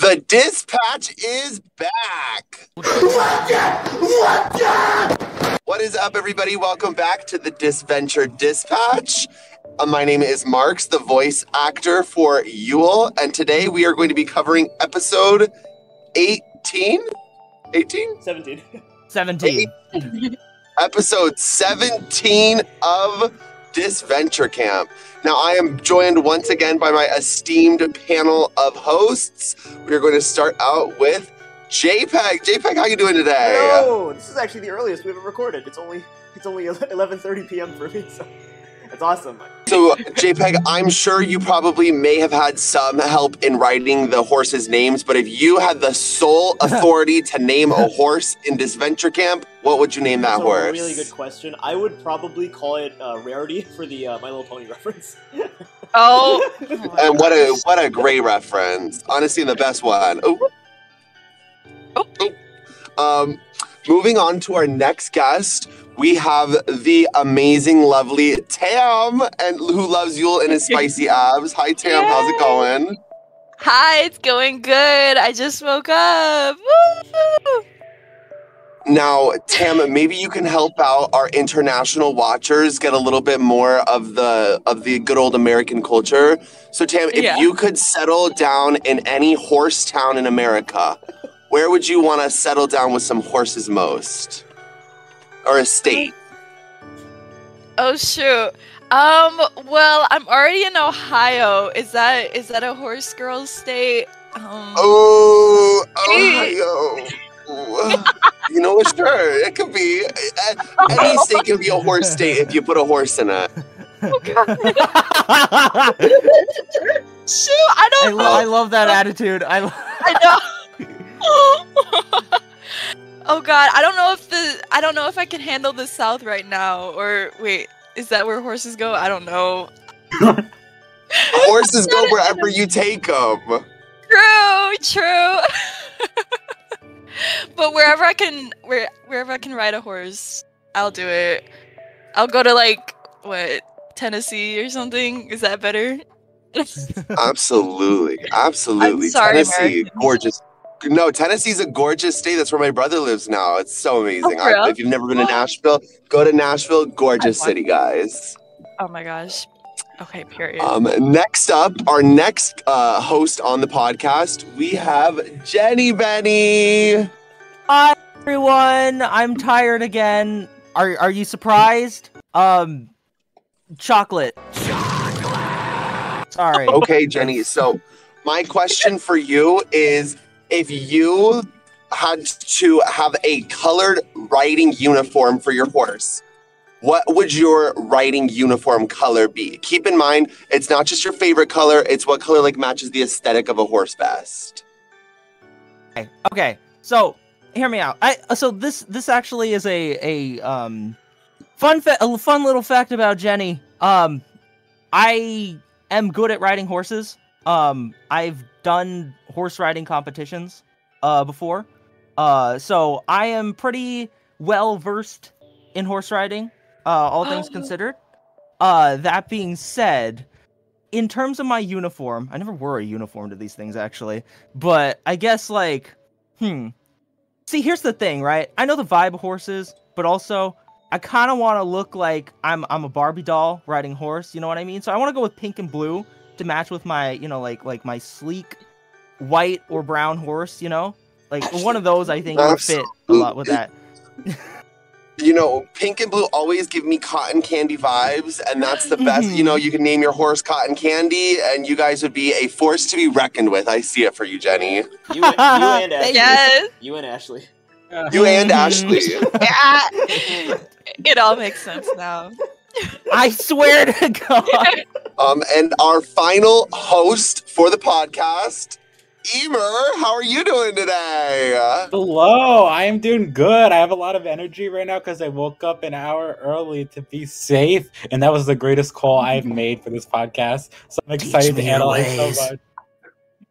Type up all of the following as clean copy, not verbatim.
The Dispatch is back. What is up, everybody? Welcome back to the Disventure Dispatch. My name is Marks, the voice actor for Yule, and today we are going to be covering episode 18? 18? 17. 17. Episode 17 of Disventure Camp. Now, I am joined once again by my esteemed panel of hosts. We are going to start out with Jpeg. Jpeg, how you doing today? No, this is actually the earliest we ever recorded. It's only 11:30 p.m. for me, so that's awesome. So, Jpeg, I'm sure you probably may have had some help in writing the horses' names, but if you had the sole authority to name a horse in Disventure Camp, what would you name that That's horse? a really good question. I would probably call it Rarity for the My Little Pony reference. Oh. And what a great reference. Honestly, the best one. Moving on to our next guest, we have the amazing, lovely Tam, and who loves Yule and his spicy abs. Hi, Tam. Yay. How's it going? Hi, it's going good. I just woke up. Woo! Now, Tam, maybe you can help out our international watchers get a little bit more of the good old American culture. So, Tam, if you could settle down in any horse town in America, where would you want to settle down with some horses most? Or a state? Oh shoot. Well, I'm already in Ohio. Is that a horse girl state? Ohio. You know what? Sure, it could be. Any state can be a horse state if you put a horse in it. Oh god. Shoot, I don't know. I love that attitude. I know. Oh god, I don't know if I can handle the South right now. Or wait, is that where horses go? I don't know. Horses go wherever you take them. True. But wherever I can ride a horse, I'll do it. I'll go to Tennessee or something. Is that better? Absolutely. I'm sorry, Tennessee, gorgeous. No, Tennessee's a gorgeous state. That's where my brother lives now. It's so amazing. Oh, really? If you've never been to Nashville, go to Nashville. Gorgeous city, guys. Oh my gosh. Okay, period. Next up, our next host on the podcast, we have Jenny Benny. Hi, everyone. I'm tired again. Are you surprised? Chocolate. Sorry. Okay, Jenny. So my question for you is, if you had to have a colored riding uniform for your horse, what would your riding uniform color be? Keep in mind, it's not just your favorite color, it's what color matches the aesthetic of a horse best. Okay. So, hear me out. So this actually is a fun little fact about Jenny. I am good at riding horses. I've done horse riding competitions before. So I am pretty well versed in horse riding, all things considered. That being said, in terms of my uniform, I never wore a uniform to these things actually, but I guess see, here's the thing, right? I know the vibe of horses, but also I kind of want to look like I'm a Barbie doll riding horse, you know what I mean? So I want to go with pink and blue to match with my, like my sleek white or brown horse, one of those I think would fit a lot with that. Pink and blue always give me cotton candy vibes, and that's the best. You can name your horse Cotton Candy, and you guys would be a force to be reckoned with. I see it for you, Jenny. You and Ashley. Yes. You and Ashley. You and Ashley. Yeah. It all makes sense now. I swear to God. And our final host for the podcast, Imer, how are you doing today? Hello, I am doing good. I have a lot of energy right now because I woke up an hour early to be safe, and that was the greatest call I've made for this podcast. So I'm excited to analyze so much.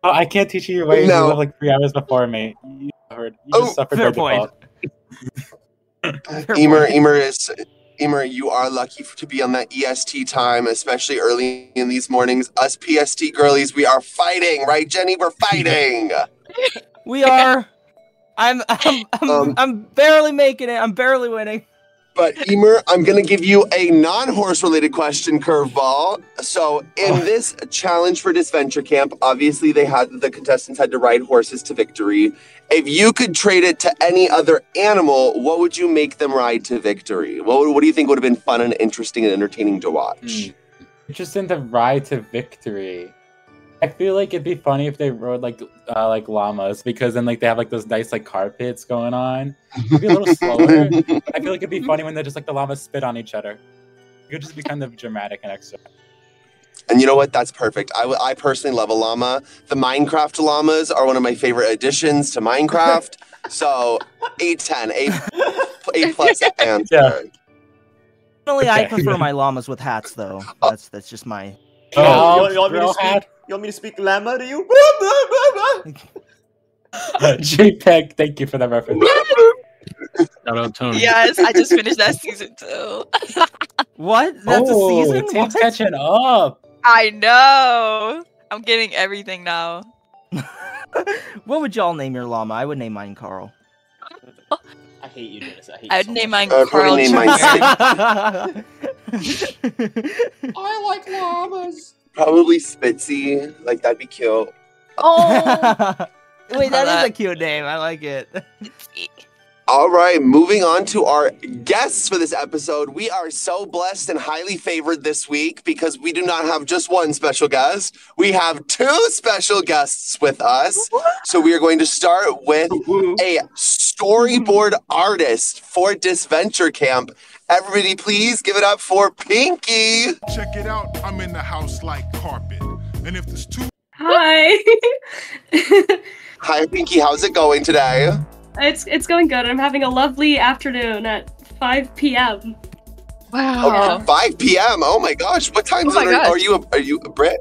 Oh, I can't teach you your ways. No. You live 3 hours before me. You just suffered fair by default. point. Imer Imer, you are lucky to be on that EST time, especially early in these mornings. Us PST girlies, we are fighting, right, Jenny? We're fighting. We are. I'm barely making it. I'm barely winning. But Imer, I'm going to give you a non-horse related question curveball. So in this challenge for Disventure Camp, obviously the contestants had to ride horses to victory. If you could trade it to any other animal, what would you make them ride to victory? What do you think would have been fun and interesting and entertaining to watch? Interesting to ride to victory. I feel like it'd be funny if they rode like llamas, because then like they have like those nice like carpets going on. It'd be a little slower. I feel like it'd be funny when they just like the llamas spit on each other. It could just be kind of dramatic and extra. And you know what? That's perfect. I personally love a llama. The Minecraft llamas are one of my favorite additions to Minecraft. So A10, A plus answer. Yeah. Personally, I prefer my llamas with hats, though. That's just my. You want me to speak llama to you? Jpeg, thank you for that reference. Shout out Tony. Yes, I just finished that season too. What? That's a season? The team's catching up. I know. I'm getting everything now. What would y'all name your llama? I would name mine Carl. I hate you, Dennis. I'd name mine I'd Carl. name mine I I like llamas. Probably Spitzy. Like, that'd be cute. Oh, Wait, that is a cute name. I like it. All right, moving on to our guests for this episode. We are so blessed and highly favored this week because we do not have just one special guest. We have two special guests with us. So we are going to start with a storyboard artist for Disventure Camp. Everybody, please give it up for Pinkie. Check it out. I'm in the house like carpet. And if there's two... Hi. Hi, Pinkie. How's it going today? It's going good. I'm having a lovely afternoon at 5 p.m. wow. Okay, 5 p.m. Oh my gosh. What time zone are you? Are you a British?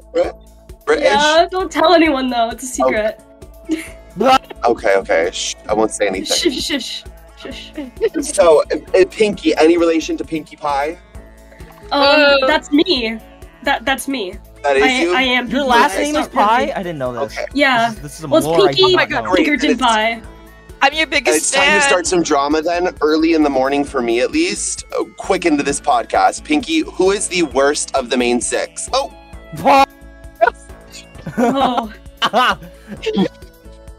Yeah, don't tell anyone though. It's a secret. Okay. Shh. I won't say anything. Shush. So, Pinkie, any relation to Pinkie Pie? That's me. That's me. That is you? I am. Your Pinkie last Pie. name is Pie? I didn't know this. Okay. Yeah. This is some Well, lore I it's Pinkie did not know. Pinkerton Pie. I'm your biggest It's time to start some drama then, early in the morning for me at least. Quick into this podcast. Pinkie, who is the worst of the main six? Oh! Oh.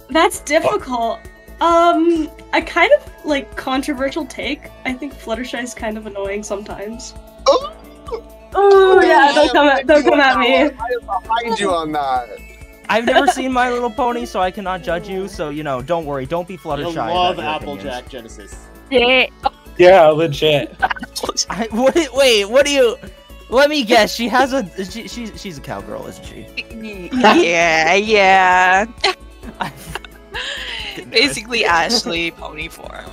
That's difficult. A kind of like controversial take. I think Fluttershy is kind of annoying sometimes. Oh yeah, don't come at me. I am behind you on that. I've never seen My Little Pony, so I cannot judge you. So, don't worry. Don't be You'll Fluttershy. love about your opinions. Applejack Genesis. Yeah, legit. What do you... Let me guess. She has a... She's a cowgirl, isn't she? Yeah. Basically Ashley pony form.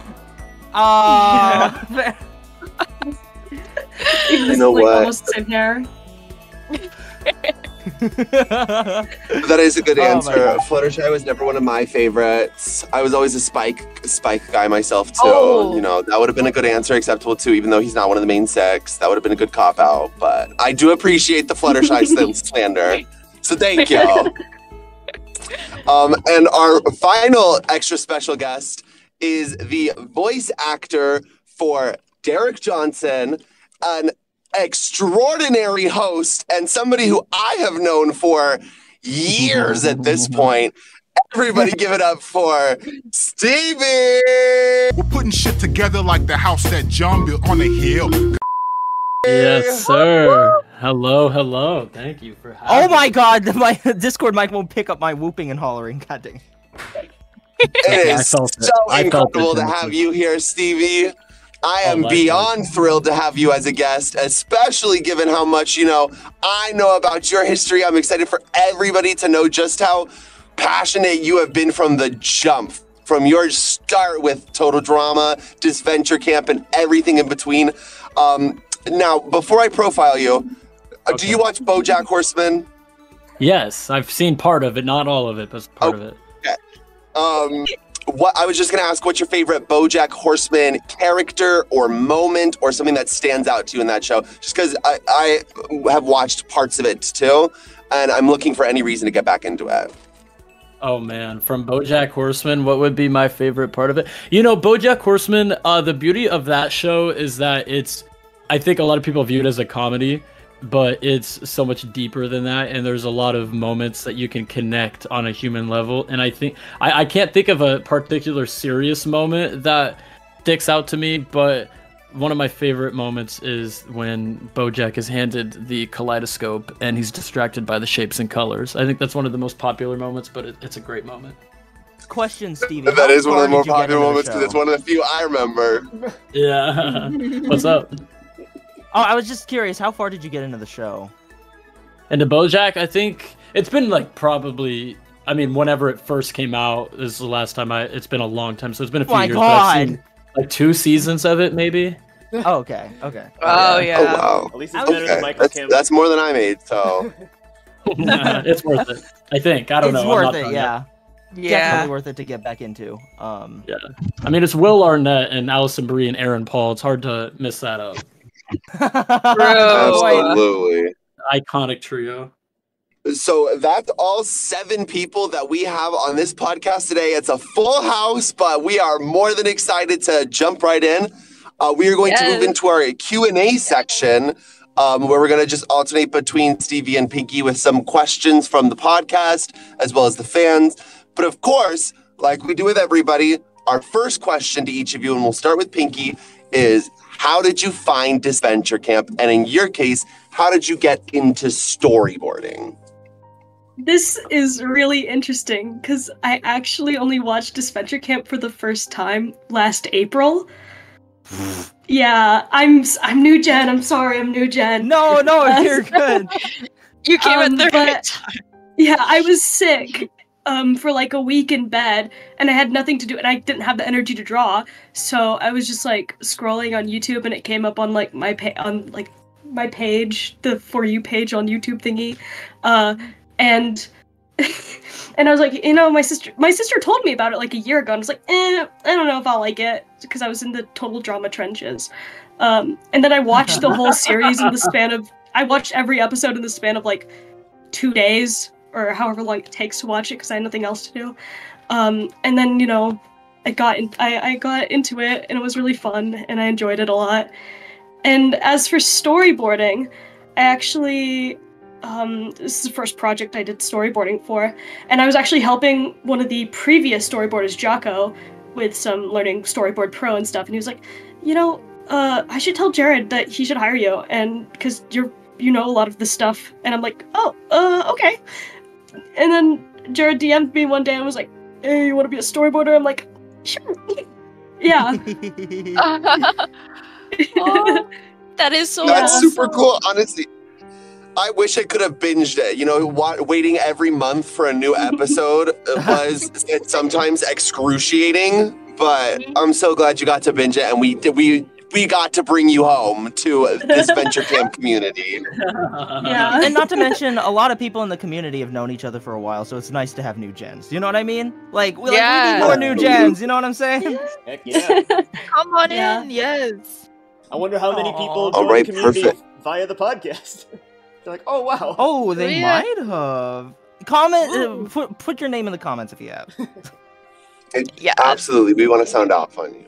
You know what? Almost same hair. That is a good answer. Fluttershy was never one of my favorites. I was always a Spike guy myself too. Oh. That would have been a good answer, acceptable too, even though he's not one of the main six. That would have been a good cop out. But I do appreciate the Fluttershy slander. So thank you. And our final extra special guest is the voice actor for Derek Johnson, an extraordinary host and somebody who I have known for years at this point. Everybody give it up for Stevie! We're putting shit together like the house that John built on a hill. Yes, sir. Hello. Thank you for having me. Oh my god, my Discord mic won't pick up my whooping and hollering. God dang. It is so I felt incredible it. to have you here, Stevie. I am likewise. beyond thrilled to have you as a guest, especially given how much, I know about your history. I'm excited for everybody to know just how passionate you have been from the jump, from your start with Total Drama, Disventure Camp, and everything in between. Now, before I profile you, do you watch BoJack Horseman? Yes, I've seen part of it, not all of it, but part of it. what I was just going to ask, what's your favorite BoJack Horseman character or moment or something that stands out to you in that show? Just because I have watched parts of it too, and I'm looking for any reason to get back into it. Oh man, from BoJack Horseman, what would be my favorite part of it? You know, BoJack Horseman, the beauty of that show is that I think a lot of people view it as a comedy, but it's so much deeper than that, and there's a lot of moments that you can connect on a human level. And I think I can't think of a particular serious moment that sticks out to me, but one of my favorite moments is when BoJack is handed the kaleidoscope and he's distracted by the shapes and colors. I think that's one of the most popular moments, but it's a great moment. Question, Stevie. That is one of the more popular moments because it's one of the few I remember. Yeah. What's up? Oh, I was just curious, how far did you get into the show? Into BoJack, I think it's been like probably, I mean, whenever it first came out, this is the last time it's been a long time, so it's been a few years. Oh my God! I've seen like 2 seasons of it, maybe. Oh, okay. Oh, yeah. Oh, wow. At least it's better than Michael Campbell. That's more than I made, so. It's worth it, I think. I don't know. It's worth it, yeah. Yeah. Definitely worth it to get back into. Yeah. I mean, it's Will Arnett and Allison Brie and Aaron Paul. It's hard to miss that up. Absolutely. Iconic trio. So that's all 7 people that we have on this podcast today. It's a full house, but we are more than excited to jump right in. We are going to move into our Q&A section, where we're going to just alternate between Stevie and Pinkie with some questions from the podcast, as well as the fans. But of course, like we do with everybody, our first question to each of you, and we'll start with Pinkie, is how did you find Disventure Camp? And in your case, how did you get into storyboarding? This is really interesting because I actually only watched Disventure Camp for the first time last April. Yeah, I'm new gen. I'm sorry, I'm new gen. No, you're good. You came at the right time. Yeah, I was sick for like a week in bed, and I had nothing to do, and I didn't have the energy to draw. So I was just like scrolling on YouTube, and it came up on like my page, the For You page on YouTube thingy, and I was like, you know, my sister told me about it like a year ago, and I was like, I don't know if I'll like it, because I was in the total drama trenches. And then I watched the whole series I watched every episode in the span of like 2 days, or however long it takes to watch it, because I had nothing else to do. And then, you know, I got into it, and it was really fun, and I enjoyed it a lot. And as for storyboarding, I actually, this is the first project I did storyboarding for, and I was actually helping one of the previous storyboarders, Jocko, with some learning Storyboard Pro and stuff, and he was like, you know, I should tell Jared that he should hire you, and because you know a lot of this stuff. And I'm like, oh, okay. And then Jared DM'd me one day and was like, hey, you want to be a storyboarder? I'm like, sure. Yeah. Oh, that is so That's awesome. super cool, honestly. I wish I could have binged it. You know, waiting every month for a new episode was sometimes excruciating, but I'm so glad you got to binge it, and we got to bring you home to this Venture Camp community. Yeah, and not to mention, a lot of people in the community have known each other for a while, so it's nice to have new gens. You know what I mean? Like, we need more new gens. You know what I'm saying? Heck yeah. Come on in, yes. I wonder how many people join the community via the podcast. They're like, oh, wow. Oh, they might have. Comment, put your name in the comments if you have. Yeah. Absolutely. We want to sound off on you.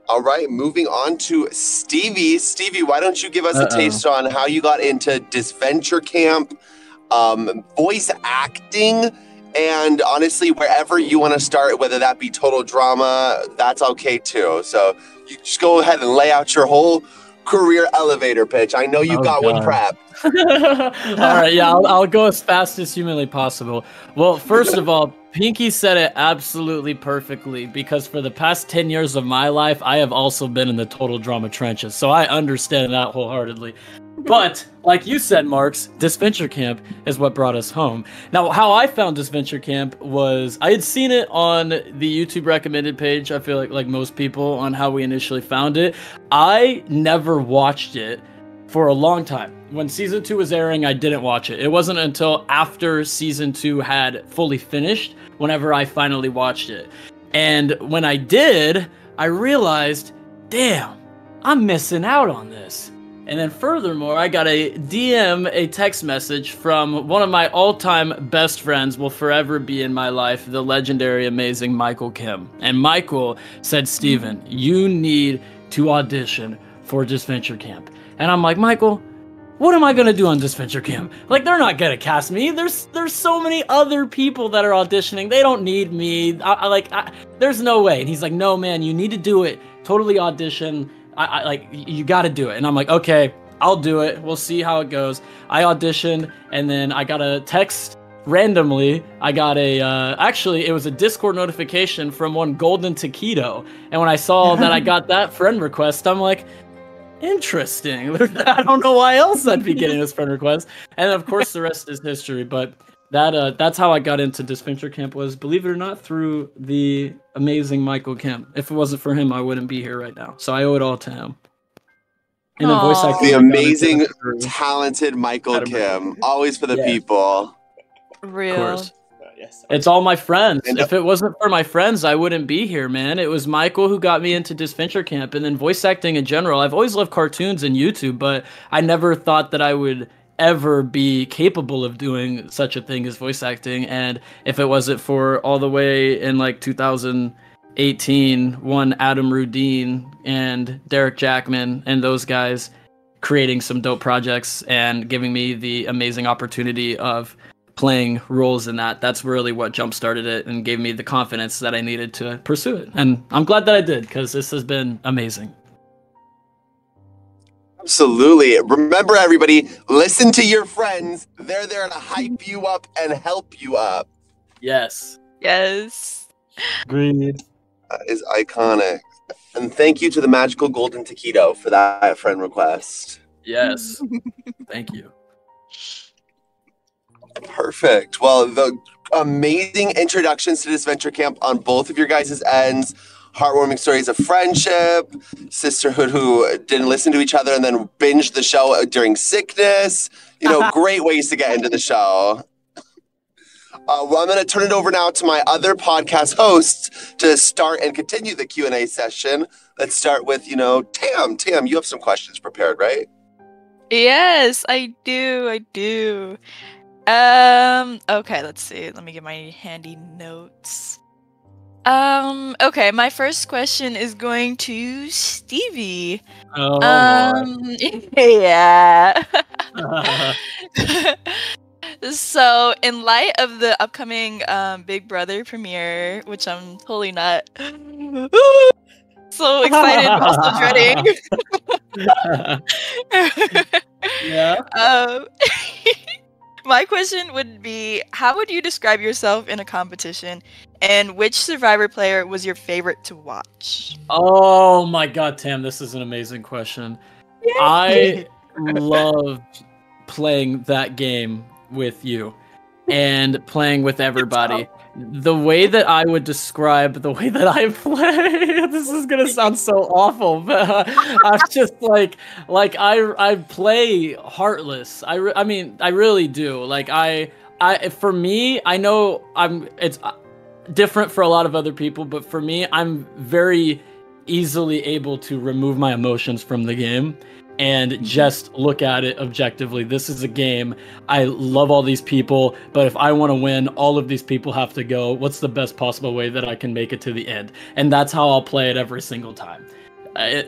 All right, moving on to Stevie. Stevie, why don't you give us a taste on how you got into Disventure Camp, voice acting, and honestly, wherever you want to start, whether that be total drama, that's okay too. So you just go ahead and lay out your whole career elevator pitch. I know you've got one prepped. All right, yeah, I'll go as fast as humanly possible. Well, first of all, Pinkie said it absolutely perfectly, because for the past 10 years of my life, I have also been in the total drama trenches, so I understand that wholeheartedly. But, like you said, Marks, Disventure Camp is what brought us home. Now, how I found Disventure Camp was, I had seen it on the YouTube recommended page, I feel like most people, on how we initially found it. I never watched it for a long time. When Season 2 was airing, I didn't watch it. It wasn't until after Season 2 had fully finished, whenever I finally watched it. And when I did, I realized, damn, I'm missing out on this. And then furthermore, I got a text message from one of my all-time best friends, will forever be in my life, the legendary, amazing Michael Kim. And Michael said, Steven, you need to audition for Disventure Camp. And I'm like, Michael, what am I gonna do on Disventure Camp? Like, they're not gonna cast me. There's so many other people that are auditioning. They don't need me. There's no way. And he's like, no, man, you need to do it. Totally audition. You gotta do it. And I'm like, okay, I'll do it. We'll see how it goes. I auditioned, and then I got a text randomly. I got actually, it was a Discord notification from one Golden Taquito. And when I saw that I got that friend request, I'm like, interesting. I don't know why else I'd be getting this friend request. And of course, the rest is history. But that's how I got into Disventure Camp, was, believe it or not, through the amazing Michael Kim. If it wasn't for him, I wouldn't be here right now. So I owe it all to him. And the voice acting, the amazing, talented Michael Kim, always for the people. Real. Of course. Yes. It's all my friends. If it wasn't for my friends, I wouldn't be here, man. It was Michael who got me into Disventure Camp, and then voice acting in general. I've always loved cartoons and YouTube, but I never thought that I would ever be capable of doing such a thing as voice acting. And if it wasn't for all the way in like 2018, one Adam Rudine and Derek Jackman and those guys creating some dope projects and giving me the amazing opportunity of playing roles in that's really what jump-started it and gave me the confidence that I needed to pursue it. And I'm glad that I did, because this has been amazing. Absolutely. Remember, everybody, listen to your friends. They're there to hype you up and help you up. Yes. Yes. Agreed. That is iconic. And thank you to the magical Golden Taquito for that friend request. Yes. Thank you. Perfect. Well, the amazing introductions to Disventure Camp on both of your guys' ends. Heartwarming stories of friendship, sisterhood who didn't listen to each other and then binged the show during sickness. Great ways to get into the show. Well, I'm going to turn it over now to my other podcast hosts to start and continue the Q&A session. Let's start with, Tam. Tam, you have some questions prepared, right? Yes, I do. Okay, let's see. Let me get my handy notes. Okay, my first question is going to Stevie. Oh. Yeah. So, in light of the upcoming Big Brother premiere, which I'm totally not so excited, but also dreading. Yeah. My question would be, how would you describe yourself in a competition, and which Survivor player was your favorite to watch? Oh my god, Tam, this is an amazing question. I loved playing that game with you and playing with everybody. The way that I would describe the way that I play, this is gonna sound so awful, but I'm just like I play heartless. I mean, I really do. Like for me, I know it's different for a lot of other people, but for me, I'm very easily able to remove my emotions from the game and just look at it objectively. This is a game. I love all these people, but if I want to win, all of these people have to go. What's the best possible way that I can make it to the end? And that's how I'll play it every single time.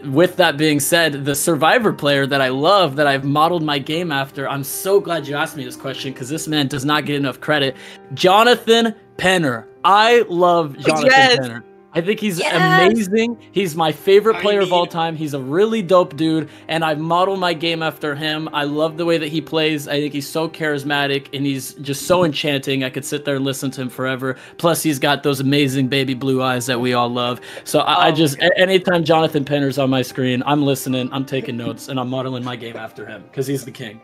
With that being said, the Survivor player that I love, that I've modeled my game after, I'm so glad you asked me this question, because this man does not get enough credit. Jonathan Penner. I love Jonathan Penner. I think he's amazing. He's my favorite player of all time. He's a really dope dude, and I model my game after him. I love the way that he plays. I think he's so charismatic, and he's just so enchanting. I could sit there and listen to him forever. Plus, he's got those amazing baby blue eyes that we all love. So I just, anytime Jonathan Penner's on my screen, I'm listening, I'm taking notes, and I'm modeling my game after him, because he's the king.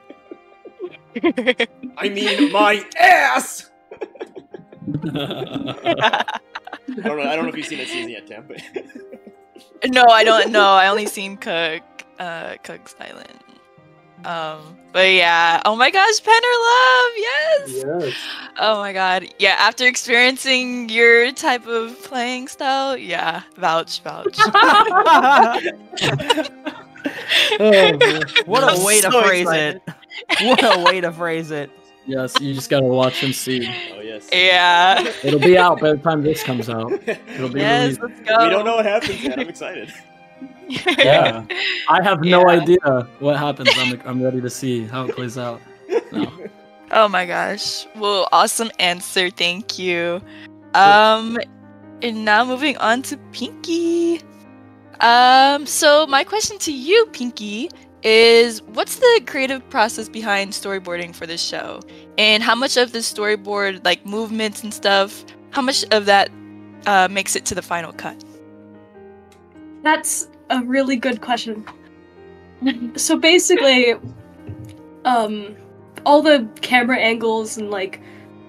I mean, my ass! I don't know if you've seen that season yet, Tim. But No, I don't know. I only seen Cook's Island. But yeah, oh my gosh, Penner Love, yes! Yes. Oh my god, yeah, after experiencing your type of playing style, yeah, vouch. Oh, what a way to phrase it. What a way to phrase it. Yes, you just gotta watch and see. Oh yes. Yeah. It'll be out by the time this comes out. It'll be Yes, released. let's go. We don't know what happens yet. I'm excited. Yeah. I have no Yeah. idea what happens. I'm ready to see how it plays out. No. Oh my gosh. Well, awesome answer. Thank you. And now moving on to Pinkie. So my question to you, Pinkie, is what's the creative process behind storyboarding for this show? And how much of the storyboard, like movements and stuff, how much of that makes it to the final cut? That's a really good question. So basically, all the camera angles and like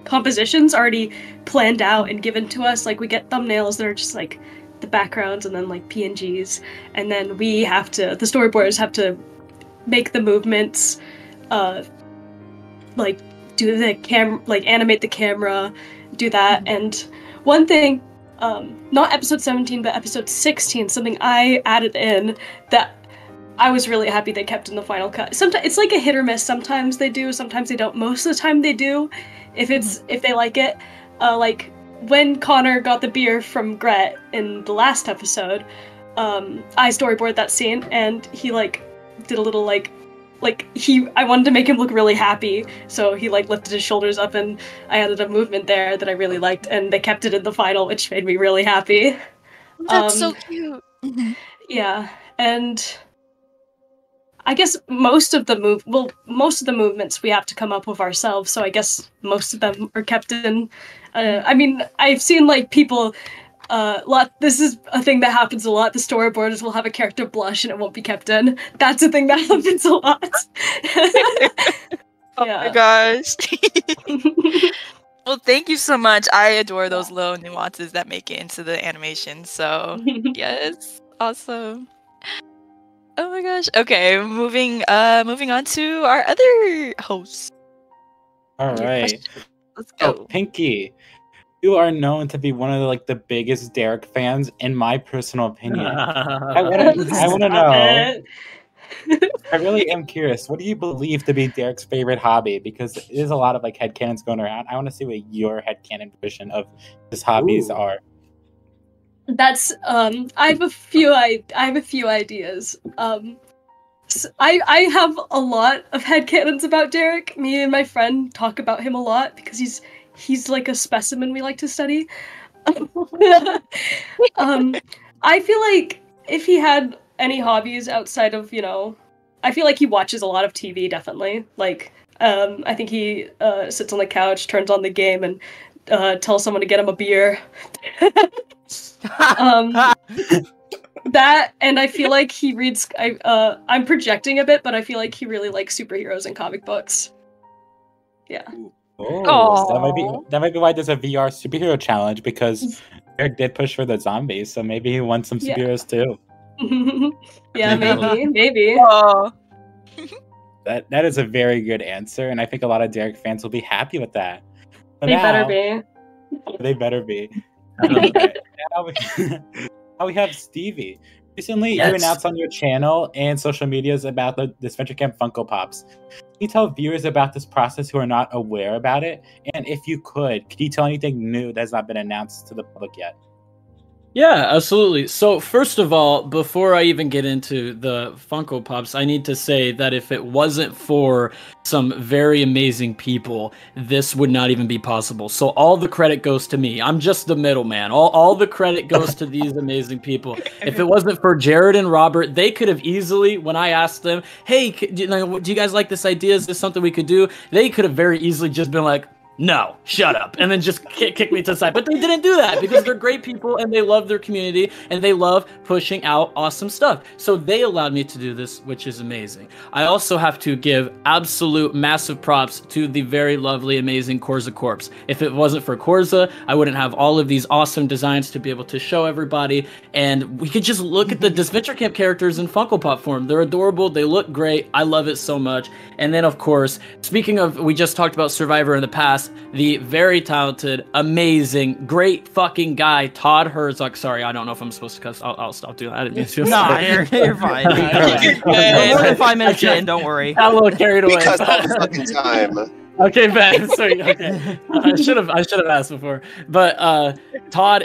compositions already planned out and given to us. Like we get thumbnails that are just like the backgrounds and then like PNGs, and then we have to, the storyboarders have to make the movements, like do the like animate the camera, do that. And one thing, not episode 17 but episode 16, something I added in that I was really happy they kept in the final cut. Sometimes it's like a hit or miss. Sometimes they do, sometimes they don't. Most of the time they do, if they like it. Like when Connor got the beer from Gret in the last episode, I storyboarded that scene, and he like did a little I wanted to make him look really happy, so he like lifted his shoulders up, and I added a movement there that I really liked, and they kept it in the final, which made me really happy. That's so cute. Yeah, and I guess most of the movements we have to come up with ourselves, so I guess most of them are kept in. I mean, I've seen like people. This is a thing that happens a lot. The storyboarders will have a character blush and it won't be kept in. That's a thing that happens a lot. Oh my gosh. Well, thank you so much. I adore those little nuances that make it into the animation. So yes, awesome. Oh my gosh. Okay, moving on to our other host. All right. Let's go. Oh, Pinkie. You are known to be one of the biggest Derek fans, in my personal opinion. I want to know. I really am curious. What do you believe to be Derek's favorite hobby? Because there's a lot of headcanons going around. I want to see what your headcanon version of his hobbies are. That's I have a few ideas. So I have a lot of headcanons about Derek. Me and my friend talk about him a lot because he's like a specimen we like to study. I feel like if he had any hobbies outside of, I feel like he watches a lot of TV, definitely. I think he sits on the couch, turns on the game, and tells someone to get him a beer. That, and I feel like he reads, I'm projecting a bit, but I feel like he really likes superheroes and comic books. Yeah. Oh, so that might be why there's a VR superhero challenge, because Derek did push for the zombies, so maybe he wants some superheroes too. Yeah, maybe. Oh. That is a very good answer, and I think a lot of Derek fans will be happy with that. But better be. They better be. Now we have Stevie. Recently, you announced on your channel and social medias about the Disventure Camp Funko Pops. Can you tell viewers about this process who are not aware about it? And if you could you tell anything new that has not been announced to the public yet? Yeah, absolutely. So first of all, before I even get into the Funko Pops, I need to say that if it wasn't for some very amazing people, this would not even be possible. So all the credit goes to me. I'm just the middleman. All the credit goes to these amazing people. If it wasn't for Jared and Robert, they could have easily, when I asked them, hey, do you guys like this idea? Is this something we could do? They could have very easily just been like, no, shut up, and then just kick me to the side. But they didn't do that because they're great people and they love their community and they love pushing out awesome stuff. So they allowed me to do this, which is amazing. I also have to give absolute massive props to the very lovely, amazing Korza Corpse. If it wasn't for Korza, I wouldn't have all of these awesome designs to be able to show everybody. And we could just look at the Disventure Camp characters in Funko Pop form. They're adorable. They look great. I love it so much. And then, of course, speaking of, we just talked about Survivor in the past, the very talented, amazing, great fucking guy, Todd Herzog. Sorry, I don't know if I'm supposed to cuss. I'll stop doing that. I didn't mean to. Nah, you're fine. We're more than 5 minutes in, don't worry. I'm a little carried away. Because all the fucking time. Okay, Ben. Sorry. Okay, I should have asked before. But Todd,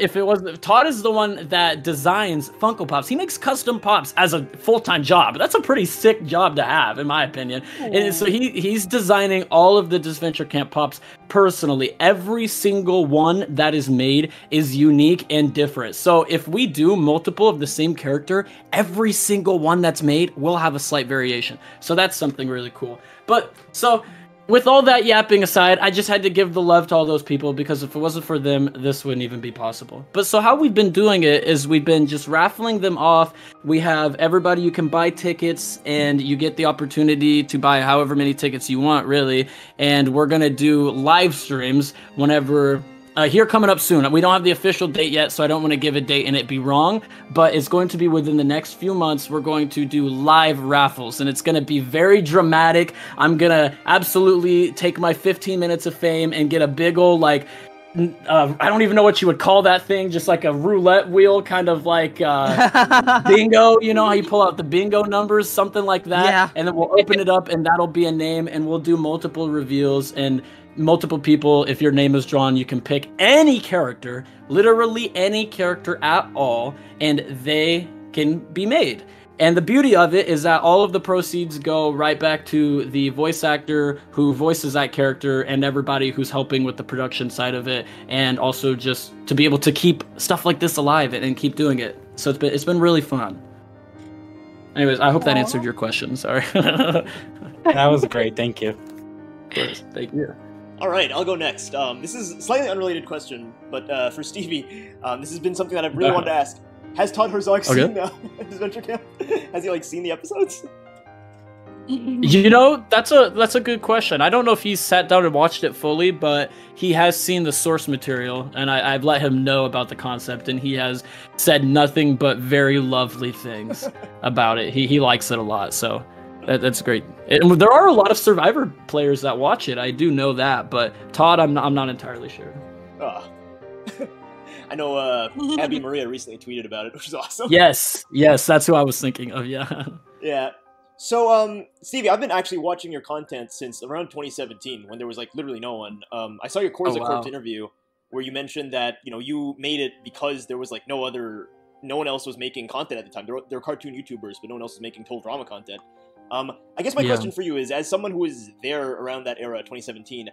Todd is the one that designs Funko Pops. He makes custom pops as a full-time job. That's a pretty sick job to have, in my opinion. And so he's designing all of the Disventure Camp pops personally. Every single one that is made is unique and different. So if we do multiple of the same character, every single one that's made will have a slight variation. So that's something really cool. But so, with all that yapping aside, I just had to give the love to all those people because if it wasn't for them, this wouldn't even be possible. But so how we've been doing it is we've been just raffling them off. We have everybody, you can buy tickets and you get the opportunity to buy however many tickets you want, really. And we're going to do live streams whenever... here coming up soon. We don't have the official date yet, so I don't want to give a date and it be wrong, but it's going to be within the next few months. We're going to do live raffles, and it's going to be very dramatic. I'm going to absolutely take my 15 minutes of fame and get a big old, like, I don't even know what you would call that thing, just like a roulette wheel, kind of like bingo, you know how you pull out the bingo numbers, something like that. Yeah. And then we'll open it up, and that'll be a name, and we'll do multiple reveals, and multiple people, if your name is drawn, you can pick any character, literally any character at all, and they can be made. And the beauty of it is that all of the proceeds go right back to the voice actor who voices that character and everybody who's helping with the production side of it, and also just to be able to keep stuff like this alive and keep doing it. So it's been really fun. Anyways, I hope that answered your question. Sorry. That was great. Thank you. Of course. Thank you. All right, I'll go next. This is a slightly unrelated question, but for Stevie, this has been something that I've really wanted to ask. Has Todd Herzog seen Disventure Camp? Has he seen the episodes? You know, that's a good question. I don't know if he's sat down and watched it fully, but he has seen the source material, and I've let him know about the concept, and he has said nothing but very lovely things about it. He likes it a lot, so. That's great. And there are a lot of Survivor players that watch it. I do know that, but Todd, I'm not entirely sure. I know Abby Maria recently tweeted about it, which is awesome. Yes, that's who I was thinking of. Yeah. Yeah. So, Stevie, I've been actually watching your content since around 2017, when there was literally no one. I saw your Korza Corp interview where you mentioned that you made it because there was no one else was making content at the time. There were cartoon YouTubers, but no one else was making total drama content. I guess my question for you is, as someone who was there around that era, 2017,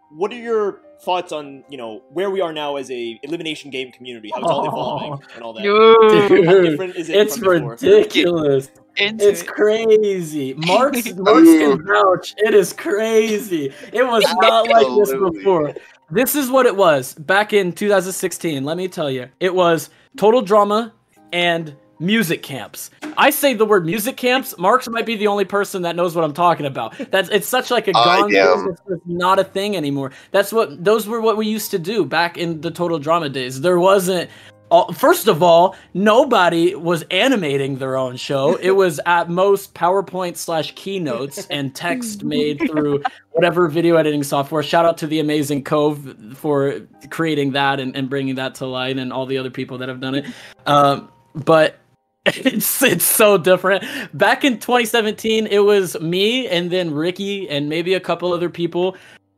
what are your thoughts on, where we are now as a elimination game community? How it's all evolving and all that? Dude, how different is it it's from ridiculous. It's crazy. Mark's can vouch. It is crazy. It was not like this before. This is what it was back in 2016. Let me tell you. It was total drama and music camps. I say the word music camps. Marks might be the only person that knows what I'm talking about. It's such like a gone thing. It's not a thing anymore. Those were what we used to do back in the total drama days. There wasn't. First of all, nobody was animating their own show. It was at most PowerPoint / keynotes and text made through whatever video editing software. Shout out to the amazing Cove for creating that and bringing that to light, and all the other people that have done it. But it's so different. Back in 2017, it was me and then Ricky and maybe a couple other people.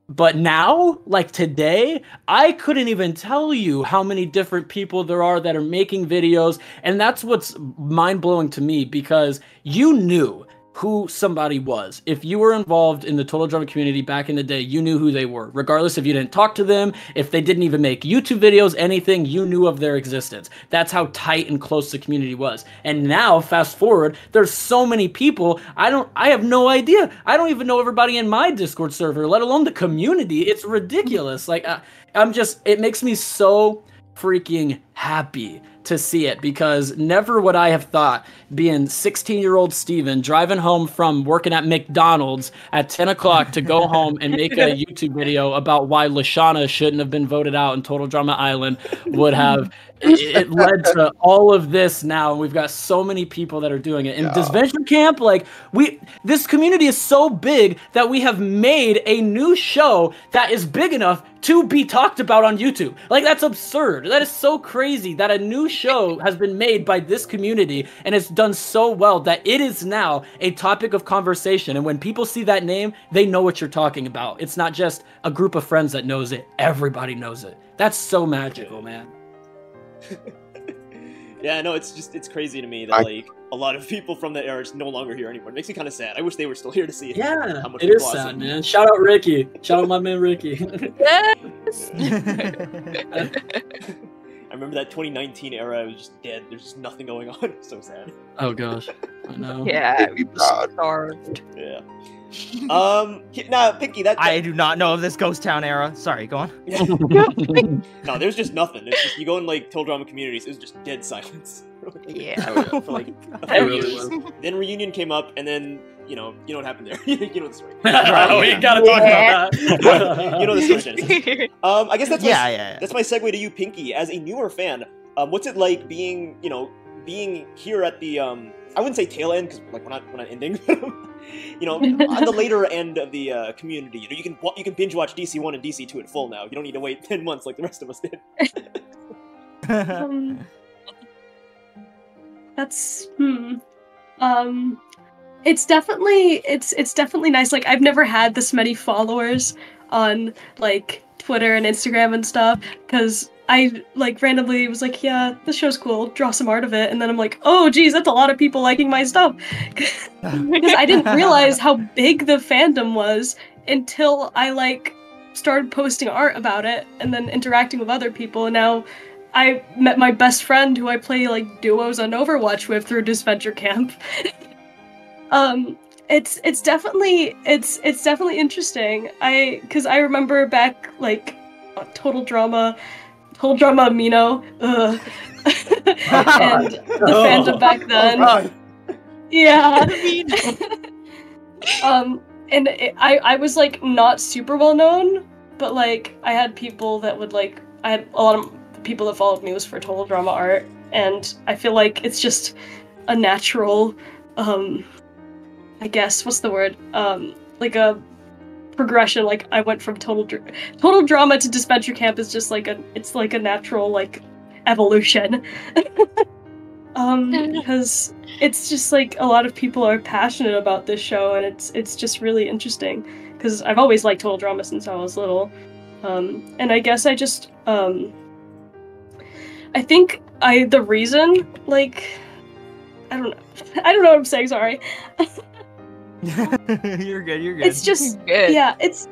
But now, like today, I couldn't even tell you how many different people there are that are making videos. And that's what's mind-blowing to me, because you knew who somebody was. If you were involved in the Total Drama community back in the day, you knew who they were. Regardless if you didn't talk to them, if they didn't even make YouTube videos, anything, you knew of their existence. That's how tight and close the community was. And now, fast forward, there's so many people, I have no idea. I don't even know everybody in my Discord server, let alone the community. It's ridiculous. Like, it makes me so freaking happy to see it, because never would I have thought, being 16-year-old Steven driving home from working at McDonald's at 10 o'clock to go home and make a YouTube video about why Lashana shouldn't have been voted out in Total Drama Island would have it led to all of this now, and we've got so many people that are doing it. And Disventure Camp, like, this community is so big that we have made a new show that is big enough to be talked about on YouTube. Like, that's absurd. That is so crazy that a new show has been made by this community, and it's done so well that it is now a topic of conversation. And when people see that name, they know what you're talking about. It's not just a group of friends that knows it. Everybody knows it. That's so magical, man. Yeah, no, it's crazy to me that like a lot of people from that era is no longer here anymore. It makes me kind of sad. I wish they were still here to see it. Yeah, how much it is sad, man. Shout out Ricky. Shout out my man Ricky. Yes. I remember that 2019 era. It was just dead. There's just nothing going on. It's so sad. Oh gosh, I know. Yeah, we starved. Yeah. Now, Pinkie, that I do not know of this Ghost Town era. Sorry, go on. No, there's just nothing. It's just, you go in like Total Drama communities, it's just dead silence. Yeah. For like a few years. Then Reunion came up, and then you know what happened there. You know the story. We gotta talk about that. You know the story, Genesis. I guess that's my segue to you, Pinkie. As a newer fan, what's it like being here at the I wouldn't say tail end, because like we're not ending. You know, on the later end of the community, you know, you can binge watch DC1 and DC2 in full now. You don't need to wait 10 months like the rest of us did. That's it's definitely nice. Like, I've never had this many followers on like Twitter and Instagram and stuff, because I like randomly was like, yeah, this show's cool, draw some art of it, and then I'm like, oh geez, that's a lot of people liking my stuff. Because I didn't realize how big the fandom was until I like started posting art about it and then interacting with other people. And now I met my best friend who I play like duos on Overwatch with through Disventure Camp. It's definitely interesting. Because I remember back like Total Drama Amino, and the fandom back then. Yeah. And I was like not super well known, but like I had people that would like, I had a lot of people that followed me was for Total Drama art, and I feel like it's just a natural, I guess, what's the word? Like a progression. Like I went from Total Drama to Disventure Camp is just like it's like a natural like evolution. Because it's just like a lot of people are passionate about this show, and it's just really interesting because I've always liked Total Drama since I was little. And I guess I just I think the reason, like, I don't know what I'm saying, sorry. You're good. It's just good. Yeah, it's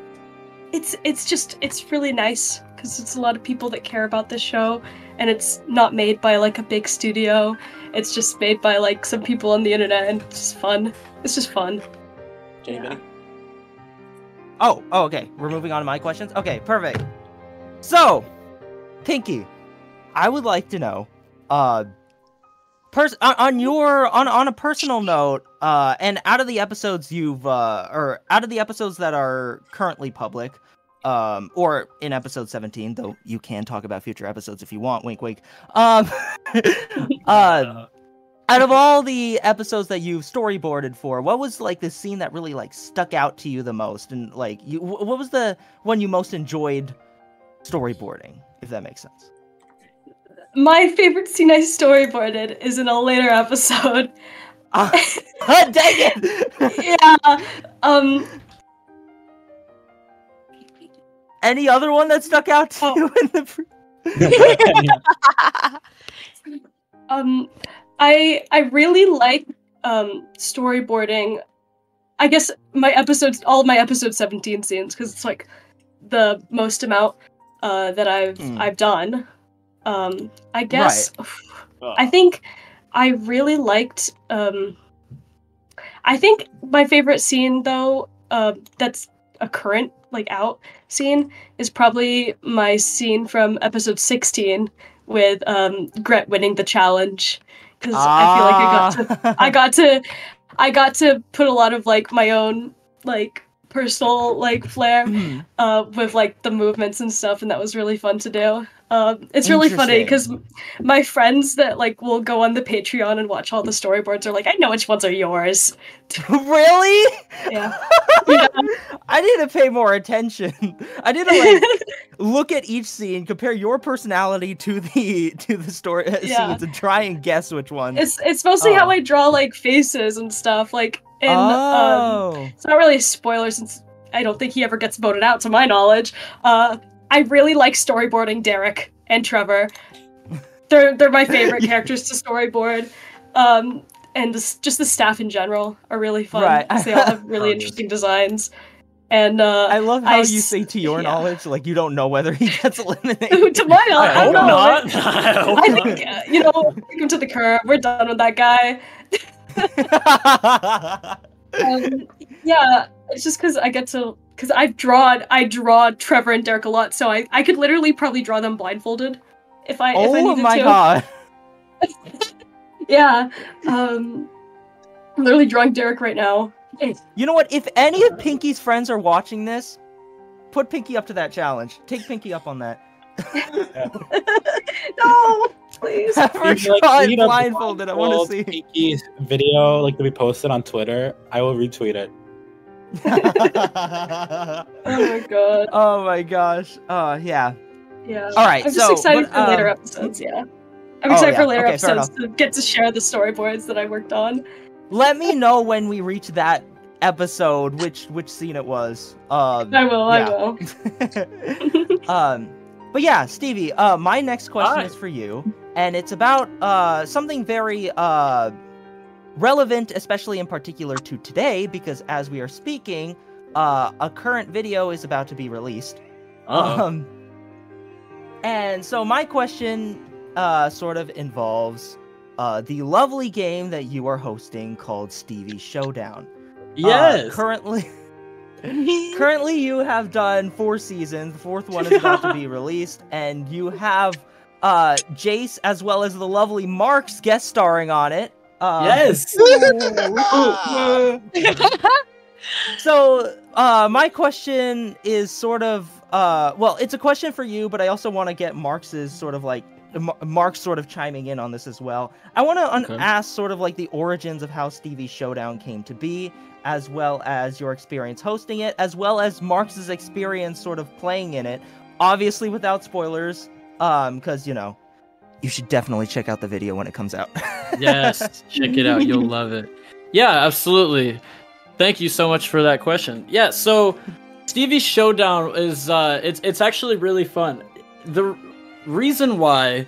really nice because it's a lot of people that care about this show, and it's not made by like a big studio. It's just made by like some people on the internet, and it's just fun. It's just fun. Yeah. Oh, okay. We're moving on to my questions. Okay, perfect. So, Pinkie, I would like to know, on a personal note, and out of the episodes or out of the episodes that are currently public, or in episode 17, though you can talk about future episodes if you want, wink wink. Out of all the episodes that you've storyboarded for, what was like the scene that really like stuck out to you the most, and like what was the one you most enjoyed storyboarding, if that makes sense? My favorite scene I storyboarded is in a later episode. Dang it! Yeah. Any other one that stuck out to you in the? I really like storyboarding I guess all of my episode 17 scenes, because it's like the most amount that I've done. I guess I think I really liked. I think my favorite scene though, that's a current out scene, is probably my scene from episode 16 with Gret winning the challenge, because I feel like I got to put a lot of my own personal flair with the movements and stuff, and that was really fun to do. It's really funny because my friends that will go on the Patreon and watch all the storyboards are like, I know which ones are yours. Really? Yeah. I need to pay more attention. I need to look at each scene, compare your personality to the story scenes, and try and guess which one. It's mostly how I draw faces and stuff. It's not really a spoiler since I don't think he ever gets voted out to my knowledge. I really like storyboarding Derek and Trevor. They're my favorite characters to storyboard. And just the staff in general are really fun. Right. They all have really interesting designs. And I love how you say to your knowledge, you don't know whether he gets eliminated. To my knowledge, I don't know. Not. I think, take him to the curb. We're done with that guy. Yeah, it's just because I draw Trevor and Derek a lot, so I could literally probably draw them blindfolded if I needed to. Oh my god. Yeah. I'm literally drawing Derek right now. You know what? If any of Pinkie's friends are watching this, put Pinkie up to that challenge. Take Pinkie up on that. No, please. Have her draw it blindfolded. I want to see Pinkie's video to be posted on Twitter. I will retweet it. Oh my god. Oh my gosh. Yeah. All right. I'm just excited for later episodes. Yeah. I'm excited for later episodes to get to share the storyboards that I worked on. Let me know when we reach that episode which scene it was. I will. But yeah, Stevie, my next question is for you, and it's about something very relevant, especially in particular to today, because as we are speaking, a current video is about to be released. And so my question sort of involves the lovely game that you are hosting called Stevie Showdown. Yes. Currently you have done 4 seasons. The 4th one is about to be released, and you have Jace as well as the lovely Marks guest starring on it. Yes. So my question is sort of it's a question for you, but I also want to get Marks's sort of Mark's sort of chiming in on this as well. I want to ask sort of the origins of how Stevie Showdown came to be, as well as your experience hosting it, as well as Marks's experience sort of playing in it. Obviously without spoilers, because, you should definitely check out the video when it comes out. Yes, check it out. You'll love it. Yeah, absolutely. Thank you so much for that question. Yeah, so Stevie Showdown is, it's actually really fun. The reason why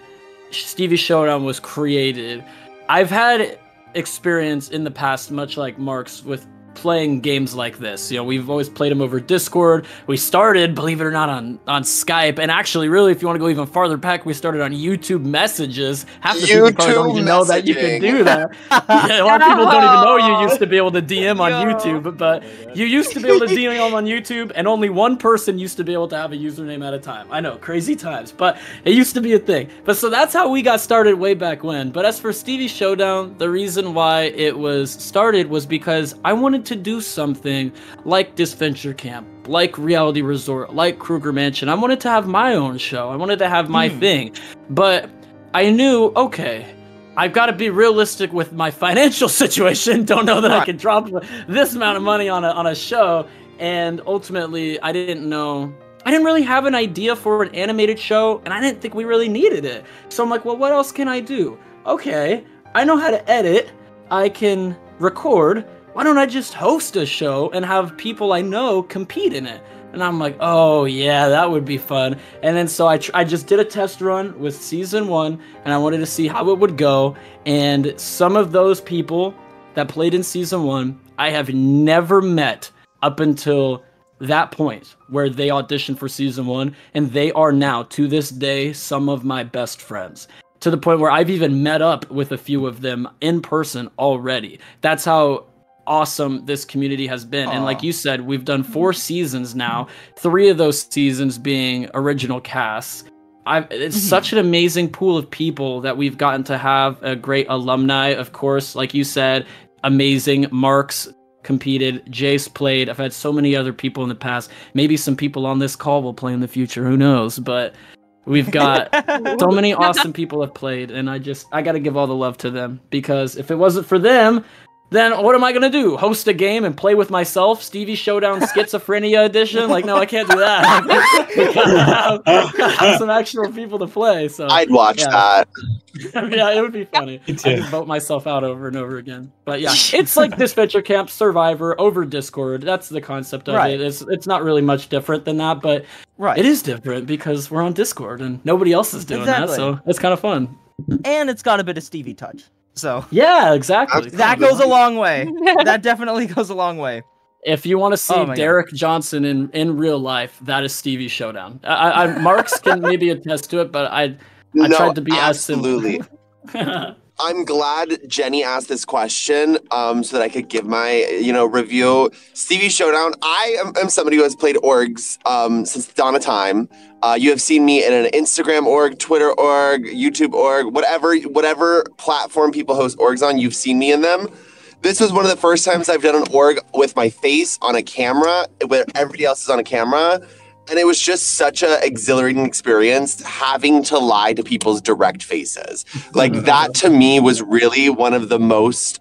Stevie Showdown was created, I've had experience in the past, much like Mark's, with playing games like this. We've always played them over Discord. We started, believe it or not, on Skype, and actually, really, if you want to go even farther back, we started on YouTube messages. Half the people probably don't even know that you can do that. Yeah, a lot of people don't even know you used to be able to DM on YouTube, but you used to be able to DM on YouTube, and only one person used to be able to have a username at a time. I know, crazy times, but it used to be a thing. But so that's how we got started way back when. But as for Stevie Showdown, the reason why it was started was because I wanted to do something like Disventure Camp, like Reality Resort, like Kruger Mansion. I wanted to have my own show. I wanted to have my thing. But I knew, okay, I've got to be realistic with my financial situation. Don't know that I can drop this amount of money on a show. And ultimately, I didn't really have an idea for an animated show, and I didn't think we really needed it. So I'm like, well, what else can I do? Okay, I know how to edit. I can record. Why don't I just host a show and have people I know compete in it? And I'm like, oh yeah, that would be fun. And then so I just did a test run with season 1, and I wanted to see how it would go. And some of those people that played in season 1 I have never met up until that point where they auditioned for season 1, and they are now, to this day, some of my best friends. To the point where I've even met up with a few of them in person already. That's how awesome this community has been. And like you said, we've done 4 seasons now, 3 of those seasons being original casts. It's such an amazing pool of people that we've gotten to have. A great alumni, of course, like you said, amazing. Mark's competed, Jace played. I've had so many other people in the past. Maybe some people on this call will play in the future, who knows? But we've got so many awesome people have played, and I got to give all the love to them, because if it wasn't for them, then what am I going to do? Host a game and play with myself? Stevie Showdown Schizophrenia Edition? Like, no, I can't do that. We gotta have some actual people to play. So I'd watch that. Yeah, it would be funny. I just vote myself out over and over again. But yeah, it's like Disventure Camp Survivor over Discord. That's the concept of it. It's not really much different than that, but it is different because we're on Discord and nobody else is doing that, so it's kind of fun. And it's got a bit of Stevie touch. So yeah, exactly. That goes a long way. That definitely goes a long way. If you want to see Derek Johnson in real life, that is Stevie's Showdown. Marks can maybe attest to it, but I tried to be absolutely. I'm glad Jenny asked this question so that I could give my review. Stevie Showdown. I am somebody who has played orgs since the dawn of time. You have seen me in an Instagram org, Twitter org, YouTube org, whatever platform people host orgs on. You've seen me in them. This was one of the first times I've done an org with my face on a camera, where everybody else is on a camera. And it was just such an exhilarating experience having to lie to people's direct faces. Like, that to me was really one of the most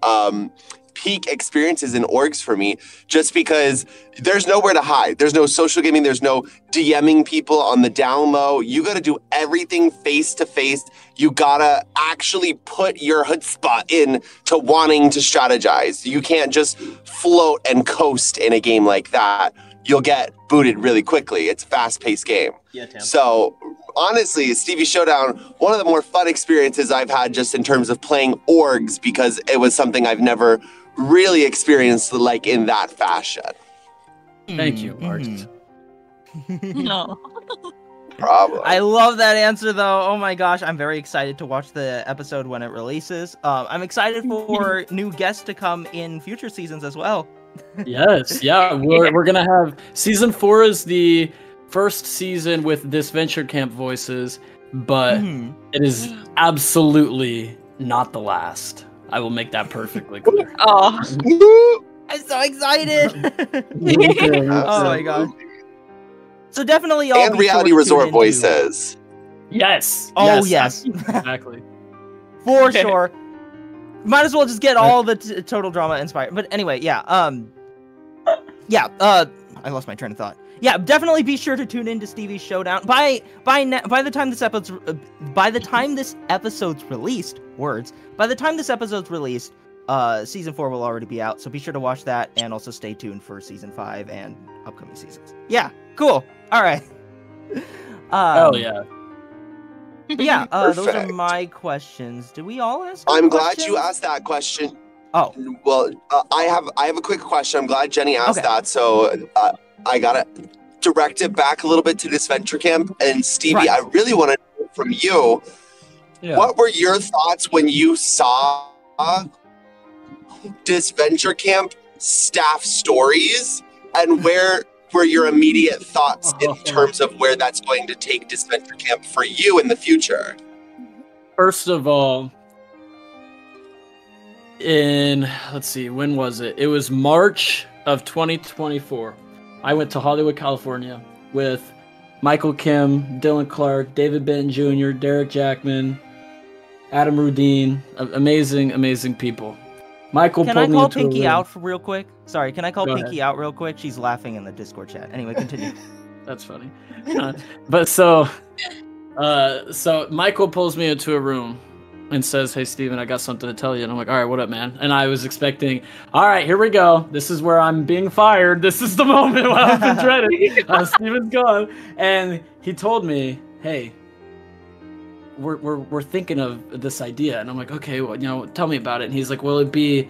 peak experiences in orgs for me, just because there's nowhere to hide. There's no social gaming. There's no DMing people on the down low. You got to do everything face to face. You got to actually put your chutzpah in to wanting to strategize. You can't just float and coast in a game like that. You'll get booted really quickly. It's a fast-paced game. Yeah, Tam. So, honestly, Stevie Showdown, one of the more fun experiences I've had just in terms of playing orgs, because it was something I've never really experienced like in that fashion. Thank you, Art. No. Problem. I love that answer, though. Oh my gosh, I'm very excited to watch the episode when it releases. I'm excited for new guests to come in future seasons as well. Yes, yeah, we're gonna have season 4 is the first season with Disventure Camp voices, but it is absolutely not the last. I will make that perfectly clear. Oh, I'm so excited! Oh my god! So definitely all and reality resort voices. Yes. Oh yes. Exactly. For sure. Might as well just get all the total drama inspired. But anyway, I lost my train of thought. Yeah, definitely be sure to tune into Stevie's Showdown. By the time this episode's released, season 4 will already be out. So be sure to watch that, and also stay tuned for season 5 and upcoming seasons. Yeah, cool. All right. Hell yeah. Yeah, those are my questions. Do we all ask? I'm glad you asked that question. Oh, well, I have a quick question. I'm glad Jenny asked that, so I gotta direct it back a little bit to Disventure Camp. And Stevie, I really want to know from you, what were your thoughts when you saw Disventure Camp staff stories, and where were your immediate thoughts in terms of where that's going to take Disventure Camp for you in the future? First of all, let's see, when was it? It was March of 2024. I went to Hollywood, California with Michael Kim, Dylan Clark, David Benton Jr., Derek Jackman, Adam Rudine, amazing, amazing people. Michael, can I call Pinkie out real quick? Sorry, can I call Pinkie out real quick? She's laughing in the Discord chat. Anyway, continue. That's funny. But so Michael pulls me into a room and says, "Hey, Steven, I got something to tell you." And I'm like, "All right, what up, man?" And I was expecting, all right, here we go. This is where I'm being fired. This is the moment when I've been dreading. Steven's gone. And he told me, "Hey, we're thinking of this idea." And I'm like, "Okay, well, tell me about it." And he's like, "Well, it'd be,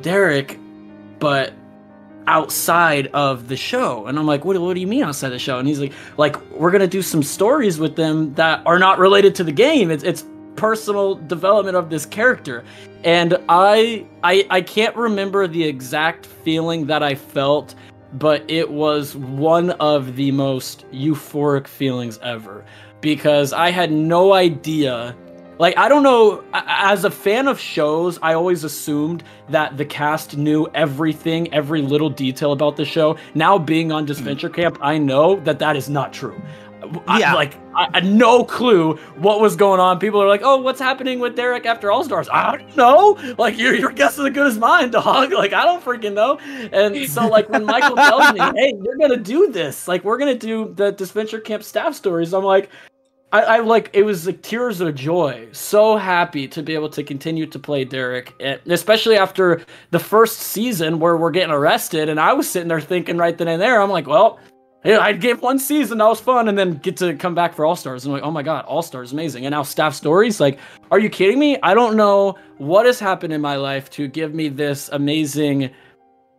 Derek but outside of the show. And I'm like, what do you mean outside the show? And he's like, we're gonna do some stories with them that are not related to the game. It's personal development of this character. And I can't remember the exact feeling that I felt, but it was one of the most euphoric feelings ever, because I had no idea. Like, I don't know, as a fan of shows, I always assumed that the cast knew everything, every little detail about the show. Now, being on Disventure Camp, I know that is not true. Yeah. I had no clue what was going on. People are like, oh, what's happening with Derek after All-Stars? I don't know. Like, your guess is as good as mine, dog. Like, I don't freaking know. And so, like, when Michael tells me, hey, you're going to do this. Like, we're going to do the Disventure Camp staff stories. I'm like, I like, it was like tears of joy. So happy to be able to continue to play Derek, and especially after the first season where we're getting arrested. And I was sitting there thinking right then and there, I'm like, well, yeah, I gave one season, that was fun, and then get to come back for All-Stars. And I'm like, oh my god, All-Stars, amazing. And now staff stories, like, are you kidding me? I don't know what has happened in my life to give me this amazing,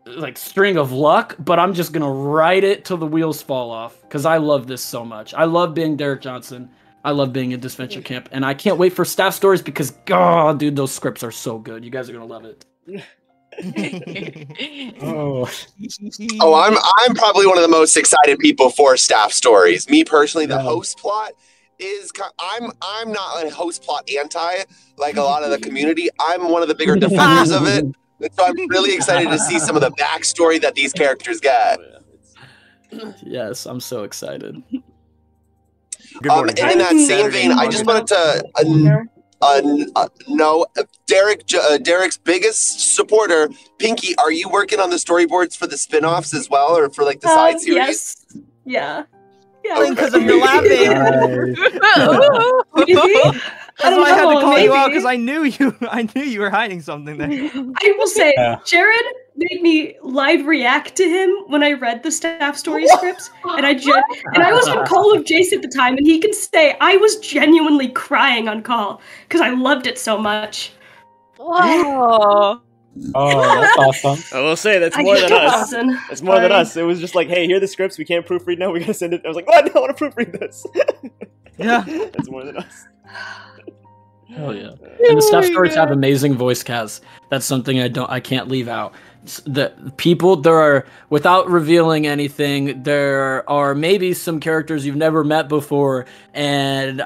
like, string of luck, but I'm just gonna ride it till the wheels fall off, because I love this so much. I love being Derek Johnson. I love being in Disventure Camp, and I can't wait for staff stories because, god, dude, those scripts are so good. You guys are gonna love it. I'm probably one of the most excited people for staff stories. Me personally, the host plot is I'm not a host plot anti like a lot of the community. I'm one of the bigger defenders of it. And so I'm really excited to see some of the backstory that these characters get. Yes, I'm so excited. And in that same vein, I just wanted to know Derek's biggest supporter, Pinkie. Are you working on the storyboards for the spin-offs as well, or for like the side series? Yes. Yeah. Because of your laughing. That's why I had to call you out, because I knew you were hiding something there. I will say, Jared made me live react to him when I read the staff story scripts, and I was on call with Jace at the time, and he can say I was genuinely crying on call because I loved it so much. Wow. Oh, that's awesome. I will say, that's more than us. That's more than us. It was just like, hey, here are the scripts. We can't proofread now. We gotta send it. I was like, oh, I don't want to proofread this. Yeah. That's more than us. Hell yeah. And the staff stories have amazing voice casts. That's something I can't leave out. The people, there are, without revealing anything, there are maybe some characters you've never met before, and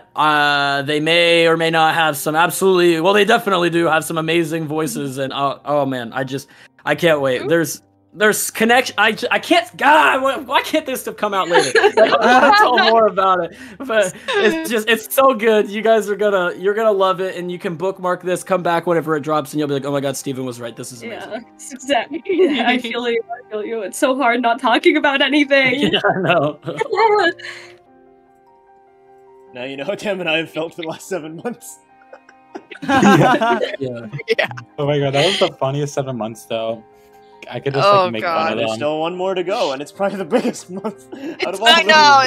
they may or may not have some they definitely do have some amazing voices, and oh man, I can't wait. There's connection. I can't. God, why can't this stuff come out later? Like, I want to tell more about it, but it's so good. You guys you're gonna love it, and you can bookmark this. Come back whenever it drops, and you'll be like, oh my god, Steven was right. This is amazing. Yeah, exactly. Yeah, I feel you. It's so hard not talking about anything. Yeah, I know. Now you know how Tam and I have felt for the last 7 months. Yeah. Oh my god, that was the funniest 7 months though. I could just make fun of them. There's still one more to go, and it's probably the biggest month out of all. I know.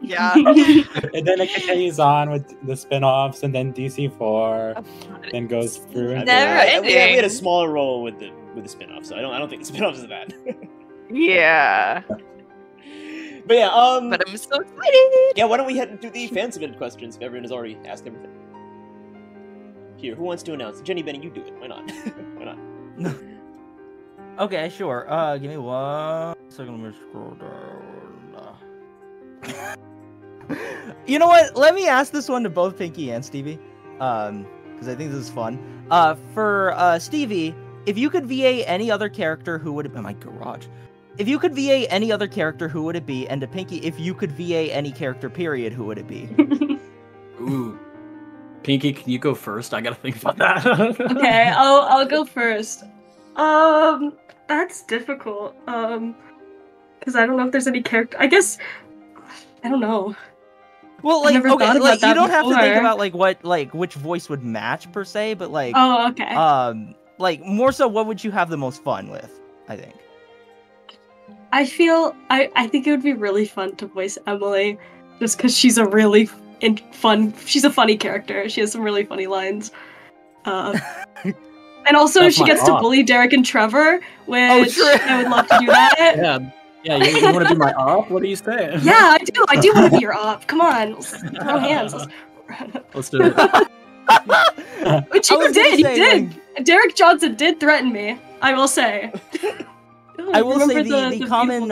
Yeah. And then it continues on with the spin-offs, and then DC4, then goes through. And Never ending. We had a smaller role with the spin-offs, so I don't think the spin-offs is bad. Yeah. But yeah, But I'm so excited. Yeah, why don't we head into the fan submitted questions if everyone has already asked everything? Here, who wants to announce? Jenny, Benny, you do it. Why not? Why not? Okay, sure. Give me 1 second. Let me scroll down. You know what? Let me ask this one to both Pinkie and Stevie, because I think this is fun. For Stevie, if you could VA any other character, who would it be? My garage. If you could VA any other character, who would it be? And to Pinkie, if you could VA any character, period, who would it be? Ooh. Pinkie, can you go first? I gotta think about that. Okay, I'll go first. That's difficult. Because I don't know if there's any character. I guess I don't know. Well, like, okay, like you don't have to think about which voice would match per se, but like, oh, okay. Like more so, what would you have the most fun with? I think. I think it would be really fun to voice Emily, just because she's a really she's a funny character. She has some really funny lines. And also, That's she my gets to op. bully Derek and Trevor, which true. I would love to do that. Yeah, you want to be my op? What are you saying? Yeah, I do. I do want to be your op. Come on, let's throw hands. Let's do it. Which you did. Derek Johnson did threaten me. I will say. I will say Remember the common.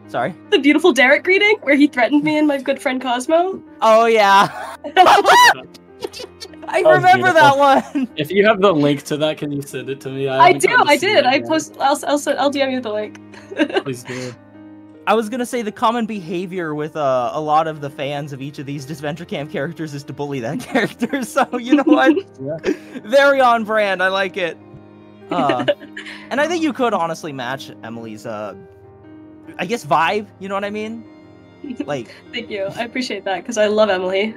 Sorry. The beautiful Derek greeting where he threatened me and my good friend Cosmo. Oh yeah. I remember that one. If you have the link to that, can you send it to me? I did. I'll DM you the link. Please do. I was gonna say the common behavior with a lot of the fans of each of these Disventure Camp characters is to bully that character. So you know what? Yeah. Very on brand. I like it. And I think you could honestly match Emily's, I guess, vibe. You know what I mean? Like. Thank you. I appreciate that because I love Emily.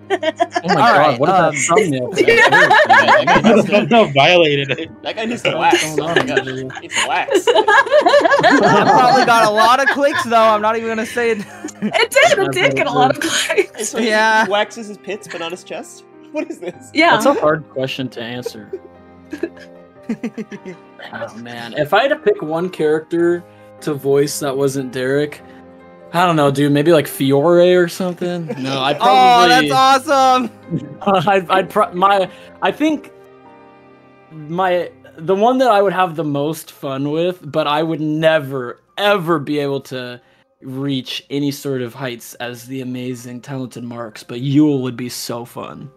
Oh my god, what about thumbnail? The thumbnail violated it. That guy needs to wax. What's going on? He needs to wax. That probably got a lot of clicks, though. I'm not even gonna say it. It did get a lot of clicks. So Yeah. He waxes his pits, but not his chest? What is this? Yeah. That's a hard question to answer. Oh man, if I had to pick one character to voice that wasn't Derek, I don't know, dude. Maybe like Fiore or something. No, I probably. Oh, that's awesome. I think the one that I would have the most fun with, but I would never ever be able to reach any sort of heights as the amazing, talented Marks. But Yule would be so fun.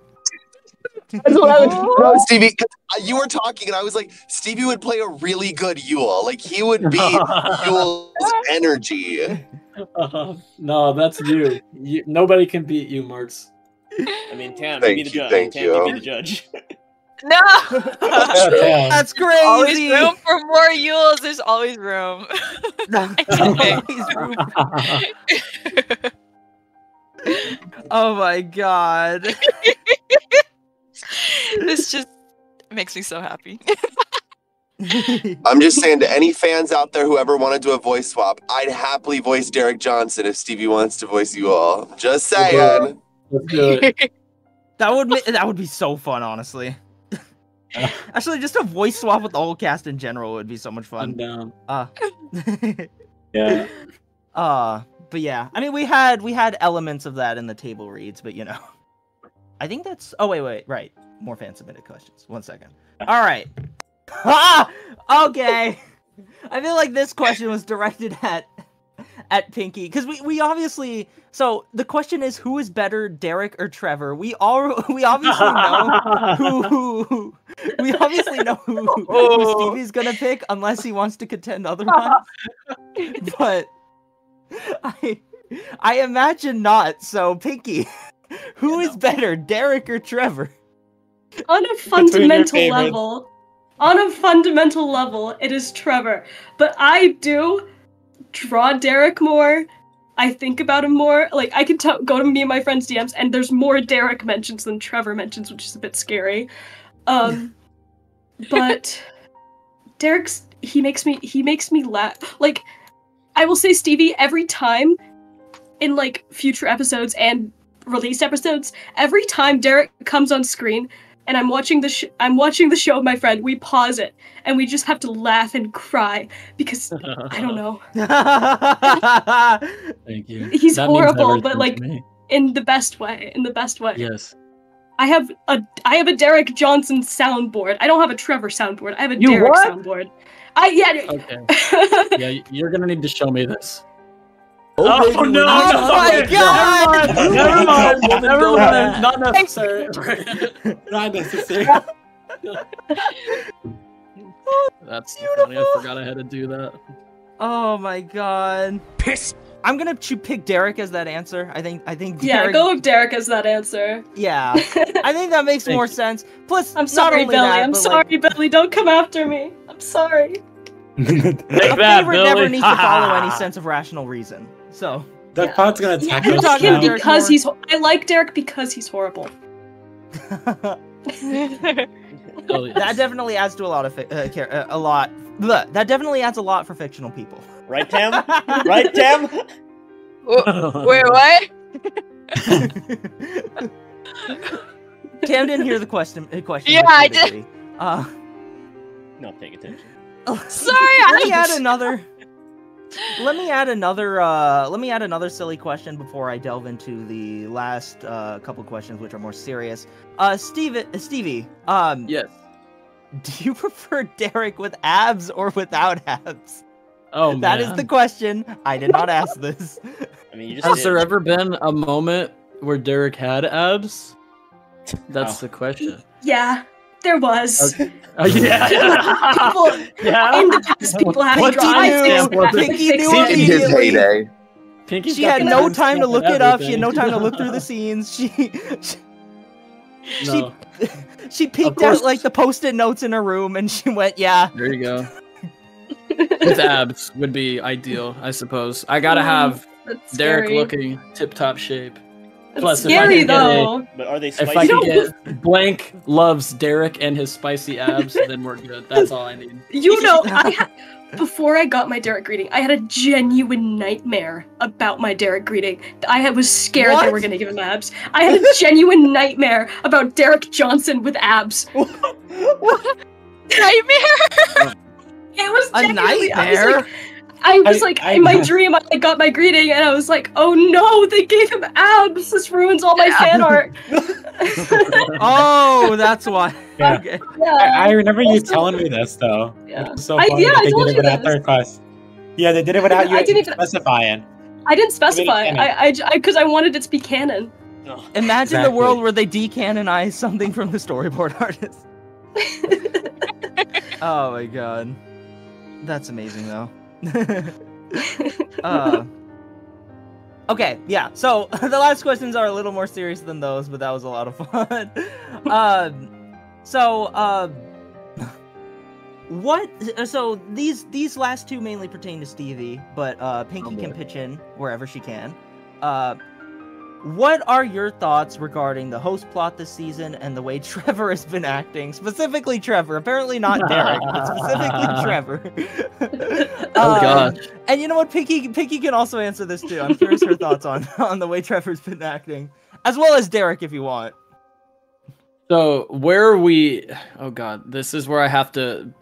That's what I would no, Stevie. You were talking, and I was like, Stevie would play a really good Yule. Like he would be Yule's energy. No, that's you. Nobody can beat you, Marks. I mean, Tam, you be the judge. Thank Tam, you. you be the judge. No! That's crazy. Always room for more Yules. There's always room. Oh my god. This just makes me so happy. I'm just saying to any fans out there who ever want to do a voice swap, I'd happily voice Derek Johnson if Stevie wants to voice you all. Just saying. Let's do it. That would be so fun, honestly. Actually, just a voice swap with the whole cast in general would be so much fun. I'm down. Yeah. But yeah, I mean, we had elements of that in the table reads, but you know, I think that's. Oh wait, right. More fan submitted questions. 1 second. All right. Okay. I feel like this question was directed at Pinkie because we obviously. So the question is, who is better, Derek or Trevor? We obviously know who Stevie's gonna pick unless he wants to contend otherwise. But I imagine not. So Pinkie, who is better, Derek or Trevor? On a fundamental level, it is Trevor. But I do draw Derek more. I think about him more. Like, I can go to me and my friends' DMs, and there's more Derek mentions than Trevor mentions, which is a bit scary. But Derek's he makes me laugh. Like, I will say, Stevie, every time in like future episodes and released episodes, every time Derek comes on screen and I'm watching the show with my friend, we pause it and we just have to laugh and cry because I don't know. Thank you. He's That horrible, but like in the best way. Yes. I have a Derek Johnson soundboard. I don't have a Trevor soundboard. I have a Derek soundboard. Okay. Yeah, you're gonna need to show me this. Oh no! Oh my god! Never mind. Not necessary. Not necessary. That's funny. I forgot I had to do that. Oh my god! Piss. I'm gonna pick Derek as that answer. I think. Yeah, Derek... go with Derek as that answer. Yeah, I think that makes more sense. Plus, I'm sorry, not only Billy. that, I'm but, sorry, Billy. Don't come after me. I'm sorry. A favorite never needs to follow any sense of rational reason. So that pod's gonna attack us. I like him because he's. I like Derek because he's horrible. That definitely adds to a lot of that definitely adds a lot for fictional people. Right, Tam? Right, Tam? Wait, what? Tam didn't hear the question. Yeah, I did. Not paying attention. Sorry, let me add another silly question before I delve into the last couple questions, which are more serious. Stevie. Yes. Do you prefer Derek with abs or without abs? Oh, man. That is the question. I did not ask this. I mean, you just Has there ever been a moment where Derek had abs? That's the question. Yeah, there was. Okay. Oh, yeah. People, in the past, people had What Pinkie knew in his heyday. She had no time to look it up. She had no time to look through the scenes. She peeked out like the post-it notes in her room, and she went, "Yeah." There you go. With abs would be ideal, I suppose. I gotta have Derek looking tip-top shape. Plus, scary though. But are they spicy? spicy? If I can get Blank loves Derek and his spicy abs, then we're good. That's all I need. You know, before I got my Derek greeting, I had a genuine nightmare about my Derek greeting. I was scared they were going to give him abs. I had a genuine nightmare about Derek Johnson with abs. What? Nightmare? It was a nightmare. I was like, in my dream, I got my greeting, and I was like, oh no, they gave him abs. This ruins all my fan art. Oh, that's why. Yeah. Okay. Yeah. I remember you telling me this, though. Yeah. It's so funny that they did it without the request. Yeah, they did it without you specifying. I didn't specify. Because I wanted it to be canon. Imagine the world where they decanonize something from the storyboard artist. Oh my god. That's amazing, though. Okay, yeah, so the last questions are a little more serious than those, but that was a lot of fun. So these last two mainly pertain to Stevie, but Pinkie can pitch in wherever she can. What are your thoughts regarding the host plot this season and the way Trevor has been acting? Specifically Trevor, apparently not Derek, but specifically Trevor. Oh gosh. And you know what, Pinkie can also answer this too. I'm curious her thoughts on the way Trevor's been acting, as well as Derek if you want. So where are we? Oh god, this is where I have to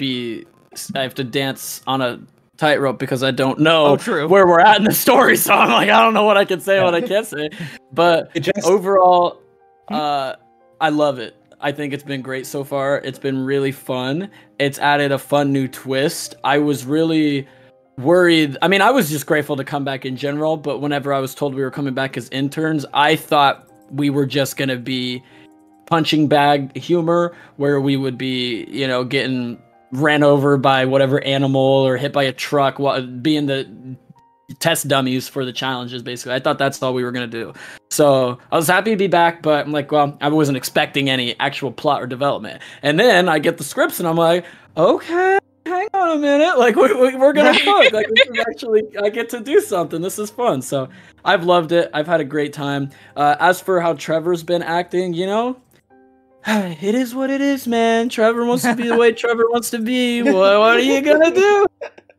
dance on a tightrope because I don't know where we're at in the story. So I'm like, I don't know what I can say, what I can't say. But overall, I love it. I think it's been great so far. It's been really fun. It's added a fun new twist. I was really worried. I mean, I was just grateful to come back in general, but whenever I was told we were coming back as interns, I thought we were just going to be punching bag humor where we would be, getting ran over by whatever animal or hit by a truck while being the test dummies for the challenges, basically. I thought that's all we were going to do. So I was happy to be back, but I'm like, well, I wasn't expecting any actual plot or development. And then I get the scripts and I'm like, okay, hang on a minute. Like, we're going to cook. Like, this is actually, I get to do something. This is fun. So I've loved it. I've had a great time. As for how Trevor's been acting, it is what it is, man. Trevor wants to be the way Trevor wants to be. What are you gonna do?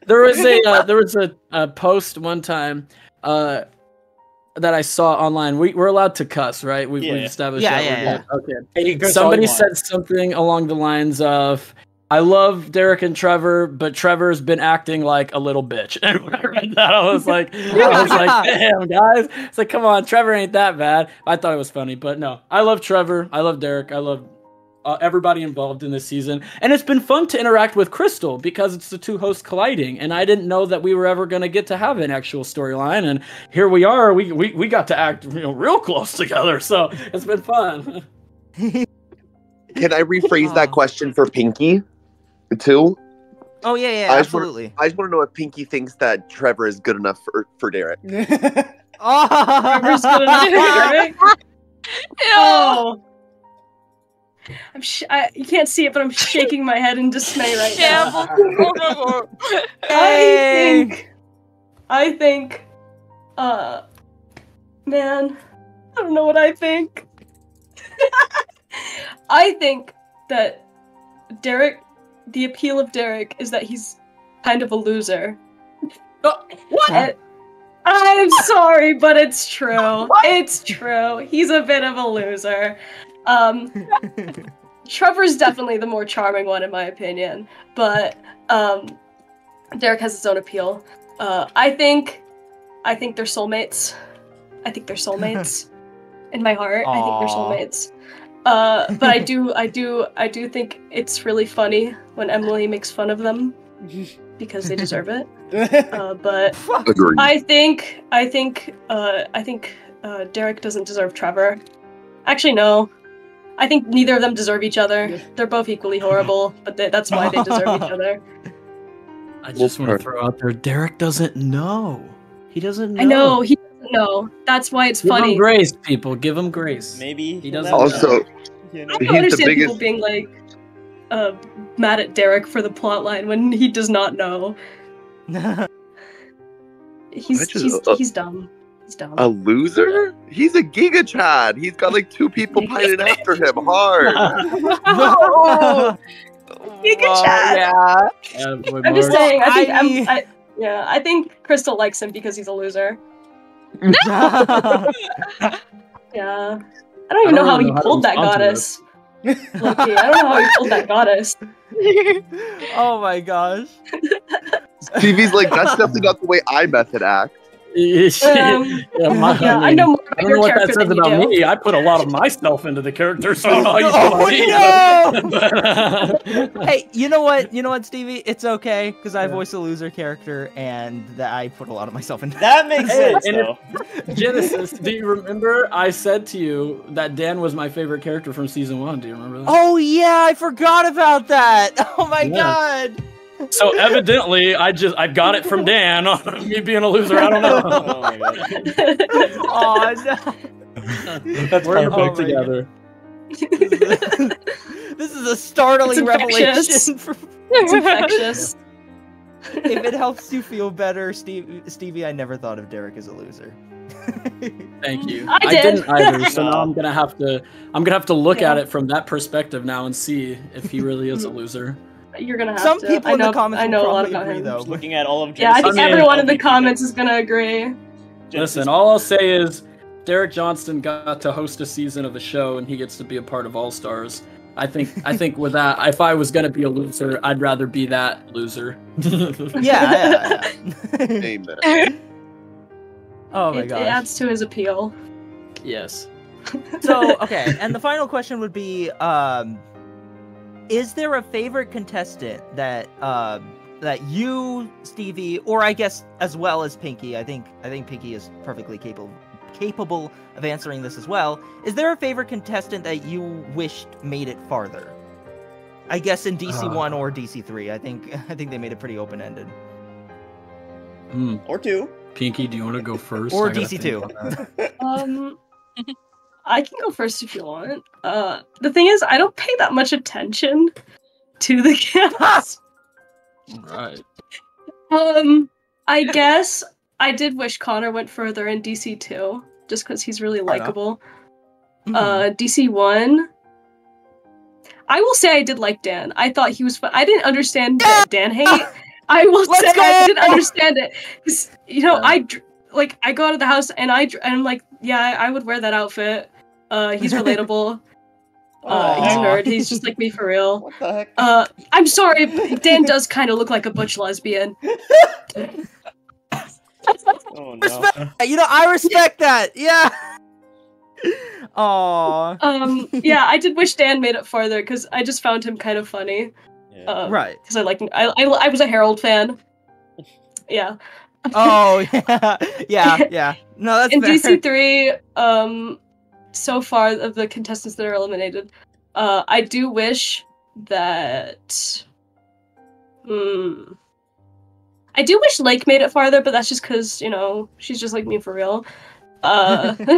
There was a post one time that I saw online. We're allowed to cuss, right? We've established that. Yeah. Okay. Somebody said something along the lines of, I love Derek and Trevor, but Trevor's been acting like a little bitch. And when I read that, I was like, damn, guys. It's like, come on, Trevor ain't that bad. I thought it was funny, but no. I love Trevor. I love Derek. I love everybody involved in this season. And it's been fun to interact with Crystal because it's the two hosts colliding. And I didn't know that we were ever going to get to have an actual storyline. And here we are. We got to act real close together. So it's been fun. Can I rephrase that question for Pinkie? Too? Oh yeah, absolutely. I just want to know if Pinkie thinks that Trevor is good enough for Derek. Trevor's good enough for Derek. Oh, you can't see it, but I'm shaking my head in dismay right now. I think, man, I don't know what I think. I think that Derek. The appeal of Derek is that he's kind of a loser. What? I'm sorry, but it's true. It's true. He's a bit of a loser. Trevor's definitely the more charming one in my opinion, but Derek has his own appeal. I think they're soulmates. I think they're soulmates. In my heart, I think they're soulmates. But I do think it's really funny when Emily makes fun of them because they deserve it. But Agreed. I think Derek doesn't deserve Trevor. Actually, no. I think neither of them deserve each other. They're both equally horrible, but that's why they deserve each other. I just want to throw out there, Derek doesn't know. He doesn't know. I know, he doesn't know. That's why it's funny. Give him grace, people. Give him grace. Maybe he doesn't also, know. I don't understand people being like mad at Derek for the plotline when he does not know. He's dumb. He's dumb. A loser? He's a Giga Chad. He's got like 2 people pining after him hard. No! Giga Chad! Yeah. I'm just saying, I think Crystal likes him because he's a loser. Yeah. I don't even know how he pulled that goddess. Loki, I don't know how he pulled that goddess. Oh my gosh. Stevie's like, that's definitely not the way I method act. I know more about your what that character says than about you do. me. I put a lot of myself into the character, so I don't know how you feel about me. Hey, you know what, Stevie? It's okay because I voice a loser character, and that I put a lot of myself into. That makes sense, though. Genesis, do you remember I said to you that Dan was my favorite character from season 1? Do you remember that? Oh yeah, I forgot about that. Oh my god. So evidently, I got it from Dan. Me being a loser, I don't know. Oh my god. Oh no. That's perfect together. This is a startling revelation. It's infectious. If it helps you feel better, Stevie, I never thought of Derek as a loser. Thank you. I didn't either. So now I'm gonna have to look at it from that perspective now and see if he really is a loser. You're gonna have Some to. people in the comments I know will a lot probably about agree, him. though. Just looking at all of Yeah, I Genesis. think everyone in the comments is gonna agree. Listen, all I'll say is Derek Johnston got to host a season of the show, and he gets to be a part of All Stars. I think with that, if I was gonna be a loser, I'd rather be that loser. Yeah. Amen. Oh my It gosh. adds to his appeal. Yes. So, okay, and the final question would be, is there a favorite contestant that you, Stevie, or I guess as well as Pinkie? I think Pinkie is perfectly capable of answering this as well. Is there a favorite contestant that you wished made it farther? I guess in DC1 or DC3. I think they made it pretty open-ended. Or 2. Pinkie, do you want to go first? Or DC2. I can go first if you want. The thing is, I don't pay that much attention to the cast. Right. I guess I did wish Connor went further in DC2, just because he's really likable. DC1, I will say I did like Dan. I thought he was fun. I didn't understand Dan hate. I will say I didn't understand it. 'Cause, you know, I go out of the house and I'm like, yeah, I would wear that outfit. He's relatable. He's a nerd. He's just like me for real. What the heck? I'm sorry, Dan does kind of look like a butch lesbian. Oh no. You know, I respect that. Yeah. Aww. Yeah, I did wish Dan made it farther because I just found him kind of funny. Yeah. Right. Because I like I was a Harold fan. Yeah. Oh yeah. Yeah. No, that's in fair. DC3. So far of the contestants that are eliminated, I do wish that. I do wish Lake made it farther, but that's just because, you know, she's just like me for real. But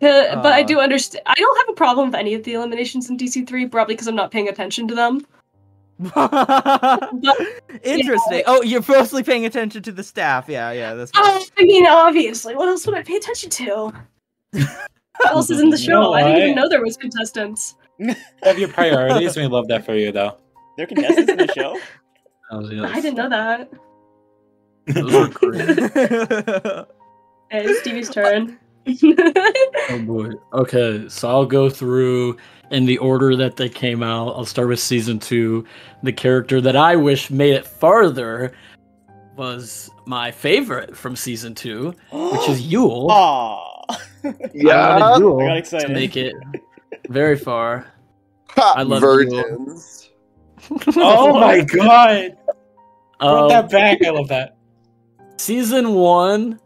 I do understand. I don't have a problem with any of the eliminations in DC3, probably because I'm not paying attention to them. Interesting. Yeah. Oh, you're mostly paying attention to the staff. Yeah, that's I mean, obviously. What else would I pay attention to? What else is in the show? No, I didn't even know there was contestants. You have your priorities, and we love that for you, though. They're contestants in the show? I didn't know that. Those were great. Hey, it's Stevie's turn. Oh boy. Okay, so I'll go through in the order that they came out. I'll start with season 2. The character that I wish made it farther was my favorite from season 2, which is Yule. Aww. Yeah. I wanted Yule I got excited. to make it very far. Ha, I love virgins. Oh my god! Brought that back. I love that. Season 1,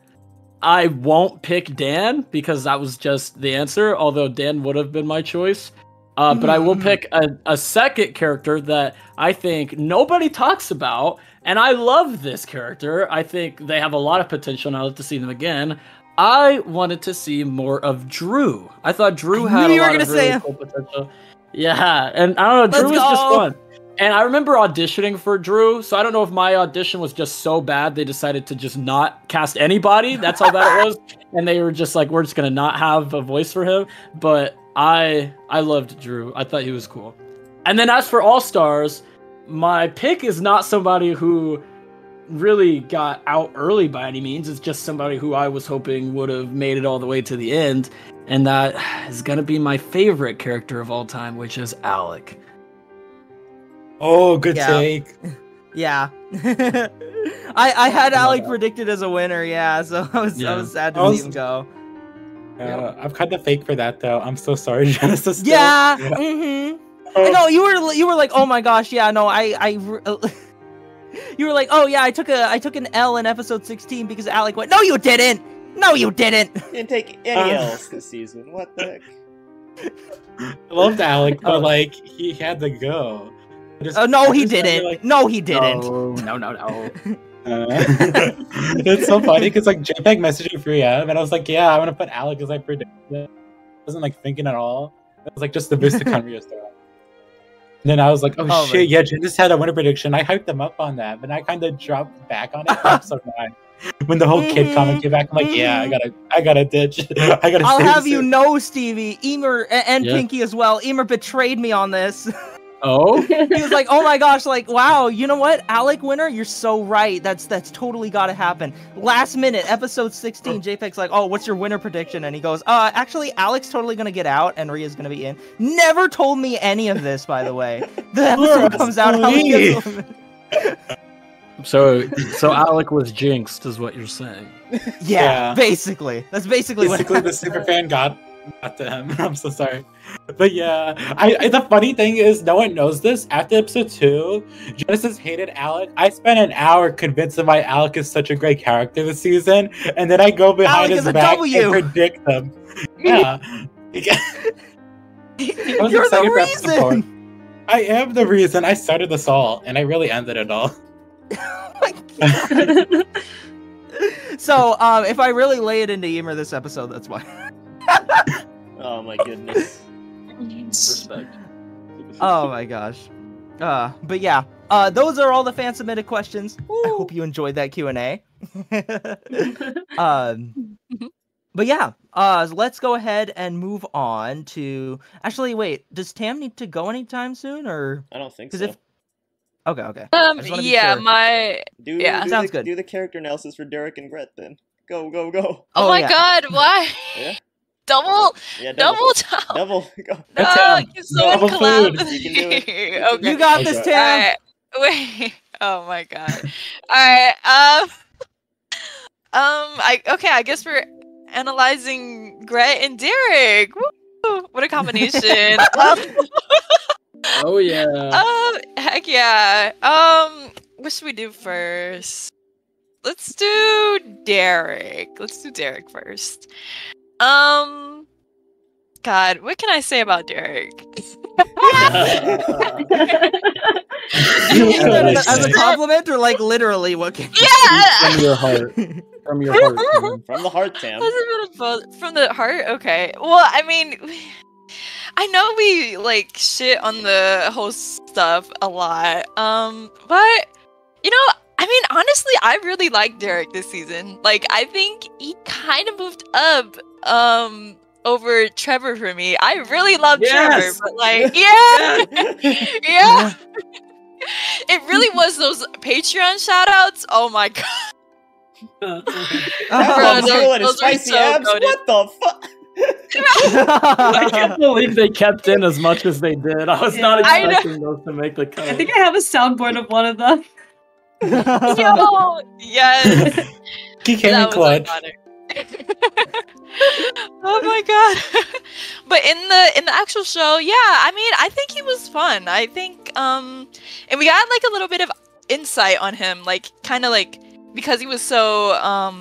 I won't pick Dan because that was just the answer, although Dan would have been my choice. But I will pick a second character that I think nobody talks about, and I love this character. I think they have a lot of potential, and I'd like to see them again. I wanted to see more of Drew. I thought Drew had a lot of really cool potential. Yeah, and I don't know, Drew was just fun. And I remember auditioning for Drew, so I don't know if my audition was just so bad they decided to just not cast anybody. That's how bad it was. And they were just like, we're just going to not have a voice for him. But I loved Drew. I thought he was cool. And then as for All-Stars, my pick is not somebody who really got out early by any means. It's just somebody who I was hoping would have made it all the way to the end. And that is going to be my favorite character of all time, which is Alec. Oh, good take. Yeah. I had Alec predicted as a winner, so I was sad to see him go. I'm kind of fake for that though. I'm so sorry, Genesis. Yeah. No, you were like, oh my gosh, yeah, no, you were like, oh yeah, I took an L in episode 16 because Alec went. No, you didn't. No, you didn't. Didn't take any L's this season. What the heck? I loved Alec, but like he had to go. No, he didn't. No, he didn't. No. It's so funny because like Jpeg messaged me 3M, and I was like, yeah, I want to put Alec as I predicted. I wasn't like thinking at all. It was like just the Vista Conrio stuff. And then I was like, oh shit, yeah, Genesis had a winner prediction. I hyped them up on that, but I kind of dropped back on it. Episode 9. When the whole kid comment came back, I'm like, yeah, I gotta ditch. I'll have you know, Stevie, Imer and Pinkie as well. Imer betrayed me on this. Oh? He was like, oh my gosh, like, wow, you know what? Alec winner, you're so right. That's totally gotta happen. Last minute, episode 16, Jpeg's like, oh, what's your winner prediction? And he goes, actually, Alec's totally gonna get out and Rhea's gonna be in. Never told me any of this, by the way. The episode comes out, So Alec was jinxed, is what you're saying. Yeah, basically. That's basically what the superfan got to him. I'm so sorry. But yeah, the funny thing is, no one knows this. After episode 2, Genesis hated Alec. I spent an hour convincing why Alec is such a great character this season, and then I go behind his back and predict them. Yeah. You're the reason! I am the reason. I started this all, and I really ended it all. Oh my God. So, if I really lay it into Imer this episode, that's why. Oh my goodness. Respect. Oh my gosh. But yeah, those are all the fan submitted questions. Ooh. I hope you enjoyed that Q&A. But yeah, let's go ahead and move on to. Actually, wait. Does Tam need to go anytime soon, or? I don't think so. Okay. Yeah, sure. Sounds good. Do the character analysis for Derek and Gret then. Go. Oh my God, why? Yeah. Double. Double. Go. No, you're so clumsy. You can do it. Okay. You got this, Tam. Wait. Oh my God. All right. I guess we're analyzing Gret and Derek. Woo! What a combination. Oh yeah. Heck yeah. What should we do first? Let's do Derek. First. God, what can I say about Derek? As a compliment, or like literally, what can you from your heart? From your heart. From the heart, Tam. From the heart? Okay. Well, I mean, I know we like shit on the host stuff a lot. But you know, I mean, honestly, I really like Derek this season. Like, I think he kind of moved up over Trevor for me. I really love Trevor, but like, yeah. It really was those Patreon shoutouts. Oh my God. Those spicy so abs. Goated. What the fuck? I can't believe they kept in as much as they did. I was not expecting those to make the cut. I think I have a soundboard of one of them. Yo, yes. He came in clutch. Oh my god. But in the actual show, yeah, I mean, I think he was fun. I think and we got like a little bit of insight on him, like kind of like because he was so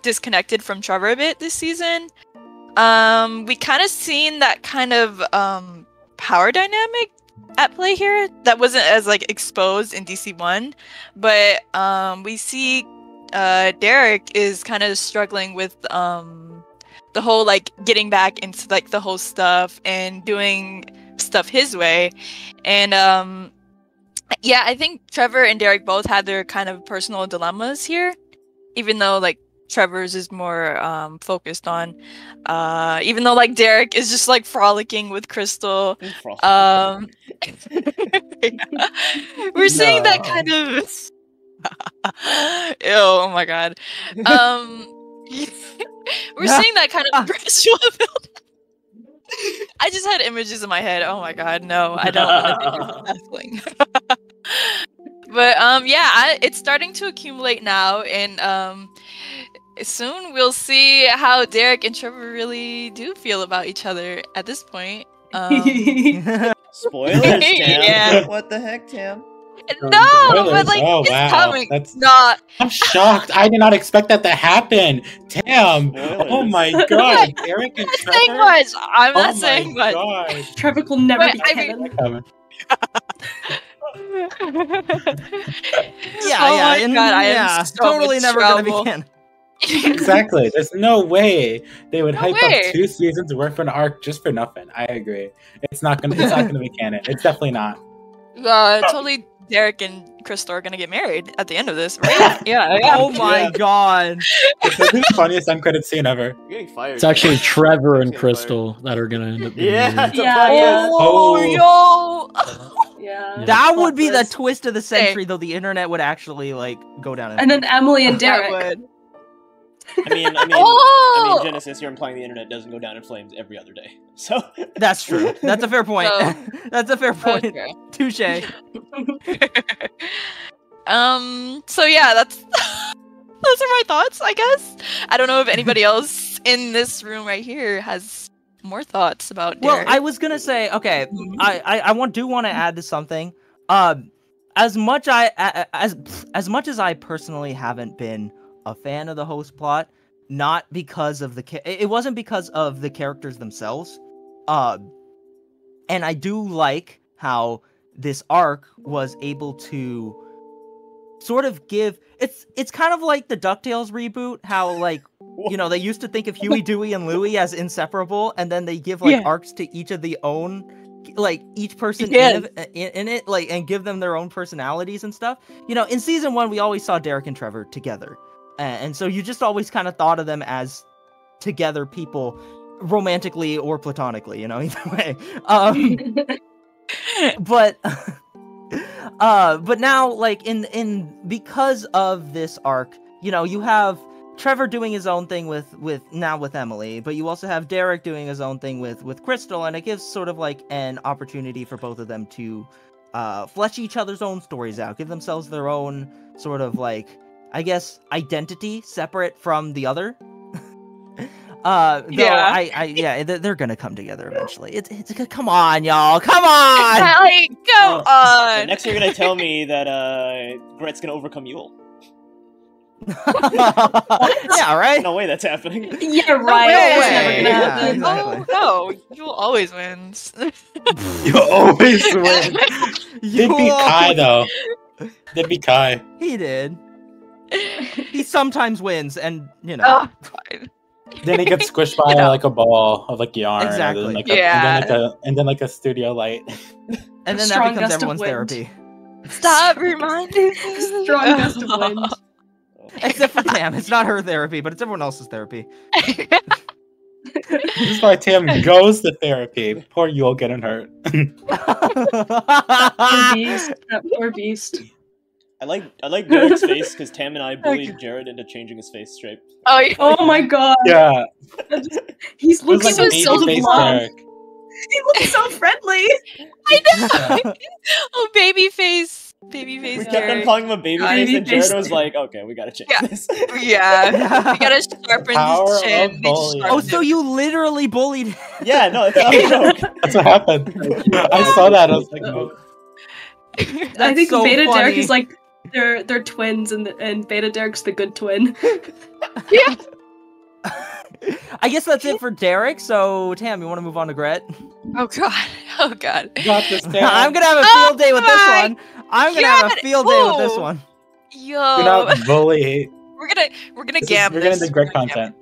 disconnected from Trevor a bit this season. We kind of seen that kind of power dynamic at play here that wasn't as like exposed in DC1, but we see Derek is kind of struggling with the whole like getting back into like the whole stuff and doing stuff his way, and yeah, I think Trevor and Derek both had their kind of personal dilemmas here, even though like Trevor's is more focused on even though like Derek is just like frolicking with Crystal. We're seeing that kind of ew, oh my god. We're seeing that kind of gradual build. I just had images in my head. Oh my god, no, I don't want to think it's baffling. But yeah, it's starting to accumulate now, and soon we'll see how Derek and Trevor really do feel about each other at this point. Spoilers, Tam. Yeah. What the heck, Tam? No, but like it's coming. That's not. I'm shocked. I did not expect that to happen. Damn. Spoilers. Oh my god. Derek and Trevor. Saying much. I'm not saying much. God. Trevor will never be canon. Yeah, totally never gonna be canon. Exactly. There's no way they would hype up 2 seasons worth of an arc just for nothing. I agree. It's not gonna be canon. It's definitely not. Totally. Derek and Crystal are gonna get married at the end of this, right? Yeah. Oh my god. It's the funniest end credit scene ever. You're getting fired. It's actually Trevor and Crystal that are gonna end up being married. Yeah. That would be the twist of the century, though. The internet would actually like go down. And then Emily and Derek. I mean, Genesis, you're implying the internet doesn't go down in flames every other day. So that's true. That's a fair point. That's a fair point. Okay. Touche. So yeah, those are my thoughts, I guess. I don't know if anybody else in this room right here has more thoughts about Derek. Well, I was gonna say, okay, I do want to add to something. As much as I personally haven't been a fan of the host plot, not because of it wasn't because of the characters themselves, and I do like how this arc was able to sort of give it's kind of like the DuckTales reboot, how like they used to think of Huey, Dewey, and Louie as inseparable, and then they give like arcs to each of the own, like each person in it, like, and give them their own personalities and stuff. In season 1 we always saw Derek and Trevor together. And so you just always kind of thought of them as together people, romantically or platonically, either way. But now, like because of this arc, you have Trevor doing his own thing with Emily, but you also have Derek doing his own thing with Crystal, and it gives sort of like an opportunity for both of them to flesh each other's own stories out, give themselves their own sort of like, I guess, identity separate from the other. They're gonna come together eventually. It's come on, y'all, come on. Come on. Next you're gonna tell me that Gret's gonna overcome Yule. Yeah, right. No way that's happening. Yeah, right. No never gonna happen. Exactly. Oh no, Yule always wins. You always win. They'd be Kai though. They'd be Kai. He did. He sometimes wins, and fine. Then he gets squished by like a ball of like yarn. Exactly. And then like a studio light. And then that becomes everyone's therapy. Stop reminding me. Strong gust of wind. Except for Tam, it's not her therapy, but it's everyone else's therapy. This is why Tam goes to therapy. Poor Yule getting hurt. Poor beast. That poor beast. I like Derek's face because Tam and I bullied Jared into changing his face shape. Oh, yeah. Oh my god. Yeah. He's looking like so face love. Derek. He looks so friendly. I know. Oh, baby face. Baby face. We kept on calling him a baby face, and Jared was like, "Okay, we gotta change this." Yeah, we gotta sharpen his chin. Oh, so you literally bullied him? Yeah, no, it's not a joke. That's what happened. I saw that. I was like, oh. I think so Beta funny. Derek is like they're twins, and Beta Derek's the good twin. Yeah. I guess that's it for Derek. So Tam, you want to move on to Gret? Oh god. Oh god. You got this, Tam. I'm gonna have a field day with this one. I'm gonna have a field day with this one. Yo. Do not bully. We're gonna gamble. We're gonna do Gret content.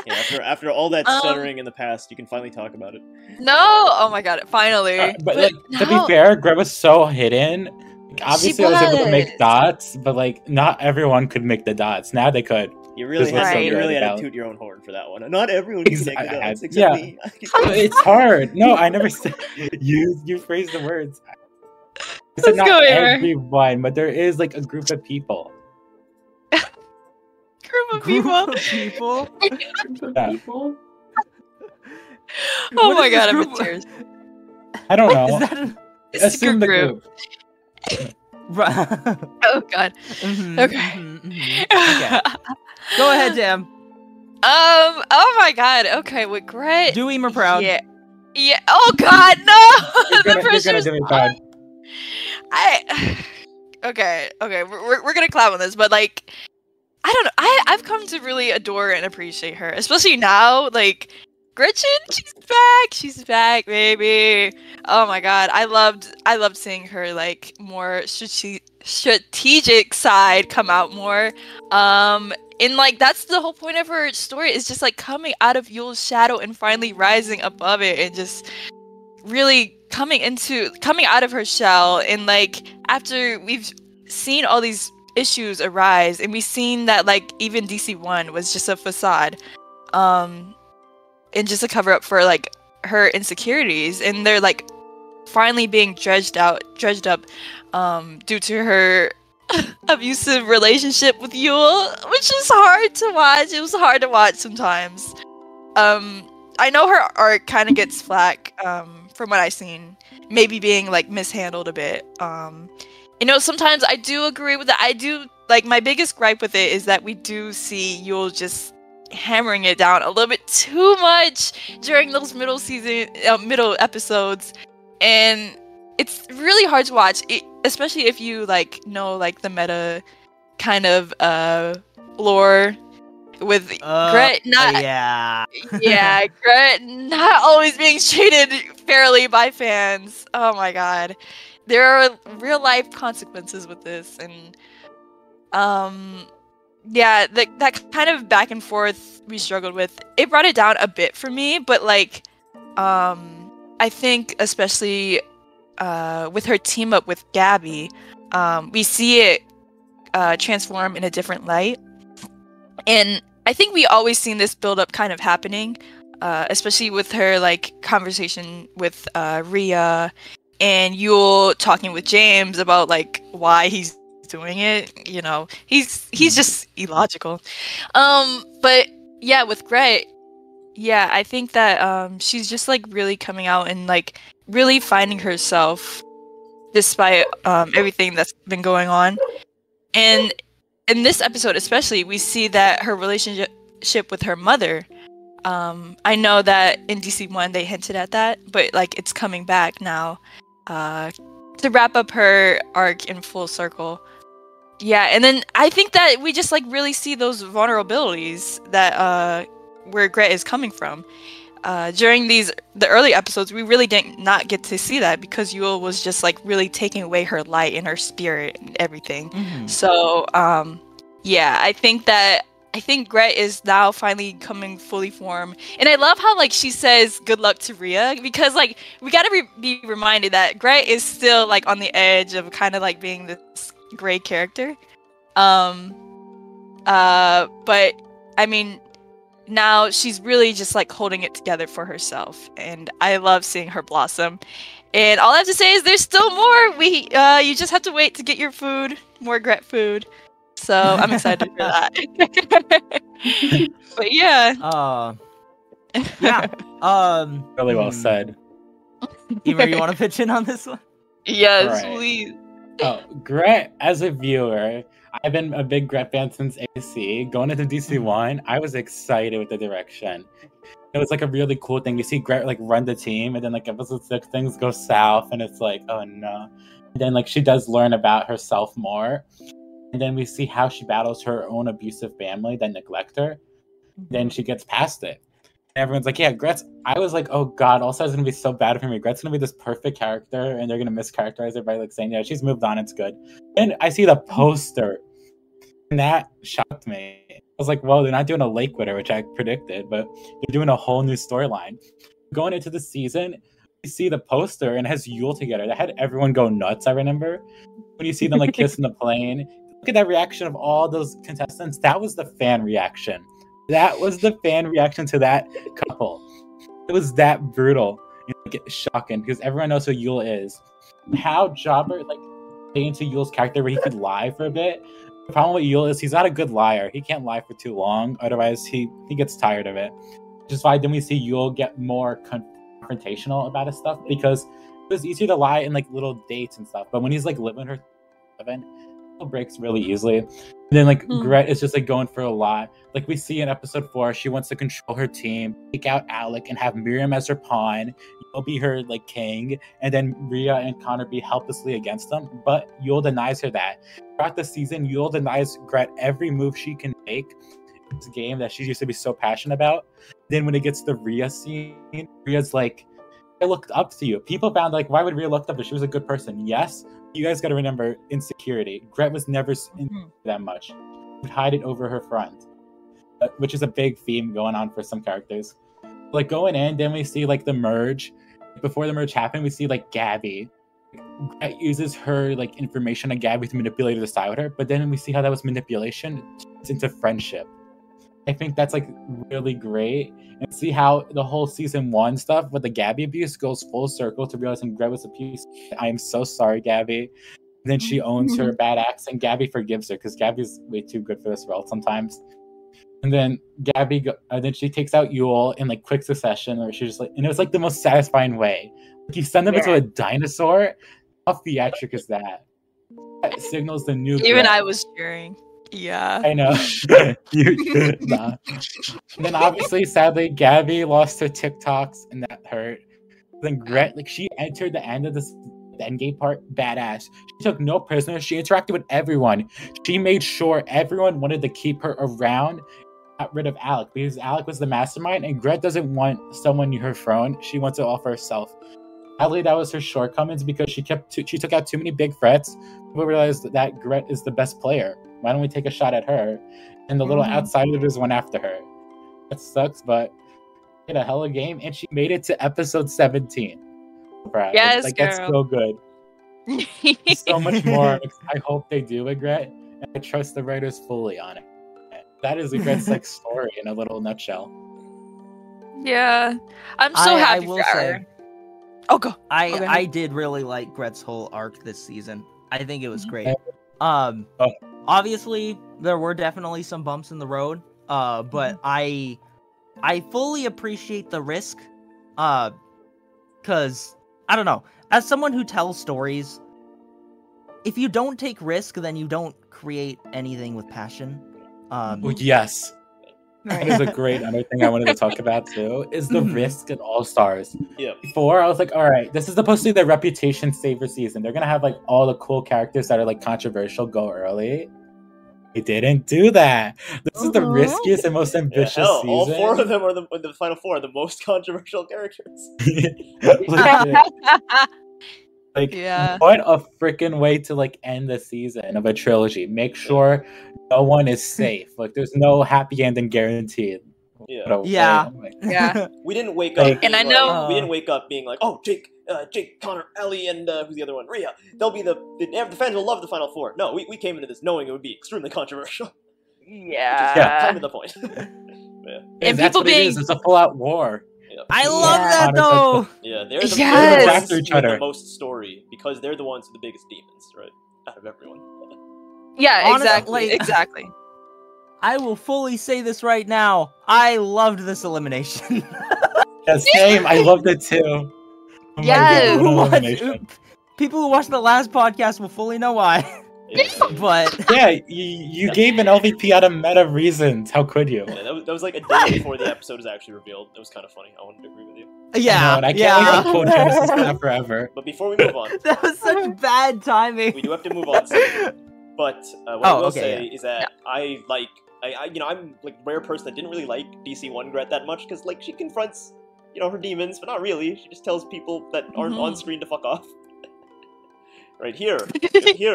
Yeah, after all that stuttering in the past, you can finally talk about it. No! Oh my god, finally. But like, to be fair, Gret was so hidden. Like, obviously, I was able to make dots, but like, not everyone could make the dots. Now they could. You really had to toot your own horn for that one. Not everyone can make the dots except me. It's hard. No, I never said you phrased the words. I said not everyone, but there is like a group of people. Group of people. Yeah. Oh my god, I'm in tears. I don't know. It's Assume the group. Oh god. Okay. Go ahead, Tam. Oh my god. Okay, with Gret. Do Imer proud. Yeah. Yeah. Oh god, no. You're gonna do me proud. Okay. We're gonna clap on this, but like, I don't know. I've come to really adore and appreciate her, especially now. Like, Gretchen, she's back, baby. Oh my god, I loved seeing her like more strategic side come out more. And like that's the whole point of her story, is just like coming out of Yule's shadow and finally rising above it, and just really coming out of her shell. And like after we've seen all these issues arise, and we've seen that like even DC1 was just a facade, and just a cover up for like her insecurities, and they're like finally being dredged up due to her abusive relationship with Yule, which is hard to watch. It was hard to watch sometimes. I know her art kind of gets flack from what I've seen, maybe being like mishandled a bit. You know, sometimes I do agree with that. I do like, my biggest gripe with it is that we do see Yule just hammering it down a little bit too much during those middle episodes, and it's really hard to watch, especially if you like know like the meta kind of lore with Gret Gret not always being treated fairly by fans. Oh my god, there are real life consequences with this, and yeah, that kind of back and forth we struggled with. It brought it down a bit for me, but like I think especially with her team up with Gabby, we see it transform in a different light. And I think we always seen this build up kind of happening, especially with her like conversation with Rhea, and Yule talking with James about like why he's doing it. You know, he's just illogical. But yeah, with Gret, yeah, I think that she's just like really coming out and like really finding herself despite everything that's been going on. And in this episode especially, we see that her relationship with her mother, I know that in DC1 they hinted at that, but like it's coming back now to wrap up her arc in full circle. Yeah, and then I think that we just like really see those vulnerabilities that where Gret is coming from. During the early episodes, we really did not get to see that because Yule was just like really taking away her light and her spirit and everything. Mm-hmm. So yeah, I think Gret is now finally coming fully formed, and I love how like she says good luck to Rhea, because like we gotta be reminded that Gret is still like on the edge of kind of like being this gray character. But I mean, now she's really just like holding it together for herself, and I love seeing her blossom. And all I have to say is there's still more. You just have to wait to get your food, more Gret food. So I'm excited for that. But yeah. Really well said. Imer, you want to pitch in on this one? Yes, please. Oh, Gret, as a viewer, I've been a big Gret fan since AC. Going into DC1, I was excited with the direction. It was like a really cool thing. You see Gret like run the team, and then like episode 6 things go south, and it's like, oh no. And then like she does learn about herself more, and then we see how she battles her own abusive family that neglect her. Then she gets past it. And everyone's like, yeah, Gret's. I was like, oh god, also it's gonna be so bad for me. Gret's gonna be this perfect character, and they're gonna mischaracterize her by like saying, yeah, she's moved on, it's good. And I see the poster, and that shocked me. I was like, well, they're not doing a lake with her, which I predicted, but they're doing a whole new storyline. Going into the season, you see the poster and it has Yule together. That had everyone go nuts, I remember. When you see them like kissing the plane, look at that reaction of all those contestants. That was the fan reaction. That was the fan reaction to that couple. It was that brutal. Like, shocking, because everyone knows who Yule is. How Jobber like played into Yule's character where he could lie for a bit. The problem with Yule is he's not a good liar. He can't lie for too long, otherwise he gets tired of it. Which is why then we see Yule get more confrontational about his stuff, because it was easier to lie in like little dates and stuff. But when he's like living her event, it breaks really easily. And then like Gret is just like going for a lot. Like we see in episode 4, she wants to control her team, take out Alec and have Miriam as her pawn. Yule be her like king, and then Rhea and Connor be helplessly against them. But Yule denies her that. Throughout the season, Yule denies Gret every move she can make in this game that she used to be so passionate about. Then when it gets to the Rhea scene, Rhea's like, I looked up to you. People found like, why would Rhea look up to her? She was a good person. Yes, you guys got to remember insecurity. Gret was never that much. She would hide it over her front, which is a big theme going on for some characters. Like going in, then we see like the merge. Before the merge happened, we see like Gabby. Gret uses her like information on Gabby to manipulate her to side with her, but then we see how that was manipulation into friendship. I think that's like really great, and see how the whole season 1 stuff with the Gabby abuse goes full circle to realizing Gret was abused. I am so sorry, Gabby. And then she owns her bad acts, and Gabby forgives her because Gabby's way too good for this world sometimes. And then then she takes out Yule in like quick succession, or she just like, and it was like the most satisfying way. Like you send them into a dinosaur. How theatric is that? That signals the new. Even I was cheering. Yeah. I know. Nah. And then obviously, sadly, Gabby lost her TikToks, and that hurt. Then Gret, like she entered the end of the end game part badass. She took no prisoners. She interacted with everyone. She made sure everyone wanted to keep her around. Got rid of Alec because Alec was the mastermind, and Gret doesn't want someone near her throne. She wants it all for herself. Sadly, that was her shortcomings because she took out too many big threats. People realized that Gret is the best player. Why don't we take a shot at her? And the little outsiders went after her. That sucks, but she had a hell of a game, and she made it to episode 17. Brad. Yes, like girl. That's so good. So much more. I hope they do with Gret, and I trust the writers fully on it. That is a Gret's like story in a little nutshell. Yeah, I'm so happy for her. Oh, go. I did really like Gret's whole arc this season. I think it was great. Obviously, there were definitely some bumps in the road, but I fully appreciate the risk, because, I don't know, as someone who tells stories, if you don't take risk, then you don't create anything with passion. Yes. That is a great other thing I wanted to talk about too, is the risk in All Stars. Yeah. Before, I was like, all right, this is supposed to be the reputation saver season. They're going to have like all the cool characters that are like controversial go early. They didn't do that. This is the riskiest and most ambitious season. All 4 of them are the final 4 are the most controversial characters. What a freaking way to like end the season of a trilogy. Make sure no one is safe. Like there's no happy ending guaranteed. Yeah. We didn't wake up. And I know we didn't wake up being like, oh, Jake, Connor, Ellie, and who's the other one? Rhea. They'll be the fans will love the final 4. No, we came into this knowing it would be extremely controversial. Yeah. Kind of the point. And people being it's a full out war. I love that though. Yeah, they're the, Yes. they're After the each ones with other. the most story because they're the ones with the biggest demons, right? Out of everyone. Yeah, Honestly, exactly. I will fully say this right now. I loved this elimination. Yeah, same. I loved it too. Oh Yes. my God, People who watched the last podcast will fully know why. But yeah, you gave an LVP out of meta reasons. How could you? Yeah, that was like a day before the episode was actually revealed. It was kind of funny. I wanted to agree with you. yeah, I can't wait to quote Genesis that forever. But before we move on, that was such bad timing. we do have to move on soon. But what I will say is that I'm like a rare person that didn't really like DC One Gret that much because like she confronts her demons, but not really. She just tells people that aren't on screen to fuck off. Right here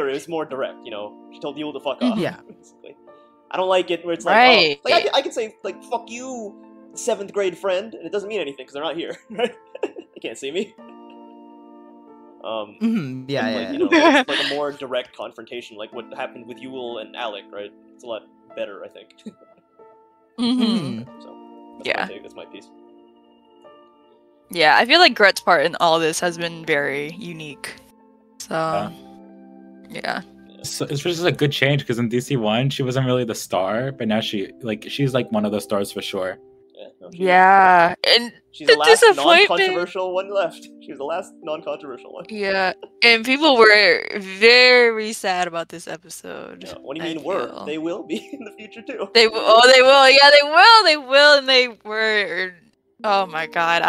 is more direct. She told Yule to fuck off. Yeah. Basically. I don't like it where it's like, Right. I can say like fuck you, 7th grade friend, and it doesn't mean anything because they're not here. Right? They can't see me. It's like a more direct confrontation, like what happened with Yule and Alec, right? It's a lot better, I think. So that's my piece. Yeah, I feel like Gret's part in all this has been very unique. So, yeah. So it's just a good change because in DC One she wasn't really the star, but now she's like one of the stars for sure. Yeah, and she's the last non-controversial one left. She was the last non-controversial one. Yeah, and people were very sad about this episode. Yeah. What do you mean were? They will be in the future too. They will. Yeah, they will, and they were. Oh my god,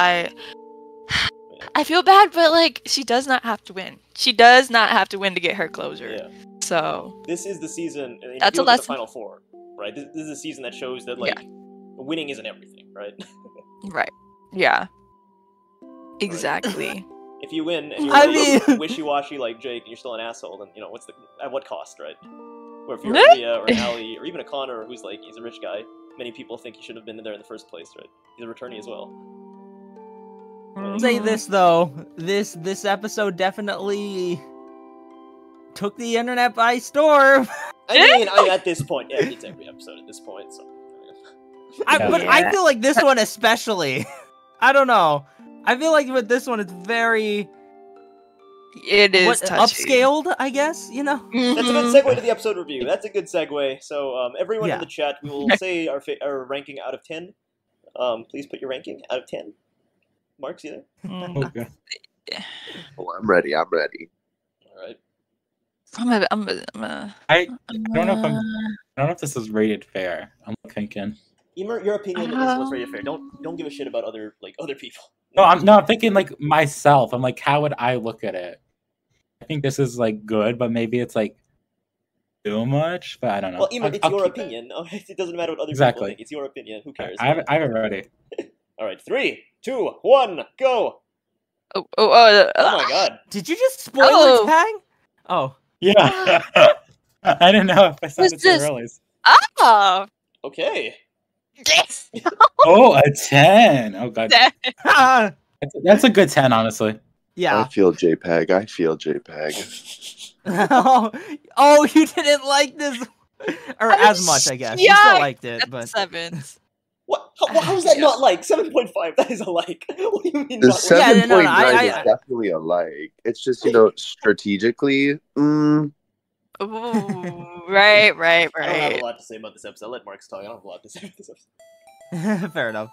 I feel bad, but like she does not have to win. She does not have to win to get her closure. Yeah. So this is the season. That's a lesson. The Final Four, right? This is a season that shows that winning isn't everything, right? Right. Yeah. Exactly. Right. If you win and you're really wishy-washy like Jake, and you're still an asshole, then at what cost, right? Or if you're a Rhea or an Ali or even a Connor who's like he's a rich guy, many people think he should have been there in the first place, right? He's a returnee as well. Say this though, this episode definitely took the internet by storm. I mean, at this point, it's every episode at this point. So, I feel like this one especially. I don't know. I feel like with this one, it's very. It is upscaled, I guess. That's a good segue to the episode review. That's a good segue. So, everyone in the chat, we will say our ranking out of 10. Please put your ranking out of 10. Mark's either. Okay. Oh, I'm ready. All right. I don't know if this is rated fair. I'm thinking. Emer, your opinion is what's rated fair. Don't give a shit about other people. No, I'm thinking like myself. I'm like, how would I look at it? I think this is like good, but maybe it's like too much. But I don't know. Well, Emer, it's your opinion. It doesn't matter what other people think. It's your opinion. Who cares? I have it ready. All right, 3, 2, 1, go. Oh my god! Did you just spoil its hang? Oh. Yeah. I didn't know if I said it too early. Oh. Okay. Yes. Oh, a 10. Oh god. That's a good 10, honestly. Yeah. I feel Jpeg. Oh, you didn't like this, or as much, I guess. You still liked it, but 7s. What? How is that not like 7.5? That is a like. What do you mean? The not 7.9 is definitely a like. It's just strategically. Ooh, right. I don't have a lot to say about this episode. I'll let Mark's talk. I don't have a lot to say about this episode. Fair enough.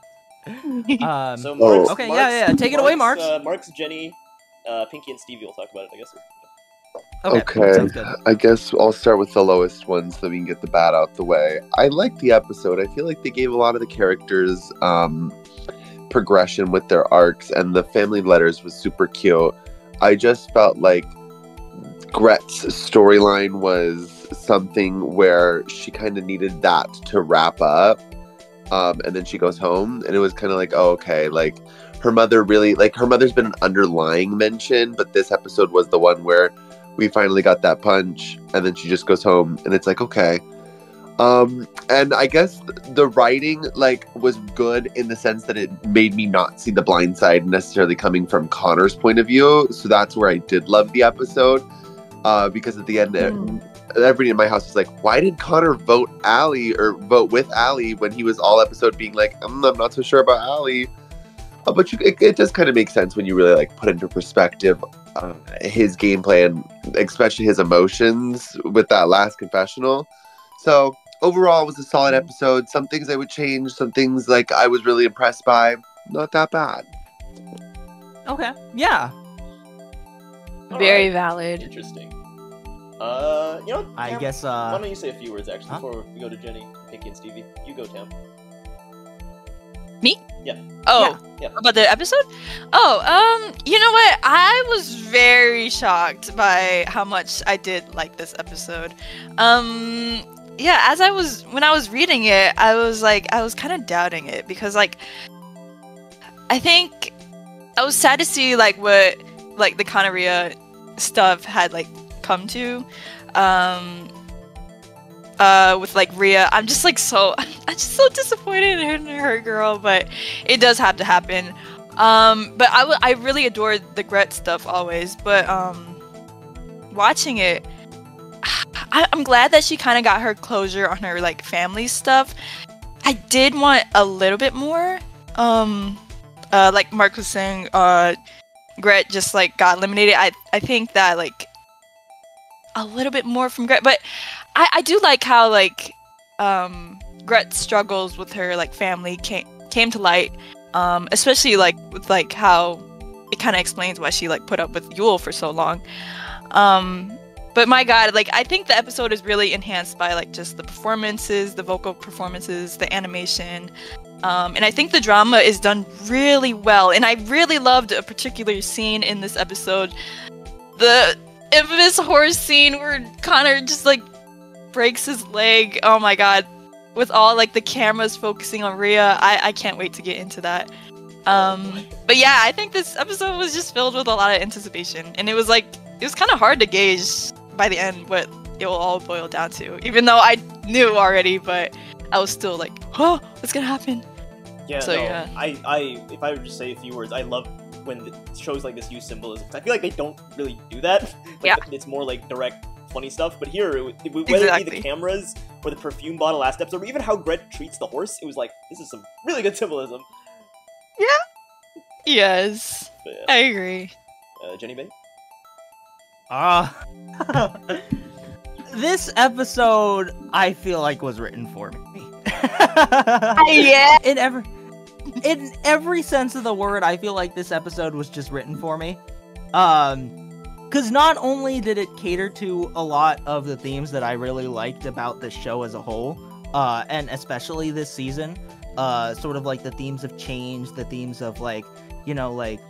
So Mark's, yeah. Take it away, Mark. Mark's, Jenny, Pinkie, and Stevie will talk about it, I guess. Okay. I guess I'll start with the lowest one so we can get the bad out the way. I liked the episode. I feel like they gave a lot of the characters progression with their arcs, and the family letters was super cute. I just felt like Gret's storyline was something where she kind of needed that to wrap up. And then she goes home, and it was kind of like, oh, okay, like her mother's been an underlying mention, but this episode was the one where we finally got that punch, and then she just goes home, and it's like, okay. And I guess the writing was good in the sense that it made me not see the blind side necessarily coming from Connor's point of view. So that's where I did love the episode, because at the end, everybody in my house was like, why did Connor vote with Ali when he was all episode being like, I'm not so sure about Ali. But it does kind of make sense when you really like put into perspective his game plan, especially his emotions with that last confessional. So overall, it was a solid episode. Some things I would change, some things like I was really impressed by. Not that bad. Okay. Yeah. Very valid. Interesting. You know, I guess. Why don't you say a few words actually before we go to Jenny, Pinkie, and Stevie? You go, Tam. Me? Yeah. Oh, yeah. About the episode? Oh, you know what? I was very shocked by how much I did like this episode. Yeah, when I was reading it, I was kind of doubting it because, like, I think I was sad to see, like, what, like, the gonorrhea stuff had, like, come to, with like Rhea. I'm just so disappointed in her girl, but it does have to happen. But I really adored the Gret stuff always, but watching it, I'm glad that she kind of got her closure on her like family stuff. I did want a little bit more. Like Mark was saying, Gret just like got eliminated. I think that like a little bit more from Gret, but I do like how like Gret's struggles with her like family came to light, especially like with like how it kind of explains why she like put up with Yule for so long. But my god, like I think the episode is really enhanced by like just the performances, the vocal performances, the animation, and I think the drama is done really well. And I really loved a particular scene in this episode, the infamous horse scene where Connor just like breaks his leg. Oh my god, with all like the cameras focusing on Rhea. I can't wait to get into that. But yeah, I think this episode was just filled with a lot of anticipation, and it was kind of hard to gauge by the end what it will all boil down to, even though I knew already, but I was still like, oh, what's gonna happen? Yeah, so no, yeah. I if I would just say a few words, I love when shows like this use symbolism. I feel like they don't really do that. Like, yeah. It's more like direct, funny stuff. But here, whether it be the cameras or the perfume bottle last episode, or even how Gret treats the horse, it was like, this is some really good symbolism. Yeah. Yes. But, yeah. I agree. Jenny Bay? This episode, I feel like, was written for me. Yeah. In every sense of the word, I feel like this episode was just written for me. Because not only did it cater to a lot of the themes that I really liked about the show as a whole, and especially this season, sort of like the themes of change, the themes of like, you know, like,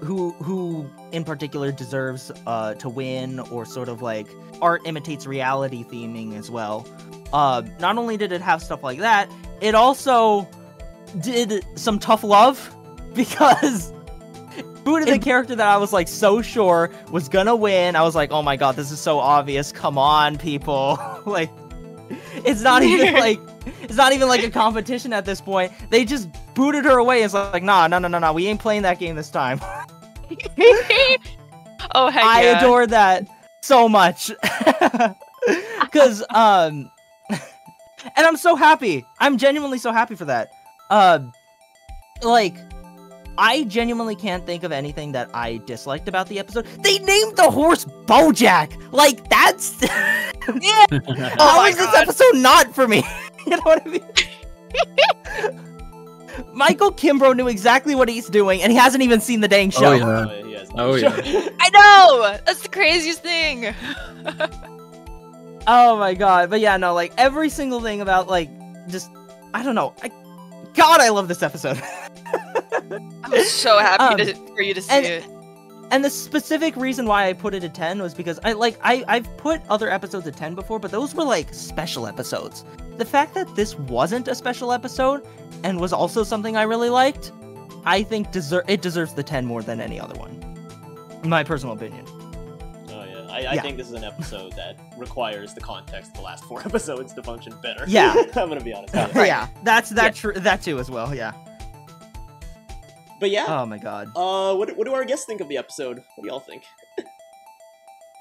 who in particular deserves to win, or sort of like art imitates reality theming as well. Not only did it have stuff like that, it also did some tough love, because booted the character that I was like so sure was gonna win. I was like, oh my god, this is so obvious. Come on, people. Like, it's not even like a competition at this point. They just booted her away. It's like, nah, we ain't playing that game this time. Oh, heck I yeah. adore that so much. Because, and I'm so happy. I'm genuinely so happy for that. Like, I genuinely can't think of anything that I disliked about the episode. They named the horse Bojack! Like, that's... Yeah. How is this episode not for me? You know what I mean? Michael Kimbrough knew exactly what he's doing, and he hasn't even seen the dang show. Oh yeah. I know! That's the craziest thing! Oh my god. But yeah, no, like, every single thing about, like, just... I don't know. God, I love this episode. I'm so happy for you to see it. And the specific reason why I put it at 10 was because I've put other episodes at 10 before, but those were like special episodes. The fact that this wasn't a special episode and was also something I really liked, I think it deserves the 10 more than any other one. In my personal opinion. Oh yeah, I think this is an episode that requires the context of the last 4 episodes to function better. Yeah. I'm gonna be honest. Yeah, that too as well, yeah. But yeah. Oh my god. What do our guests think of the episode? What do y'all think?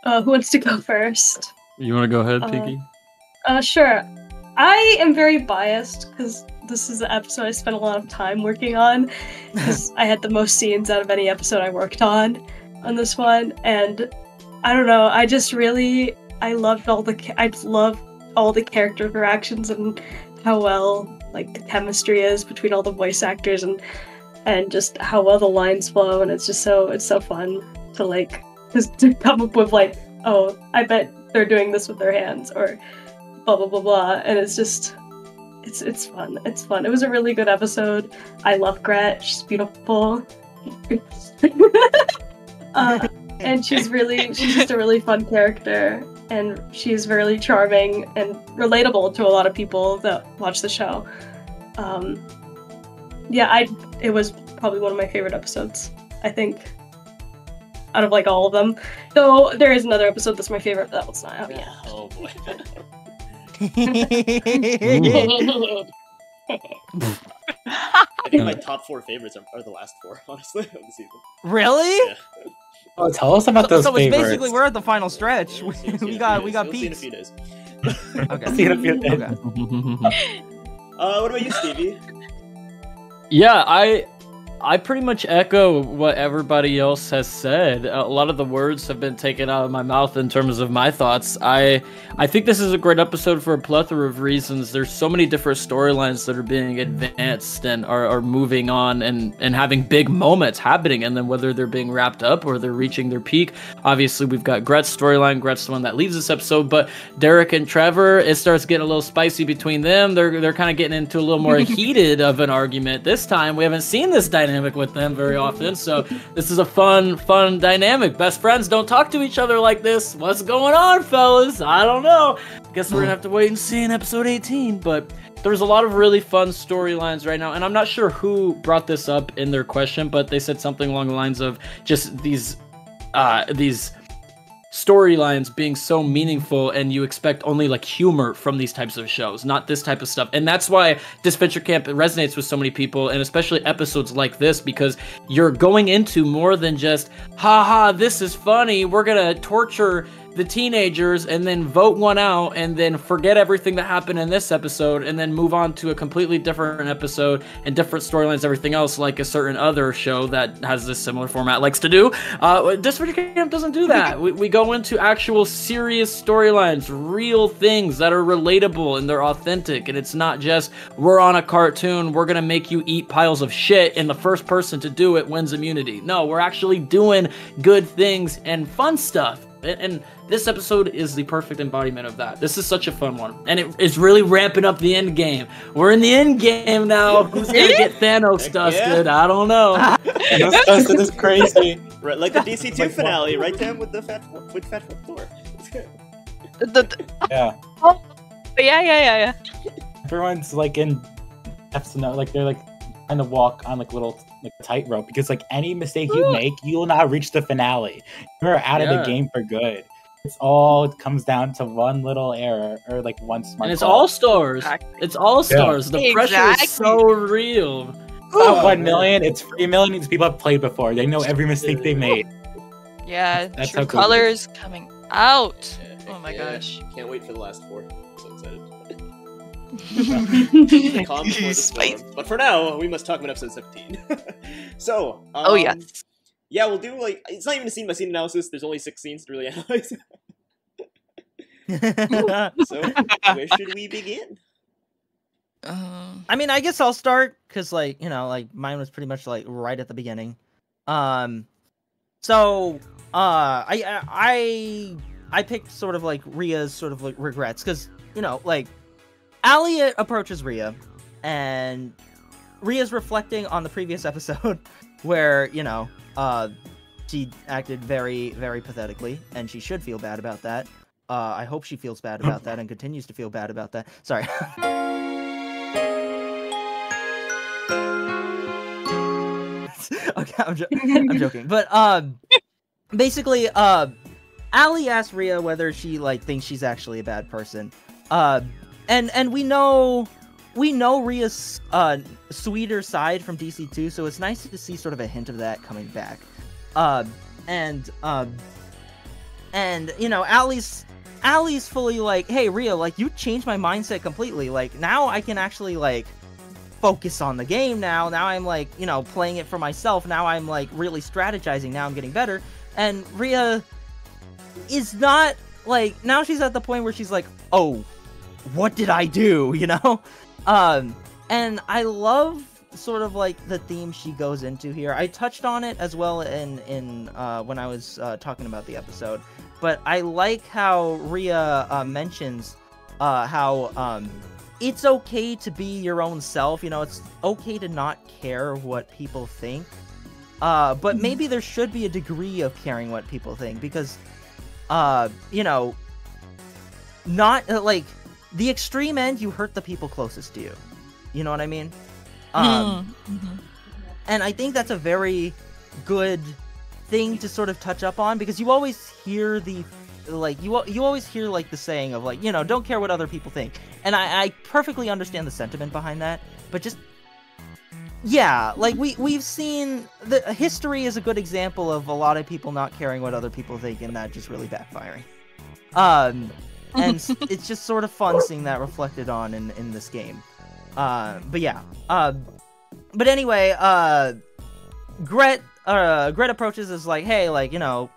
Who wants to go first? You want to go ahead, Pinkie? Sure. I am very biased because this is the episode I spent a lot of time working on because I had the most scenes out of any episode I worked on this one, and I don't know, I loved all the character interactions and how well like the chemistry is between all the voice actors and just how well the lines flow, and it's so fun to like just to come up with like, oh, I bet they're doing this with their hands or blah blah blah blah, and it's just it's fun. It's fun. It was a really good episode. I love Gret. She's beautiful. And she's just a really fun character, and she's really charming and relatable to a lot of people that watch the show. It was probably one of my favorite episodes, I think, out of like all of them. Though there is another episode that's my favorite that was not out yet. Oh boy. I think my top 4 favorites are the last 4, honestly, of the season. Really? Yeah. Oh, tell us about those favorites. So it's basically we're at the final stretch. We got peaks. See in a few days. Okay. See in a few days. Okay. What about you, Stevie? Yeah, I pretty much echo what everybody else has said. A lot of the words have been taken out of my mouth in terms of my thoughts. I think this is a great episode for a plethora of reasons. There's so many different storylines that are being advanced and are moving on and having big moments happening, and then whether they're being wrapped up or they're reaching their peak. Obviously, we've got Gret's storyline. Gret's the one that leads this episode, but Derek and Trevor, it starts getting a little spicy between them. They're kind of getting into a little more heated of an argument this time. We haven't seen this dynamic with them very often, so this is a fun dynamic. Best friends don't talk to each other like this. What's going on, fellas? I don't know. Guess we're gonna have to wait and see in episode 18, but there's a lot of really fun storylines right now, and I'm not sure who brought this up in their question, but they said something along the lines of just these storylines being so meaningful, and you expect only like humor from these types of shows, not this type of stuff. And that's why Disventure Camp resonates with so many people, and especially episodes like this, because you're going into more than just, haha, this is funny, we're gonna torture the teenagers and then vote one out and then forget everything that happened in this episode and then move on to a completely different episode and different storylines, everything else, like a certain other show that has this similar format likes to do. Disventure Camp doesn't do that. We go into actual serious storylines, real things that are relatable and they're authentic, and it's not just, we're on a cartoon, we're gonna make you eat piles of shit and the first person to do it wins immunity. No, we're actually doing good things and fun stuff. And this episode is the perfect embodiment of that. This is such a fun one. And it's really ramping up the end game. We're in the end game now. Who's going to get Thanos dusted? Yeah. I don't know. Thanos dusted is crazy. Right, like the DC2 finale, right, Tim? With Fat Thor. Yeah. Oh, yeah. Everyone's like in episode, like they're like trying to walk on like little tightrope, because like any mistake you make, you will not reach the finale. You're out of the game for good. It comes down to one little error or like one smart. And it's call. all stars. It's all stars. The pressure is so real. It's not 1 million. It's 3 million. These people have played before. They know every mistake they made. Yeah, That's True how cool Colors coming out. Oh my gosh. Can't wait for the last 4. I'm so excited. Calm before the storm. But for now, we must talk about episode 17. So, oh yes. Yeah, we'll do like, it's not even a scene by scene analysis. There's only 6 scenes to really analyze. So, where should we begin? I mean, I guess I'll start because, like, you know, like mine was pretty much like right at the beginning. So, I picked sort of like Rhea's sort of like regrets because, you know, like Allie approaches Rhea, and Rhea's reflecting on the previous episode where, you know, she acted very, very pathetically, and she should feel bad about that. I hope she feels bad about that and continues to feel bad about that. Sorry. Okay, I'm joking. But basically, Allie asked Rhea whether she like thinks she's actually a bad person. And we know Rhea's sweeter side from DC2, so it's nice to see sort of a hint of that coming back. And you know, Allie's fully like, hey Rhea, like you changed my mindset completely. Like now I can actually like focus on the game now. Now I'm like, you know, playing it for myself. Now I'm like really strategizing. Now I'm getting better. And Rhea is not like, now she's at the point where she's like, oh, what did I do? You know? And I love sort of like the theme she goes into here. I touched on it as well in when I was talking about the episode, but I like how Rhea mentions how it's okay to be your own self. You know, it's okay to not care what people think, but maybe there should be a degree of caring what people think, because you know, not like the extreme end, you hurt the people closest to you. You know what I mean? And I think that's a very good thing to sort of touch up on, because you always hear the, like, you always hear, like, the saying of, like, you know, don't care what other people think. And I perfectly understand the sentiment behind that, but just, yeah, like, we've seen, history is a good example of a lot of people not caring what other people think, and that just really backfiring. And it's just sort of fun seeing that reflected on in this game. But yeah, but anyway, Gret approaches as like, hey, like, you know,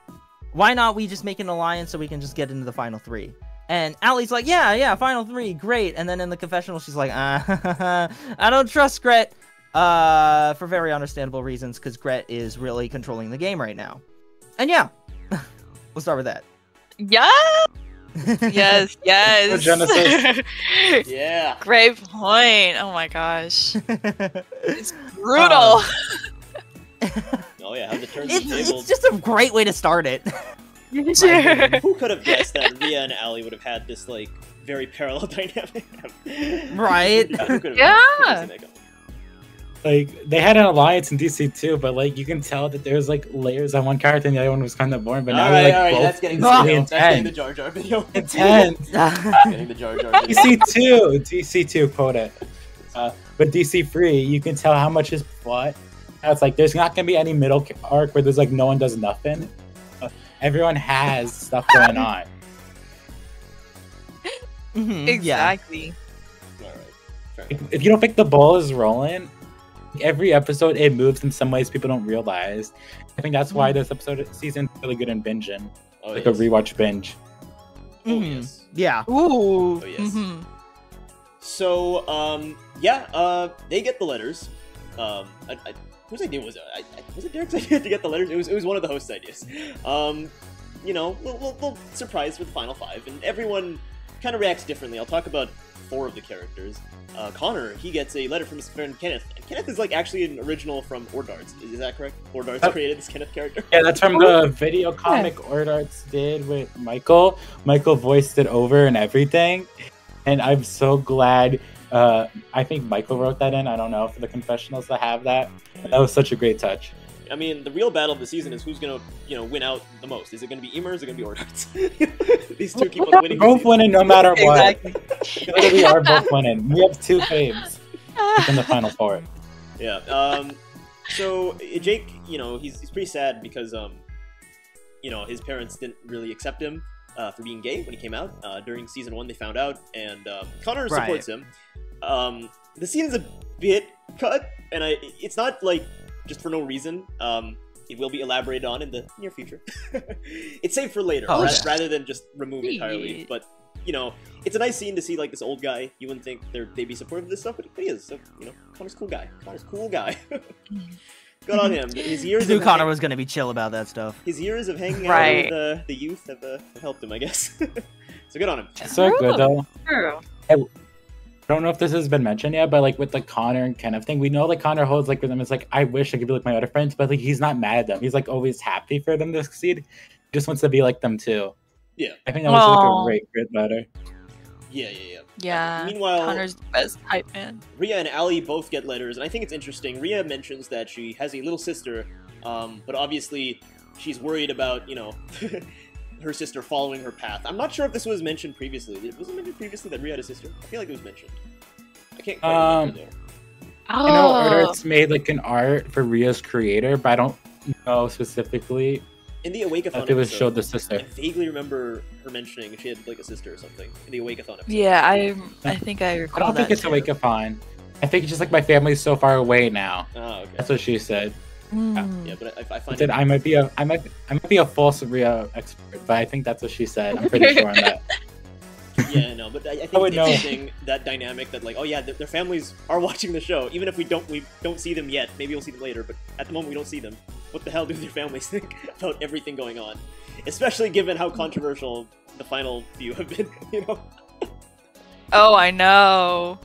why not we just make an alliance so we can just get into the final 3? And Allie's like, yeah, final 3, great. And then in the confessional, she's like, I don't trust Gret, for very understandable reasons, because Gret is really controlling the game right now. And yeah, we'll start with that. Yeah. Yes. Genesis. Yeah. Great point. Oh my gosh. It's brutal. Oh yeah, how the turns the tables. It's just a great way to start it. Who could have guessed that Rhea and Allie would have had this like very parallel dynamic? Right? Yeah. Like, they had an alliance in DC too, but like you can tell that there's like layers on one character and the other one was kind of boring. But now they're like both that's getting intense. That's getting the Jar Jar video. Intense. Getting the Jar Jar video. DC2 quota. But DC3, you can tell how much is plot. It's like there's not gonna be any middle arc where there's like no one does nothing. Everyone has stuff going on. Exactly. Yeah. All right. If you don't think the ball is rolling, every episode it moves in some ways people don't realize. I think that's why this season is really good in binging. Oh, like a rewatch binge. Oh, yes. Yeah. Ooh. Oh, yes. So, they get the letters. Whose idea was it? Was it Derek's idea to get the letters? It was one of the hosts' ideas. You know, little surprise for the final 5, and everyone kind of reacts differently. I'll talk about 4 of the characters. Connor, he gets a letter from his friend Kenneth. And Kenneth is like actually an original from Ordarts. Is that correct? Ordarts created this Kenneth character? Yeah, that's from the video comic Ordarts did with Michael. Michael voiced it over and everything. And I'm so glad. I think Michael wrote that in. I don't know, for the confessionals to have that. That was such a great touch. I mean, the real battle of the season is who's gonna, win out the most. Is it gonna be Imer or is it gonna be Ordarts? These two keep on winning. Both winning no matter what. Exactly. We are both winning. We have 2 faves in the final 4. Yeah. So Jake, he's pretty sad because his parents didn't really accept him for being gay when he came out. During season 1, they found out, and Connor supports him. The scene is a bit cut, and it's not like just for no reason. It will be elaborated on in the near future. It's saved for later, rather than just removed entirely. But it's a nice scene to see like this old guy. You wouldn't think they'd be supportive of this stuff, but he is. So Connor's a cool guy. Good on him. His years. Knew Connor was gonna be chill about that stuff. His years of hanging out with the youth have helped him, I guess. So good on him. So good though. True. I don't know if this has been mentioned yet, but like with the Connor and Kenneth thing, we know like Connor holds like with them. It's like, I wish I could be like my other friends, but like he's not mad at them. He's like always happy for them to succeed. He just wants to be like them too. Yeah. I think that was like a great letter. Yeah. Meanwhile, Connor's the best hype man. Rhea and Allie both get letters, and I think it's interesting. Rhea mentions that she has a little sister, but obviously she's worried about, her sister following her path. I'm not sure if this was mentioned previously. Was it mentioned previously that Rhea had a sister? I feel like it was mentioned. I can't quite remember though. I know Ordarts made like an art for Rhea's creator, but I don't know specifically. In the Awake-a-thon it was showed the sister. I vaguely remember her mentioning she had like a sister or something in the Awake-a-thon episode. Yeah, I think I recall I don't think that it's Awake-a-thon. I think it's just like my family's so far away now. Oh, okay. That's what she said. Yeah, but I find I might be a false expert, but I think that's what she said. I'm pretty sure on that. Yeah, no, but I think it's interesting that dynamic that like, oh yeah, their families are watching the show, even if we don't see them yet. Maybe we'll see them later, but at the moment we don't see them. What the hell do their families think about everything going on? Especially given how controversial the final few have been, you know? Oh, I know.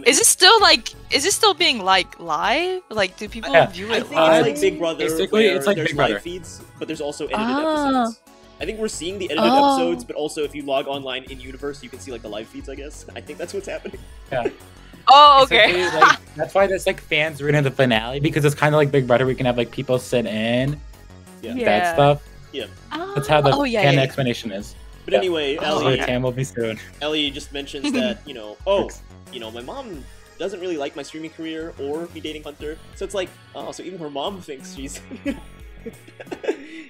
Is it still being like live? Like, do people view it live? I think it's like Big Brother. Basically, it's like there's Big Brother live feeds, but there's also edited episodes. I think we're seeing the edited episodes, but also if you log online in universe, you can see like the live feeds. I guess I think that's what's happening. Yeah. Oh, okay. Like, that's why there's like fans rooting the finale, because it's kind of like Big Brother. We can have like people sit in, that stuff. Yeah. That's how the canon explanation is. But anyway, Ellie. Cam will be soon. Ellie just mentions that my mom doesn't really like my streaming career or me dating Hunter. So it's like, so even her mom thinks she's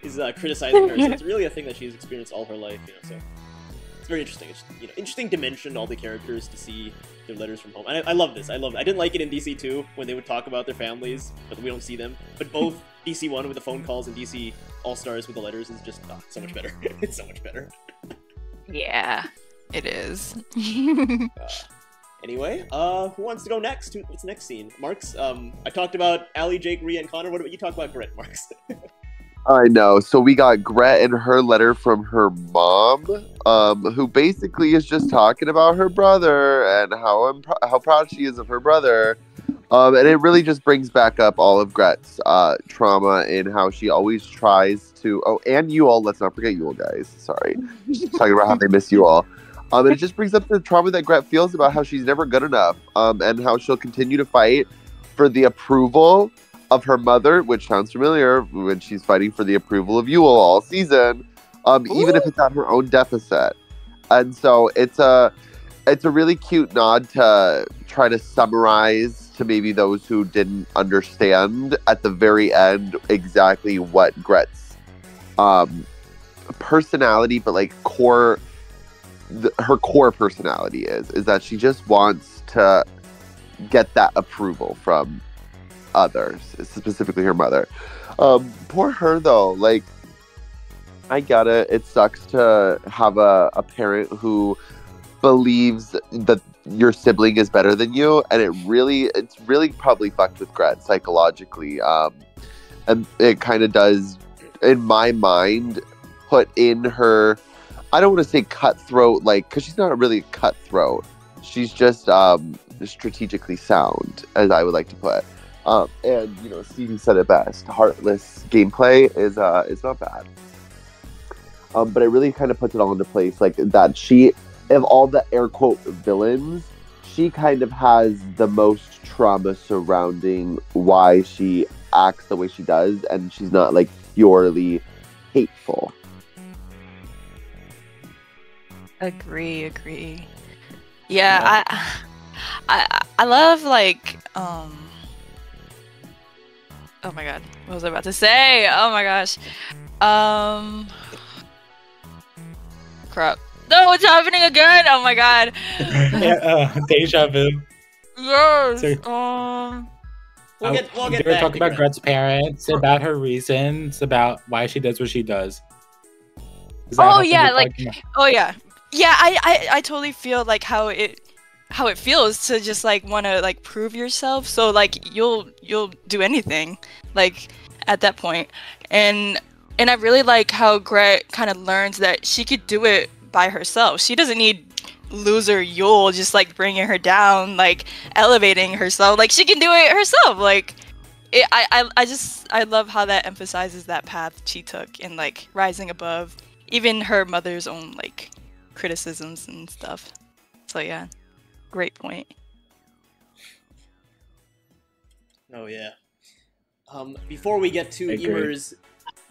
is criticizing her. So it's really a thing that she's experienced all her life, you know. So it's very interesting. It's, interesting dimension to all the characters to see their letters from home. And I love this. I didn't like it in DC 2 when they would talk about their families, but we don't see them. But both DC 1 with the phone calls and DC All Stars with the letters is just so much better. It's so much better. Yeah, it is. Anyway, who wants to go next? What's the next scene? Marks, I talked about Allie, Jake, Rhea, and Connor. What about you talk about Gret, Marks? I know. So we got Gret in her letter from her mom, who basically is just talking about her brother and how proud she is of her brother. And it really just brings back up all of Gret's trauma in how she always tries to... Oh, and Yule. Let's not forget Yule, guys. Sorry. She's talking about how they miss you all. And it just brings up the trauma that Gret feels about how she's never good enough, and how she'll continue to fight for the approval of her mother, which sounds familiar when she's fighting for the approval of Yule all season, even if it's at her own deficit. And so it's a really cute nod to try to summarize to maybe those who didn't understand at the very end exactly what Gret's personality, but like her core personality is that she just wants to get that approval from others, specifically her mother. Poor her though, like, I get it. It sucks to have a parent who believes that your sibling is better than you, and it's really probably fucked with Gret psychologically. And it kind of does, in my mind, put in her, I don't want to say cutthroat, like, because she's not really cutthroat. She's just strategically sound, as I would like to put. And Stevie said it best. Heartless gameplay is not bad. But it really kind of puts it all into place, like that she, of all the air quote villains, she kind of has the most trauma surrounding why she acts the way she does, and she's not like purely hateful. Agree. Yeah, I love like oh my god, what was I about to say? Oh my gosh. Crap. No, it's happening again! Oh my god. Deja vu. Yes. So, we'll get we back talk to about Gret's parents, about her reasons, about why she does what she does. Yeah, I totally feel like how it feels to just like want to like prove yourself. So like you'll do anything like at that point. And I really like how Gret kind of learns that she could do it by herself. She doesn't need loser Yule just like bringing her down, like elevating herself. Like she can do it herself. Like I love how that emphasizes that path she took in like rising above even her mother's own like criticisms and stuff. So yeah, great point. Oh yeah. Before we get to Imer's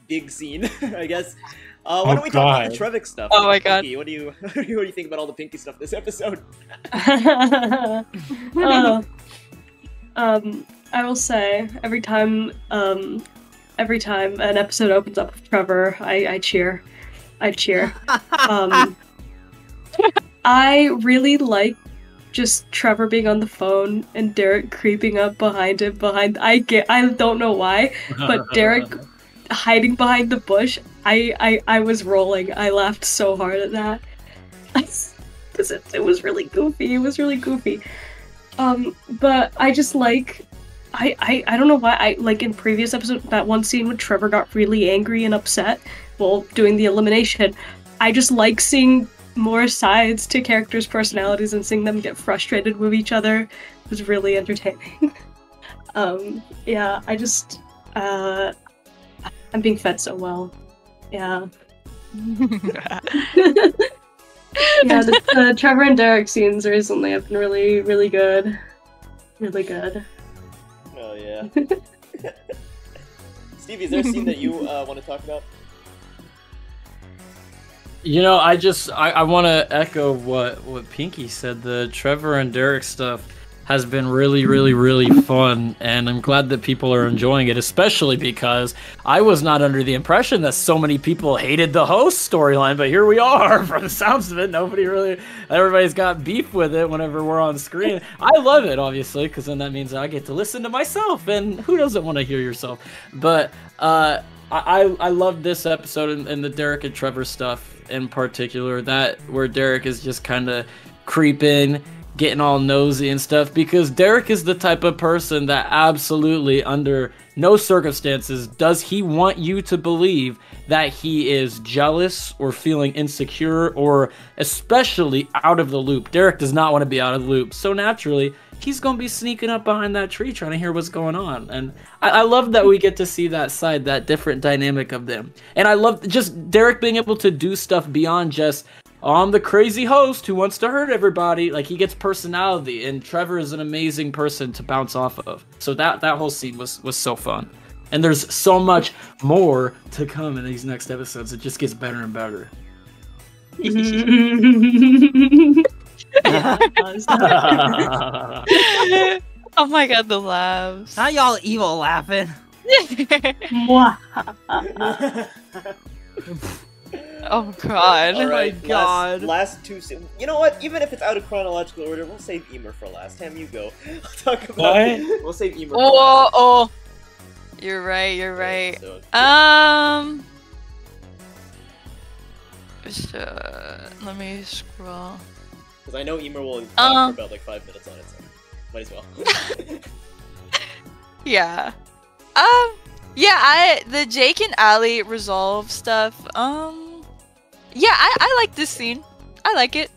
big scene, I guess, why don't we talk about the Trevik stuff? Oh my god. Pinkie, what do you think about all the Pinkie stuff this episode? I will say every time an episode opens up with Trevor, I cheer. I really like just Trevor being on the phone and Derek creeping up behind him. I don't know why, but Derek hiding behind the bush. I was rolling. I laughed so hard at that because it was really goofy. It was really goofy. But I just like. I don't know why, I like in previous episode, that one scene when Trevor got really angry and upset while doing the elimination. I just like seeing more sides to characters' personalities and seeing them get frustrated with each other. It was really entertaining. Yeah, I just, I'm being fed so well. Yeah. Yeah, the Trevor and Derek scenes recently have been really, really good. Really good. Oh yeah. Stevie, is there a scene that you want to talk about? You know, I want to echo what Pinkie said. The Trevor and Derek stuff has been really, really, really fun, and I'm glad that people are enjoying it, especially because I was not under the impression that so many people hated the host storyline, but here we are. From the sounds of it, everybody's got beef with it whenever we're on screen. I love it, obviously, because then that means I get to listen to myself, and who doesn't want to hear yourself? But I love this episode and the Derek and Trevor stuff in particular, that where Derek is just kind of creeping, getting all nosy and stuff, because Derek is the type of person that absolutely under no circumstances does he want you to believe that he is jealous or feeling insecure or especially out of the loop. Derek does not want to be out of the loop, so naturally he's gonna be sneaking up behind that tree trying to hear what's going on. And I love that we get to see that side, that different dynamic of them. And I love just Derek being able to do stuff beyond just, I'm the crazy host who wants to hurt everybody. Like, he gets personality, and Trevor is an amazing person to bounce off of. So that whole scene was so fun. And there's so much more to come in these next episodes. It just gets better and better. Oh my god, the laughs. Not y'all evil laughing. Oh god. All right, my god. Last two. You know what? Even if it's out of chronological order, we'll save Imer for last. Tam, you go. I'll talk about it. We'll save Imer for last. Oh. You're right. Right, so, let me scroll. Because I know Imer will talk for about like 5 minutes on it, so might as well. Yeah. The Jake and Allie resolve stuff. Yeah, I like this scene. I like it.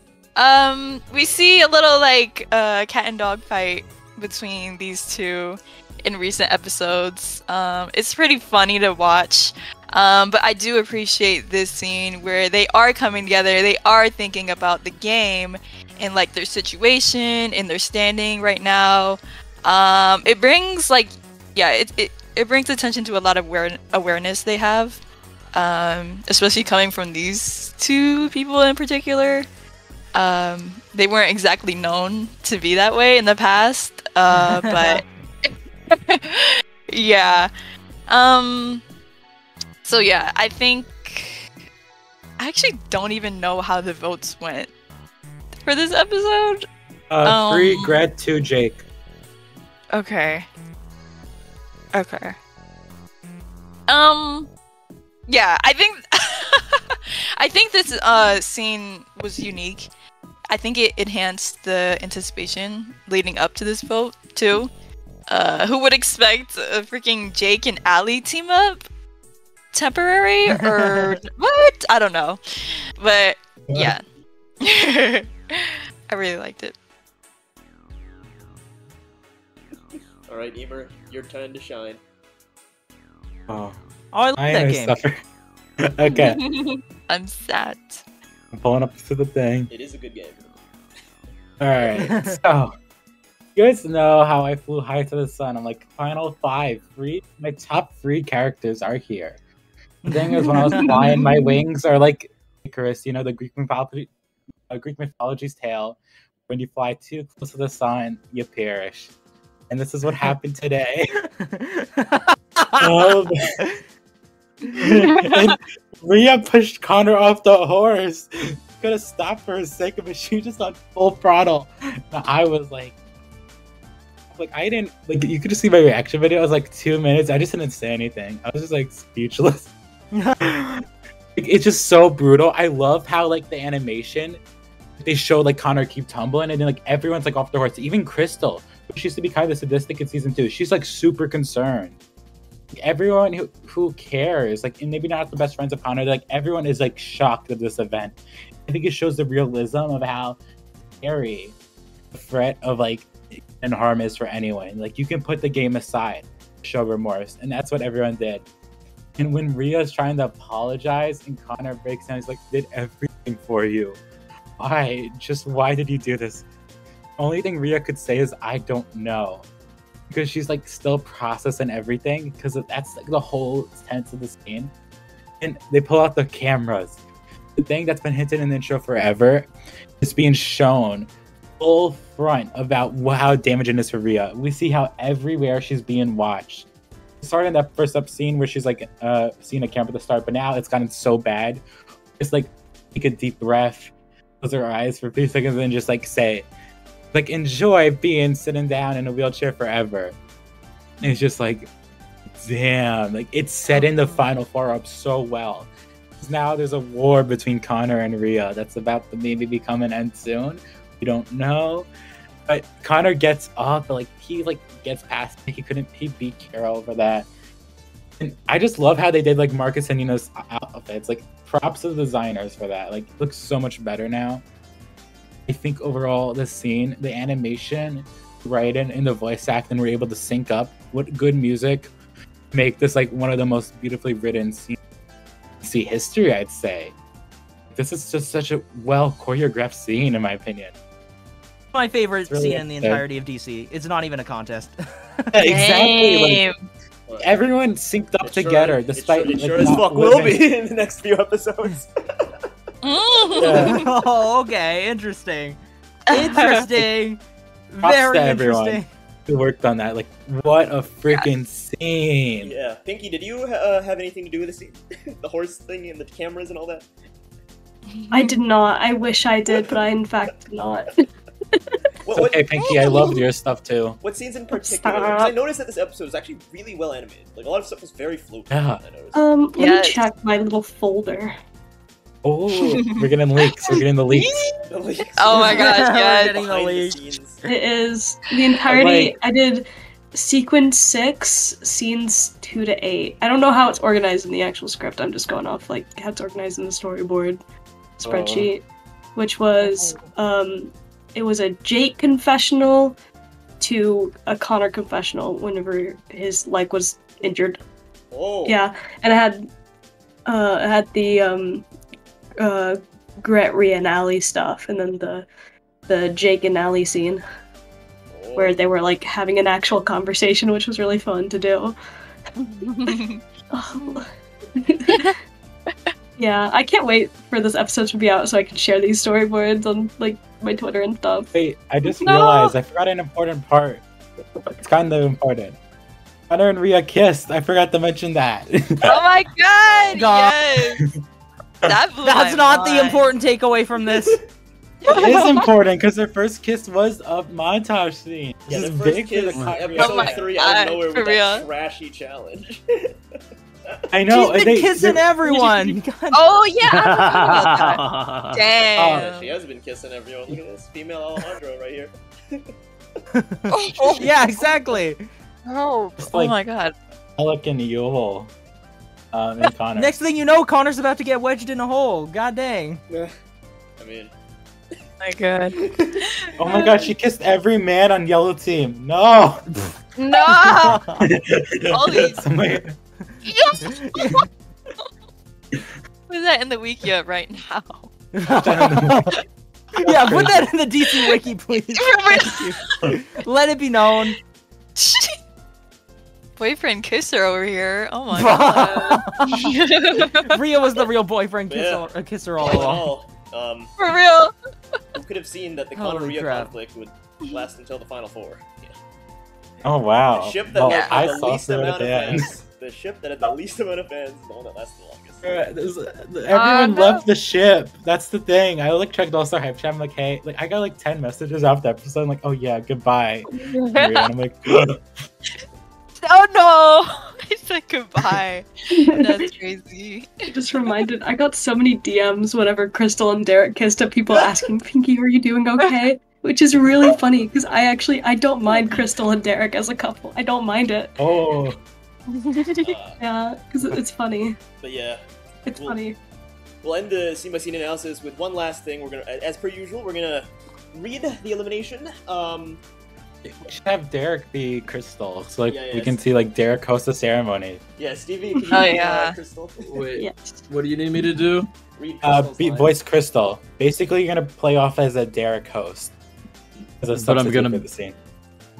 We see a little like cat and dog fight between these two in recent episodes. It's pretty funny to watch. But I do appreciate this scene where they are coming together. They are thinking about the game and like their situation and their standing right now. It brings like, it brings attention to a lot of awareness they have, especially coming from these two people in particular. They weren't exactly known to be that way in the past, but yeah. So yeah, I actually don't even know how the votes went for this episode. 3 Gret, 2 Jake. Okay. Yeah, I think this scene was unique. I think it enhanced the anticipation leading up to this vote too. Who would expect a freaking Jake and Allie team up? Temporary or what? I don't know. But yeah. I really liked it. Alright, Imer, your time to shine. Oh, I love that game. Okay. I'm sad. I'm pulling up to the thing. It is a good game. Alright, so you guys know how I flew high to the sun. I'm like, final 5. My top 3 characters are here. The thing is, when I was flying, my wings are like Icarus, you know, the Greek mythology's tale. When you fly too close to the sun, you perish. And this is what happened today. And Rhea pushed Connor off the horse could have stopped for a second, but she was just on full throttle. And I was like, I didn't, like, you could just see my reaction video. It was like 2 minutes. I just didn't say anything. I was just like speechless. It's just so brutal. I love how like the animation, they show like Connor keep tumbling, and then like everyone's like off their horse. Even Crystal, she used to be kind of sadistic in season 2. She's like super concerned. Everyone who cares, like, and maybe not the best friends of Connor, like everyone is like shocked at this event. I think it shows the realism of how scary the threat of like and harm is for anyone. Like, you can put the game aside, show remorse, and that's what everyone did. And when Rhea's trying to apologize and Connor breaks down, he's like, did everything for you. Why? Just why did you do this? Only thing Rhea could say is, I don't know. Because she's like still processing everything, because that's like the whole sense of the scene. And they pull out the cameras. The thing that's been hinted in the intro forever is being shown full front about how damaging this for Rhea. We see how everywhere she's being watched. It started in that first up scene where she's like seeing a camera at the start, but now it's gotten so bad. Just like take a deep breath, close her eyes for a few seconds, and just like say, like, enjoy being sitting down in a wheelchair forever. And it's just like, damn, like it's setting the final four up so well. Now there's a war between Connor and Rhea that's about to maybe become an end soon. We don't know, but Connor gets up, like he like gets past it. He beat Carol over that. And I just love how they did like Marcus and Nina's outfits. Like, props to the designers for that. Like, it looks so much better now. I think overall the scene, the animation, writing, and the voice acting were able to sync up with good music, make this like one of the most beautifully written scenes in DC history, I'd say. This is just such a well choreographed scene, in my opinion. My favorite really scene in the entirety of DC. It's not even a contest. Yeah, exactly. Like, everyone synced up together, despite it sure as fuck will be in the next few episodes. Yeah. Oh, okay, interesting. Interesting. Very interesting. Who worked on that? Like, what a freaking scene! Yeah, Pinkie, did you have anything to do with the scene, the horse thing and the cameras and all that? I did not. I wish I did, but I in fact did not. Okay, Pinkie, I loved your stuff too. What scenes in particular? Because I noticed that this episode is actually really well animated. Like, a lot of stuff was very floaty. Yeah. Let me check my little folder. Oh, we're getting leaks. We're getting the leaks. The leaks. Oh my gosh, yeah, we're getting the leaks. It is the entirety. Like, I did sequence 6, scenes 2 to 8. I don't know how it's organized in the actual script. I'm just going off like how it's organized in the storyboard spreadsheet, which was it was a Jake confessional to a Connor confessional whenever his leg was injured. Oh. Yeah, and it had the Gret, Rhea, and Allie stuff, and then the Jake and Allie scene where they were like having an actual conversation, which was really fun to do. Yeah, I can't wait for this episode to be out so I can share these storyboards on like my Twitter and stuff. Wait, I just realized I forgot an important part. It's kind of important. Connor and Rhea kissed. I forgot to mention that. Oh my god! Yes. That's not the important takeaway from this. It is important because their first kiss was a montage scene. Yeah, this the is first big kiss, for the episode 3 out of nowhere with that trashy challenge. I know. She's been kissing everyone. Oh yeah. Damn. She has been kissing everyone. Look at this female Alejandro right here. Yeah, exactly. Oh, like, my god. Alec and Yule. And Connor. Next thing you know, Connor's about to get wedged in a hole. God dang. I mean. My god. Oh my god, she kissed every man on Yellow Team. No. No. Holy. Put that in the wiki right now. Yeah, put that in the DC wiki, please. Let it be known. Boyfriend kisser over here. Oh my god. Rhea was the real boyfriend kisser all along. For real. Who could have seen that the Connor-Rhea conflict would last until the final 4? Yeah. Oh wow. The ship that had I the saw least through amount it of at the end. fans, the ship that had the least amount of fans is the one that lasted the longest. Everyone loved the ship. That's the thing. I like checked also hype chat. I'm like, hey, like I got like 10 messages after the episode. I'm like, oh yeah, goodbye. And I'm like, oh no! I said goodbye. That's crazy. Just reminded, I got so many DMs whenever Crystal and Derek kissed of people asking, Pinkie, are you doing okay? Which is really funny because I don't mind Crystal and Derek as a couple. I don't mind it. oh. Yeah, because it's funny. But yeah, It's funny. We'll end the scene by scene analysis with one last thing. We're gonna, as per usual, we're gonna read the elimination. We should have Derek be Crystal, so like Yeah, we can see like Derek host the ceremony. Yeah, Stevie, can you yeah. Crystal? Wait, Yes. what do you need me to do? Read Crystal's line. Voice Crystal. Basically, you're gonna play off as a Derek host. As a But I'm substitute gonna- for the scene.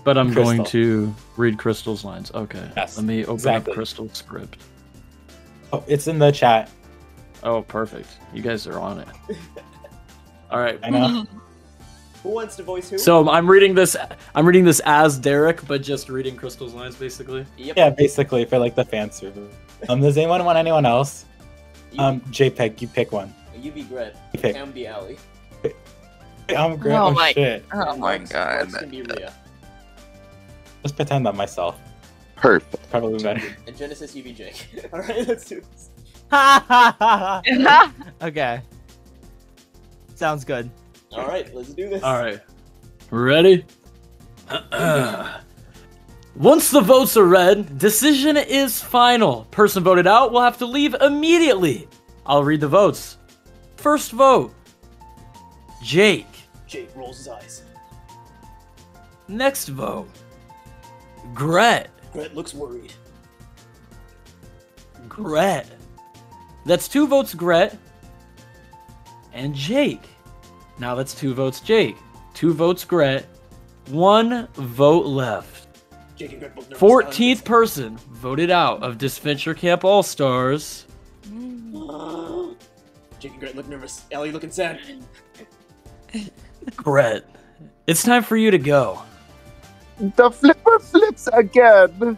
But I'm going Crystal. to read Crystal's lines. Okay. Yes, Let me open exactly. up Crystal's script. Oh, it's in the chat. Oh, perfect. You guys are on it. All right. I know. Who wants to voice who? So I'm reading this as Derek, but just reading Crystal's lines basically. Yep. Yeah, basically for like the fan server. Does anyone want anyone else? Jpeg, you pick one. You be Gret. You pick. Cam be Allie. I'm great. Oh Oh, my- shit. Oh my Marks god. can be Rhea. Let's pretend I'm myself. Perfect. Probably better. And Genesis, you be Jake. Alright, let's do this. Okay. Sounds good. Alright, let's do this. All right. Ready? Once the votes are read, decision is final. Person voted out will have to leave immediately. I'll read the votes. First vote, Jake. Jake rolls his eyes. Next vote, Gret. Gret looks worried. Gret. That's 2 votes Gret. And Jake. Now that's 2 votes Jake. 2 votes Gret. 1 vote left. Jake and Gret both nervous. 14th person voted out of Disventure Camp All-Stars. Jake and Gret look nervous. Allie looking sad. Gret. It's time for you to go. The flipper flips again.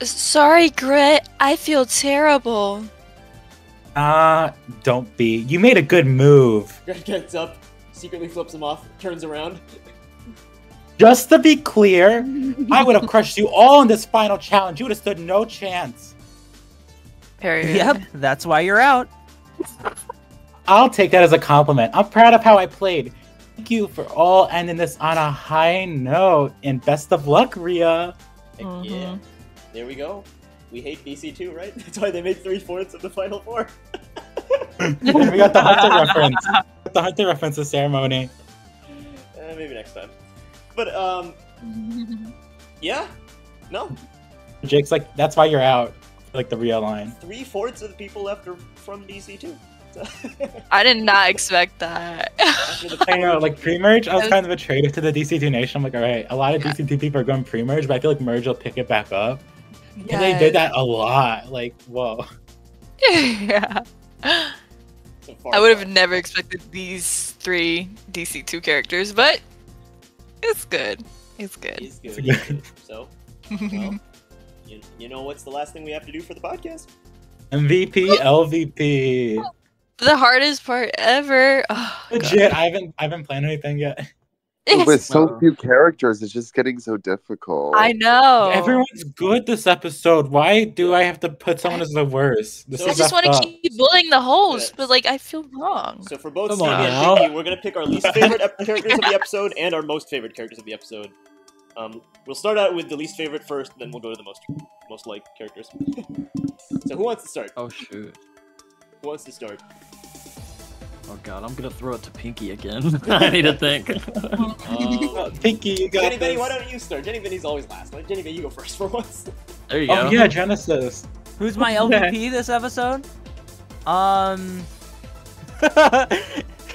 Sorry, Grit. I feel terrible. Don't be. You made a good move. Gret gets up, secretly flips him off, turns around. Just to be clear, I would have crushed you all in this final challenge. You would have stood no chance. Period. Yep, that's why you're out. I'll take that as a compliment. I'm proud of how I played. Thank you for all ending this on a high note. And best of luck, Rhea. Heck yeah. There we go. We hate DC2, right? That's why they made 3/4 of the Final Four. We got the Hunter reference. The Hunter reference to ceremony. Maybe next time. But, yeah? No. Jake's like, that's why you're out. Like the Rhea line. 3/4 of the people left are from DC2. So I did not expect that. I know, like pre-merge, I was kind of a traitor to the DC2 Nation. I'm like, alright, a lot of DC2 people are going pre-merge, but I feel like merge will pick it back up. Yeah. And they did that a lot. Like, whoa. Yeah. I would have never expected these 3 DC2 characters, but it's good. It's good. He's good. He's good. So, well, you know what's the last thing we have to do for the podcast? MVP, LVP. The hardest part ever. Oh, Legit, I haven't planned anything yet. With so few characters, it's just getting so difficult. I know. Everyone's good this episode. Why do I have to put someone as the worst? This I is just want to effed up. keep bullying the host, but like I feel wrong. So for both Come Stevie on and now. Pinkie, we're gonna pick our least favorite characters of the episode and our most favorite characters of the episode. We'll start out with the least favorite first, then we'll go to the most liked characters. So who wants to start? Oh shoot. Who wants to start? Oh god, I'm gonna throw it to Pinkie again. I need to think. Pinkie, you got Jenny Benny, this. why don't you start? Jenny Benny's always last. Let Jenny Benny, you go first for once. There you go. Oh yeah, Genesis. Who's my LVP this episode?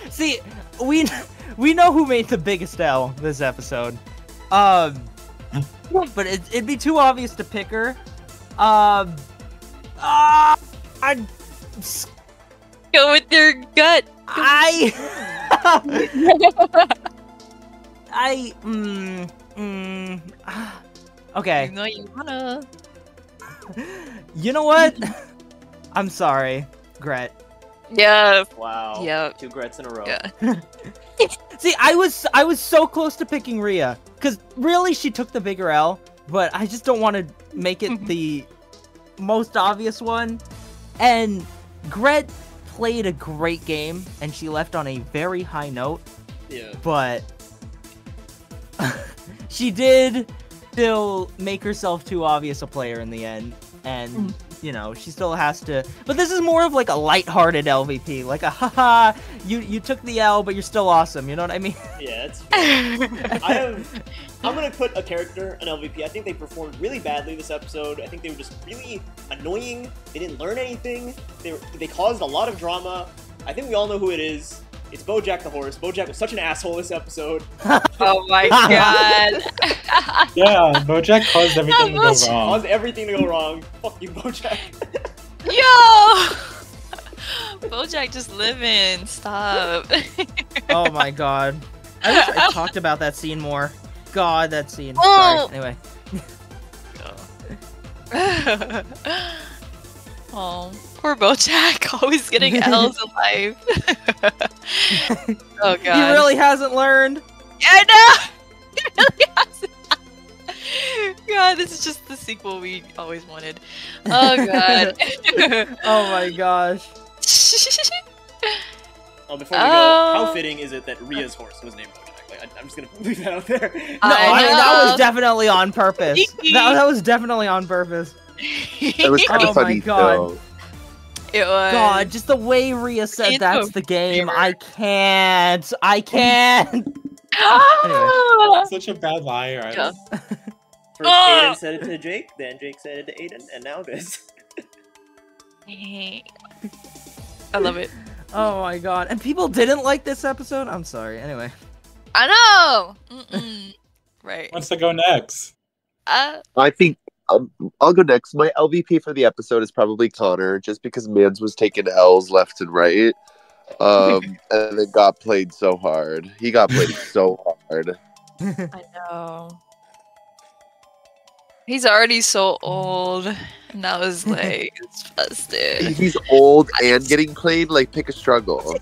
See, we know who made the biggest L this episode. But it'd be too obvious to pick her. Go with your gut. Okay. You know you wanna. You know what? I'm sorry, Gret. Yeah. Wow. Yeah. 2 Grets in a row. Yeah. See, I was so close to picking Rhea, because really she took the bigger L, but I just don't want to make it the most obvious one. And Gret played a great game, and she left on a very high note. Yeah. But she did still make herself too obvious a player in the end, and you know, she still has to. But this is more of like a lighthearted LVP, like a haha, you took the L, but you're still awesome. You know what I mean? Yeah, that's fair. I'm gonna put a character, an LVP. I think they performed really badly this episode. I think they were just really annoying. They didn't learn anything. They caused a lot of drama. I think we all know who it is. It's Bojack the horse. Bojack was such an asshole this episode. Oh my god. Yeah, Bojack caused everything to go wrong. Caused everything to go wrong. Fuck you, Bojack. Yo! Bojack just living. Stop. Oh my god. I wish I talked about that scene more. God, that scene. Oh! Sorry. Anyway. Oh, poor Bojack, always getting L's in life. Oh god. He really hasn't learned. I know! He really hasn't. God, this is just the sequel we always wanted. Oh god. Oh my gosh. Oh, before we go, how fitting is it that Rhea's horse was named Bojack? Like, I'm just gonna leave that out there. No, that was definitely on purpose. That was definitely on purpose. It was kind of funny, though. It was. God, just the way Rhea said that's the game. I can't. Anyway. Such a bad liar. First Aiden said it to Jake, then Jake said it to Aiden, and now this. I love it. Oh my god. And people didn't like this episode? I'm sorry. Anyway. I know! Right. Who wants to go next? I think I'll go next. My LVP for the episode is probably Connor, just because Mans was taking L's left and right. And it got played so hard. He got played so hard. I know. He's already so old, and that was like, it's busted. He's old and getting played, like, pick a struggle.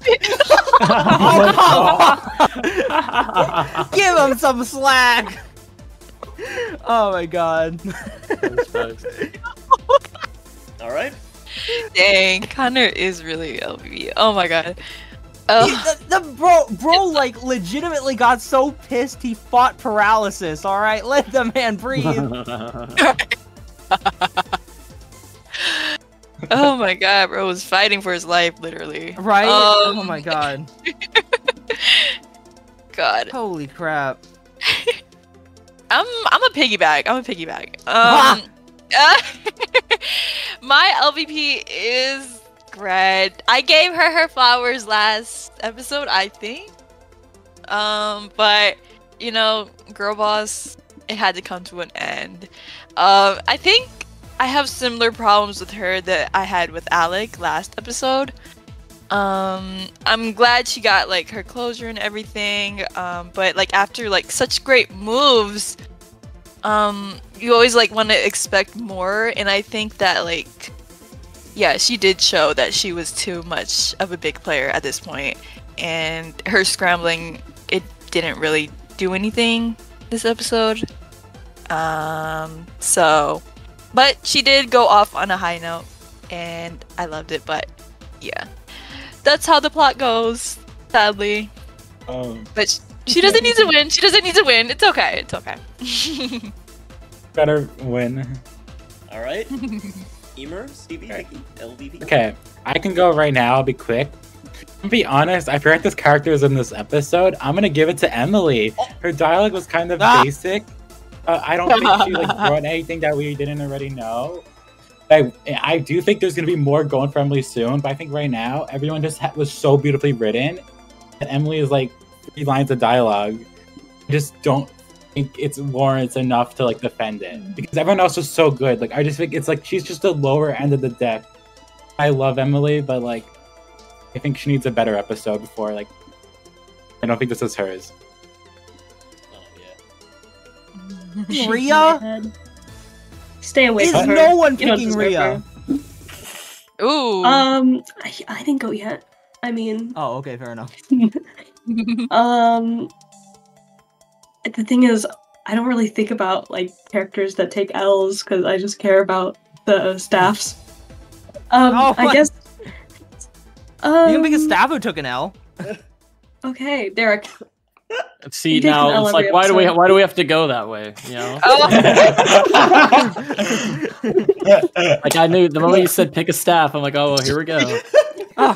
Give him some slack! Oh my god. Alright. Dang, Connor is really LV. Oh my god. Bro, like, legitimately got so pissed he fought paralysis, alright? Let the man breathe. Oh my god, bro was fighting for his life, literally. Right? Oh my god. God. Holy crap. I'm a piggyback. My LVP is Gret. I gave her flowers last episode, I think. But you know, girl boss, it had to come to an end. I think I have similar problems with her that I had with Alec last episode. I'm glad she got like her closure and everything. But like after like such great moves, you always like want to expect more, and I think that like, yeah, she did show that she was too much of a big player at this point, and her scrambling, it didn't really do anything this episode. But she did go off on a high note, and I loved it. But yeah, that's how the plot goes, sadly. But she doesn't need to win. She doesn't need to win. It's okay. It's okay. Better win. All right. Imer, Stevie, Pinkie, LVP. Okay, I can go right now. I'll be quick. To be honest, I forgot this character was in this episode. I'm gonna give it to Emily. Her dialogue was kind of basic. I don't think she like brought anything that we didn't already know. I do think there's gonna be more going for Emily soon, but I think right now everyone just was so beautifully written, and Emily is like 3 lines of dialogue. I just don't think it's warrants enough to like defend it because everyone else was so good. Like I just think it's like she's just the lower end of the deck. I love Emily, but like I think she needs a better episode before like I don't think this is hers. Rhea? Stay away from her. Is no one You don't picking deserve Rhea? her. Ooh. I didn't go yet. I mean. Oh, okay, fair enough. The thing is, I don't really think about like characters that take L's because I just care about the staffs. I guess. You can pick a staff who took an L. Okay, Derek. See, now it's like, why do we have to go that way? You know? Like, I knew the moment you said pick a staff, I'm like, oh, well, here we go. Well,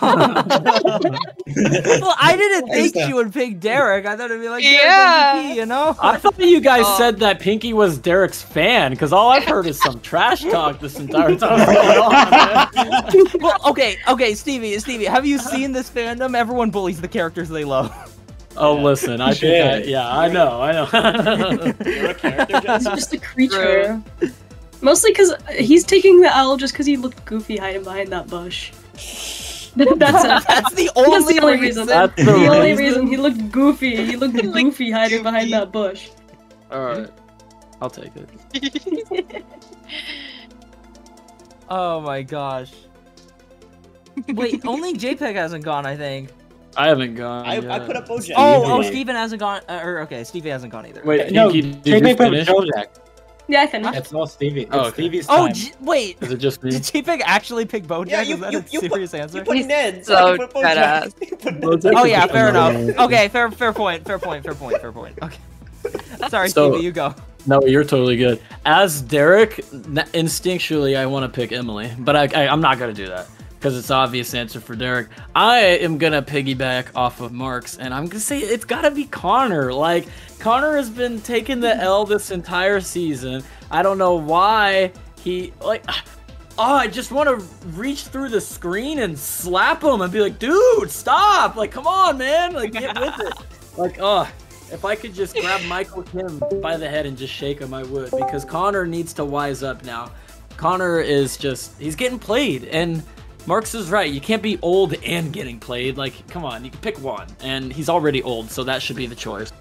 I didn't think she would pick Derek. I thought it'd be like Derek MVP, you know? I thought you guys said that Pinkie was Derek's fan, because all I've heard is some trash talk this entire time. Well, okay, Stevie, have you seen this fandom? Everyone bullies the characters they love. Oh, listen, I think I know. You're a character, Jess? He's just a creature. Mostly because he's taking the L just because he looked goofy hiding behind that bush. That's the only reason. That's the only reason he looked goofy. He looked goofy hiding behind that bush. Alright. I'll take it. Oh my gosh. Wait, only Jpeg hasn't gone, I think. I haven't gone. I put up Bojack. Oh, Steven hasn't gone. Okay, Stevie hasn't gone either. Wait, No, Pinkie, did you finish? Yeah, I finished. It's all Stevie. Oh, It's okay. Stevie's time. Wait. Is it just me? Did Jpeg actually pick Bojack? Yeah, Is that a serious answer? You put Ned, so so I put badass. Bojack. Oh yeah, fair enough. Okay, fair point. Okay. Sorry, So- Stevie, you go. No, you're totally good. As Derek, instinctually, I want to pick Emily, but I'm not gonna do that because it's an obvious answer for Derek. I am gonna piggyback off of Mark's, and I'm gonna say it's gotta be Connor. Like, Connor has been taking the L this entire season. I don't know why he I just want to reach through the screen and slap him and be like, dude, stop! Like, come on, man! Like, get with it. Like, if I could just grab Michael Kim by the head and just shake him, I would, because Connor needs to wise up now. Connor is he's getting played, and Marks is right. You can't be old and getting played. Like, come on, you can pick one, and he's already old, so that should be the choice.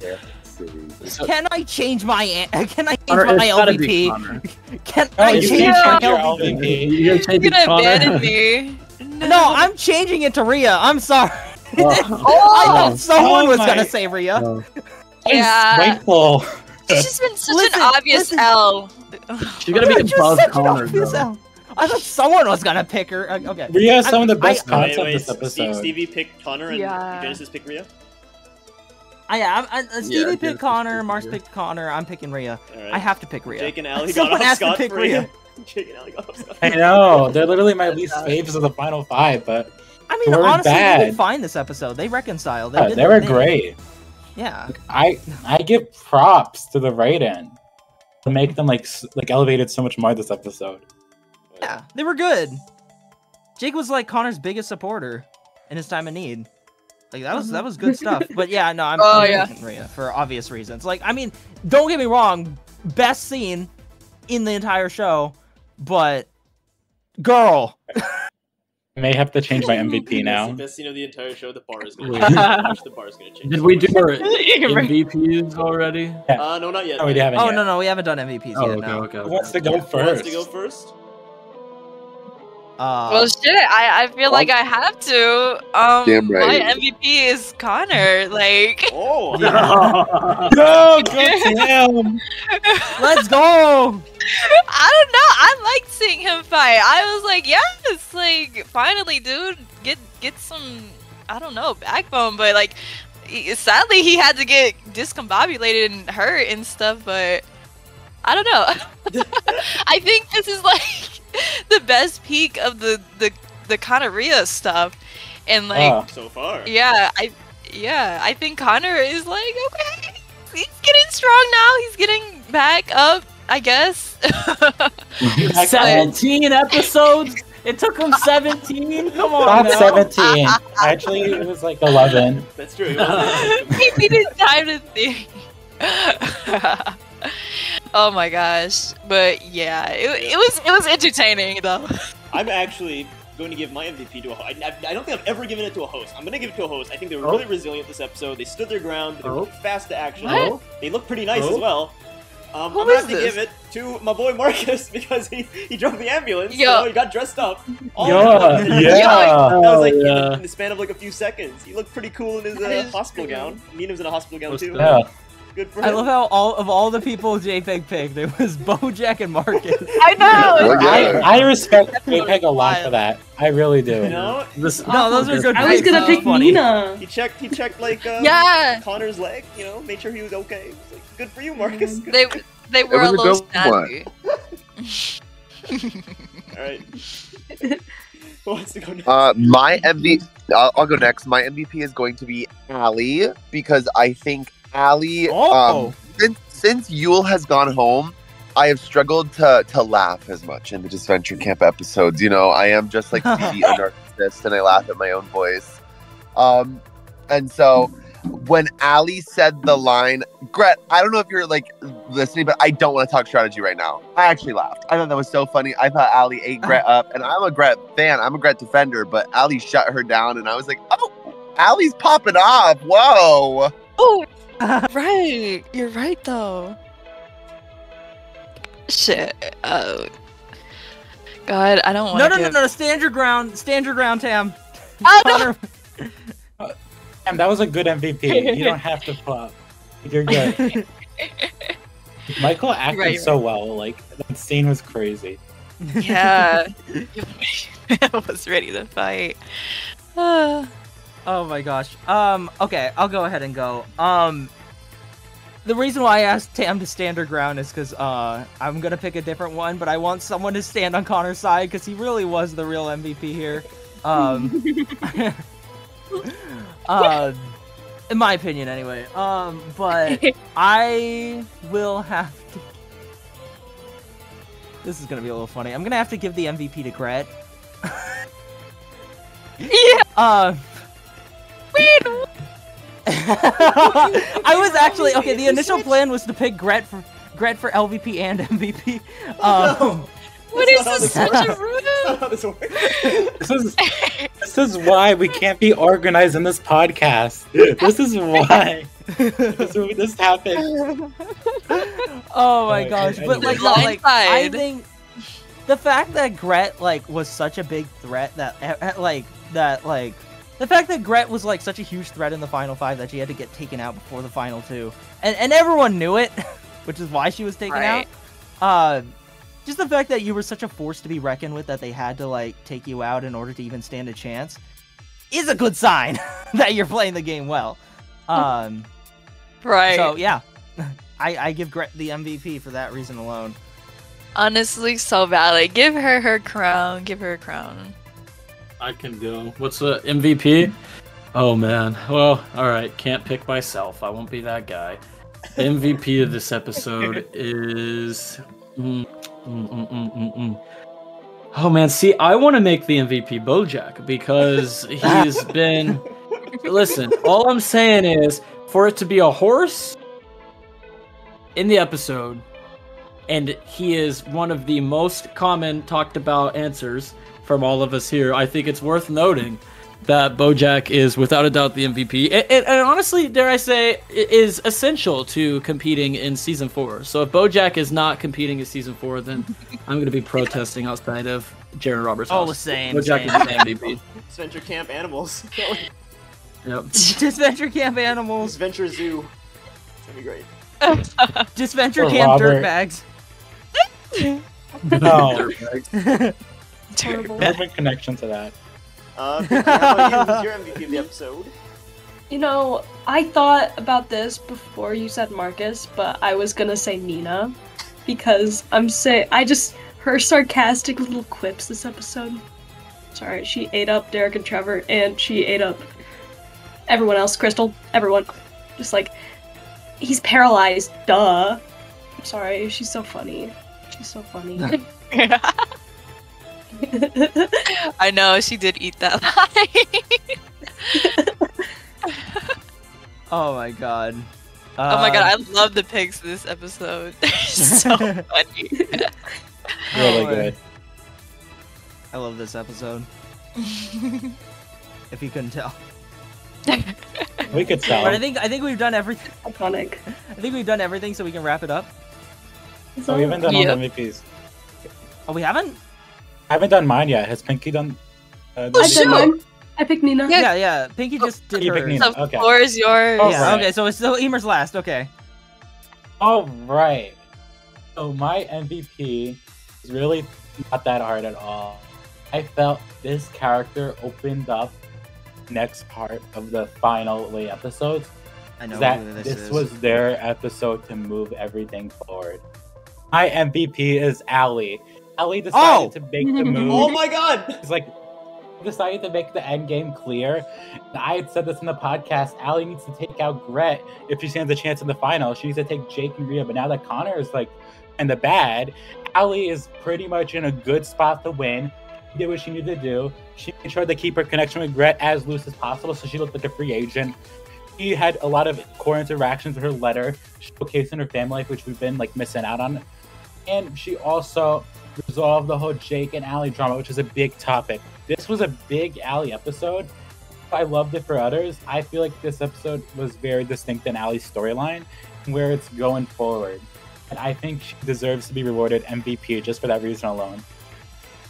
Can I change my Connor, it's gotta be LVP? Connor. Can I change my LVP? You're changing gonna Connor? abandon me. No, I'm changing it to Rhea. I'm sorry. I Oh. thought someone was my- gonna say Rhea. Yeah. Grateful. It's just been such Listen, an obvious L. She's gonna be Just above such an Connor, obvious though. L. I thought someone was gonna pick her. Okay. Rhea has some of the best I- content this episode. Stevie picked Connor and Yeah. Genesis picked Rhea? Stevie picked Genesis Connor, picked Mars Rhea. picked Connor. I'm picking Rhea. Alright. I have to pick Rhea. Jake and Ali got Someone off has to scot pick free. Rhea. Jake and Ali got off scot I know, they're literally my least faves of the final five, but I mean, They weren't honestly, they bad. did fine this episode. They reconciled. yeah, did they their were thing. great. Yeah. I give props to the write-in to make them like elevated so much more this episode. Yeah, they were good. Jake was like Connor's biggest supporter in his time of need. Like that was good stuff. But yeah, no, I'm picking Rhea for obvious reasons. Like, I mean, don't get me wrong, best scene in the entire show, but girl. I may have to change my MVP That's the now. best scene of the entire show. The bar is gonna change. The bar is gonna change. Did we do our MVPs already? No, not yet. No, we haven't Oh yet. no, we haven't done MVPs Oh, yet. okay, No. okay. Who wants to go Who wants first? to go first? Well, shit, I feel like I have to. Damn right. My MVP is Connor. Like, Oh, No, go Tim! Let's go. I don't know. I liked seeing him fight. I was like, yes, like, finally, dude, get some, I don't know, backbone. But like, sadly, he had to get discombobulated and hurt and stuff. But I don't know. I think this is like the best peak of the Connoisseur stuff, and like, so far. yeah, I think Connor is like, okay, he's getting strong now. He's getting back up, I guess. 17 episodes? It took him 17? Come on, Not now. 17. Actually, it was like 11. That's true. He needed time to think. Oh my gosh, but yeah, it was entertaining though. I'm actually going to give my MVP to a host. I don't think I've ever given it to a host. I'm going to give it to a host. I think they were really resilient this episode. They stood their ground. They were fast to action. What? They look pretty nice as well. I'm Who going to is have to this? give it to my boy Marcus because he drove the ambulance. Yo. You know, he got dressed up. Yeah. That was like yeah. in the span of like a few seconds. He looked pretty cool in his hospital gown. Nina was in a hospital gown too. Yeah. Good for him. I love how all the people Jpeg picked, there was BoJack and Marcus. I know. Well, yeah. I respect Jpeg a lot for that. I really do. You know, No, those are good. I was gonna pick Nina. he checked like Yeah. Connor's leg. You know, made sure he was okay. It's like, good for you, Marcus. Good. They were was a a little good snappy. All right. Who wants to go next? My MVP. I'll go next. My MVP is going to be Allie because I think Allie. Since Yule has gone home, I have struggled to laugh as much in the Disventure Camp episodes. You know, I am just like a narcissist, and I laugh at my own voice. And so when Allie said the line, Gret, I don't know if you're like listening, but I don't want to talk strategy right now. I actually laughed. I thought that was so funny. I thought Allie ate Gret up, and I'm a Gret fan. I'm a Gret defender, but Allie shut her down, and I was like, oh, Allie's popping off. Whoa. Oh, right. You're right though. Shit. Oh. God, I don't want to. No. Stand your ground, Tam. Oh, no. Damn, that was a good MVP. You don't have to pop. You're good. Michael acted so well. Like, that scene was crazy. Yeah. I was ready to fight. Oh my gosh. Okay, I'll go ahead and go. The reason why I asked Tam to stand her ground is because I'm gonna pick a different one, but I want someone to stand on Connor's side because he really was the real MVP here. In my opinion, anyway. But I will have to. This is gonna be a little funny. I'm gonna have to give the MVP to Gret. Yeah. I was actually okay. The initial plan was to pick Gret for LVP and MVP. What is this? Such a rude. This is why we can't be organized in this podcast. This is why this happened. Oh my gosh! But like I think the fact that Gret like was such a big threat the fact that Gret was like such a huge threat in the final 5 that she had to get taken out before the final 2, and everyone knew it, which is why she was taken out. Just the fact that you were such a force to be reckoned with that they had to like take you out in order to even stand a chance is a good sign that you're playing the game well. Right. So yeah, I give Gret the MVP for that reason alone. Honestly, so valid. Give her her crown. Give her a crown. I can go. What's the MVP? Oh man. Well, alright. Can't pick myself. I won't be that guy. The MVP of this episode is... Oh man, see, I want to make the MVP BoJack because he's been... Listen, all I'm saying is, for it to be a horse in the episode, and he is one of the most common talked about answers from all of us here, I think it's worth noting that BoJack is without a doubt the MVP, and honestly, dare I say, is essential to competing in Season 4. So if BoJack is not competing in Season 4, then I'm going to be protesting outside of Jared Roberts' house. All the same. BoJack is the MVP. Disventure Camp Animals. Yep. Disventure Camp Animals. Disventure Zoo. It's gonna be great. Disventure Camp Dirtbags. No. Terrible. Perfect connection to that. Pinkie, how about you? Who's your MVP of the episode? You know, I thought about this before you said Marcus, but I was gonna say Nina because her sarcastic little quips this episode. Sorry, she ate up Derek and Trevor, and she ate up everyone else, Crystal, everyone. Just like, he's paralyzed, duh. I'm sorry, she's so funny. She's so funny. I know, she did eat that line. Oh my god. Oh my god, I love the pigs this episode. They're so funny. Really good. I love this episode. If you couldn't tell. We could tell. But I think we've done everything. Iconic. I think we've done everything, so we can wrap it up. So we haven't done all the MVPs. Oh, we haven't? I haven't done mine yet. Has Pinkie done? I did mine. I picked Nina. Yeah. Pinkie just did hers. So okay. Floor is yours. Oh, yeah. Right. Okay. So it's still Imer's last. Okay. All right. So my MVP is really not that hard at all. I felt this character opened up next part of the final Way episodes. I know that this was their episode to move everything forward. My MVP is Allie. Allie decided to make the move. Oh my god! It's like decided to make the end game clear. And I had said this in the podcast. Allie needs to take out Gret if she stands a chance in the final. She needs to take Jake and Rhea. But now that Connor is like in the bad, Allie is pretty much in a good spot to win. She did what she needed to do. She made sure to keep her connection with Gret as loose as possible, so she looked like a free agent. She had a lot of core interactions with her letter, showcasing her family life, which we've been like missing out on. And she also resolved the whole Jake and Allie drama, which is a big topic. This was a big Allie episode. I loved it for others. I feel like this episode was very distinct in Allie's storyline and where it's going forward. And I think she deserves to be rewarded MVP just for that reason alone.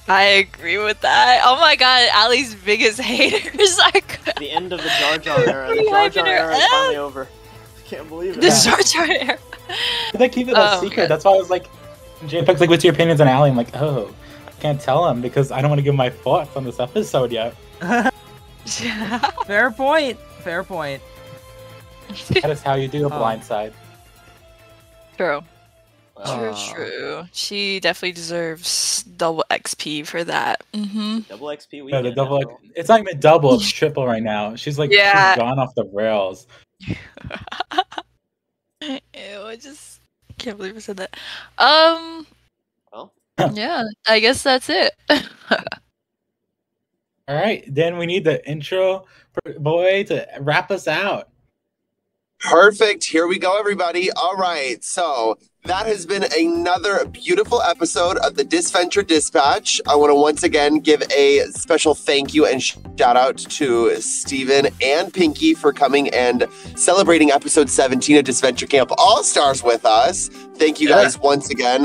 I agree with that. Oh my god, Allie's biggest haters are the end of the Jar Jar era. The Jar Jar era is finally over. I can't believe it. The Jar Jar era. They keep it a secret. God. That's why I was like, Jpeg's like, what's your opinions on Allie? I'm like, oh, I can't tell him because I don't want to give my thoughts on this episode yet. Fair point. Fair point. That is how you do a blindside. True. True. She definitely deserves double XP for that. Double XP weekend. No, the double. It's not even double. It's triple right now. She's like, she's gone off the rails. Ew, I just can't believe I said that. Well, yeah, I guess that's it. All right, then we need the intro boy to wrap us out. Perfect. Here we go, everybody. All right. So that has been another beautiful episode of the Disventure Dispatch. I want to once again give a special thank you and shout out to Steven and Pinkie for coming and celebrating episode 17 of Disventure Camp All-Stars with us. Thank you guys once again.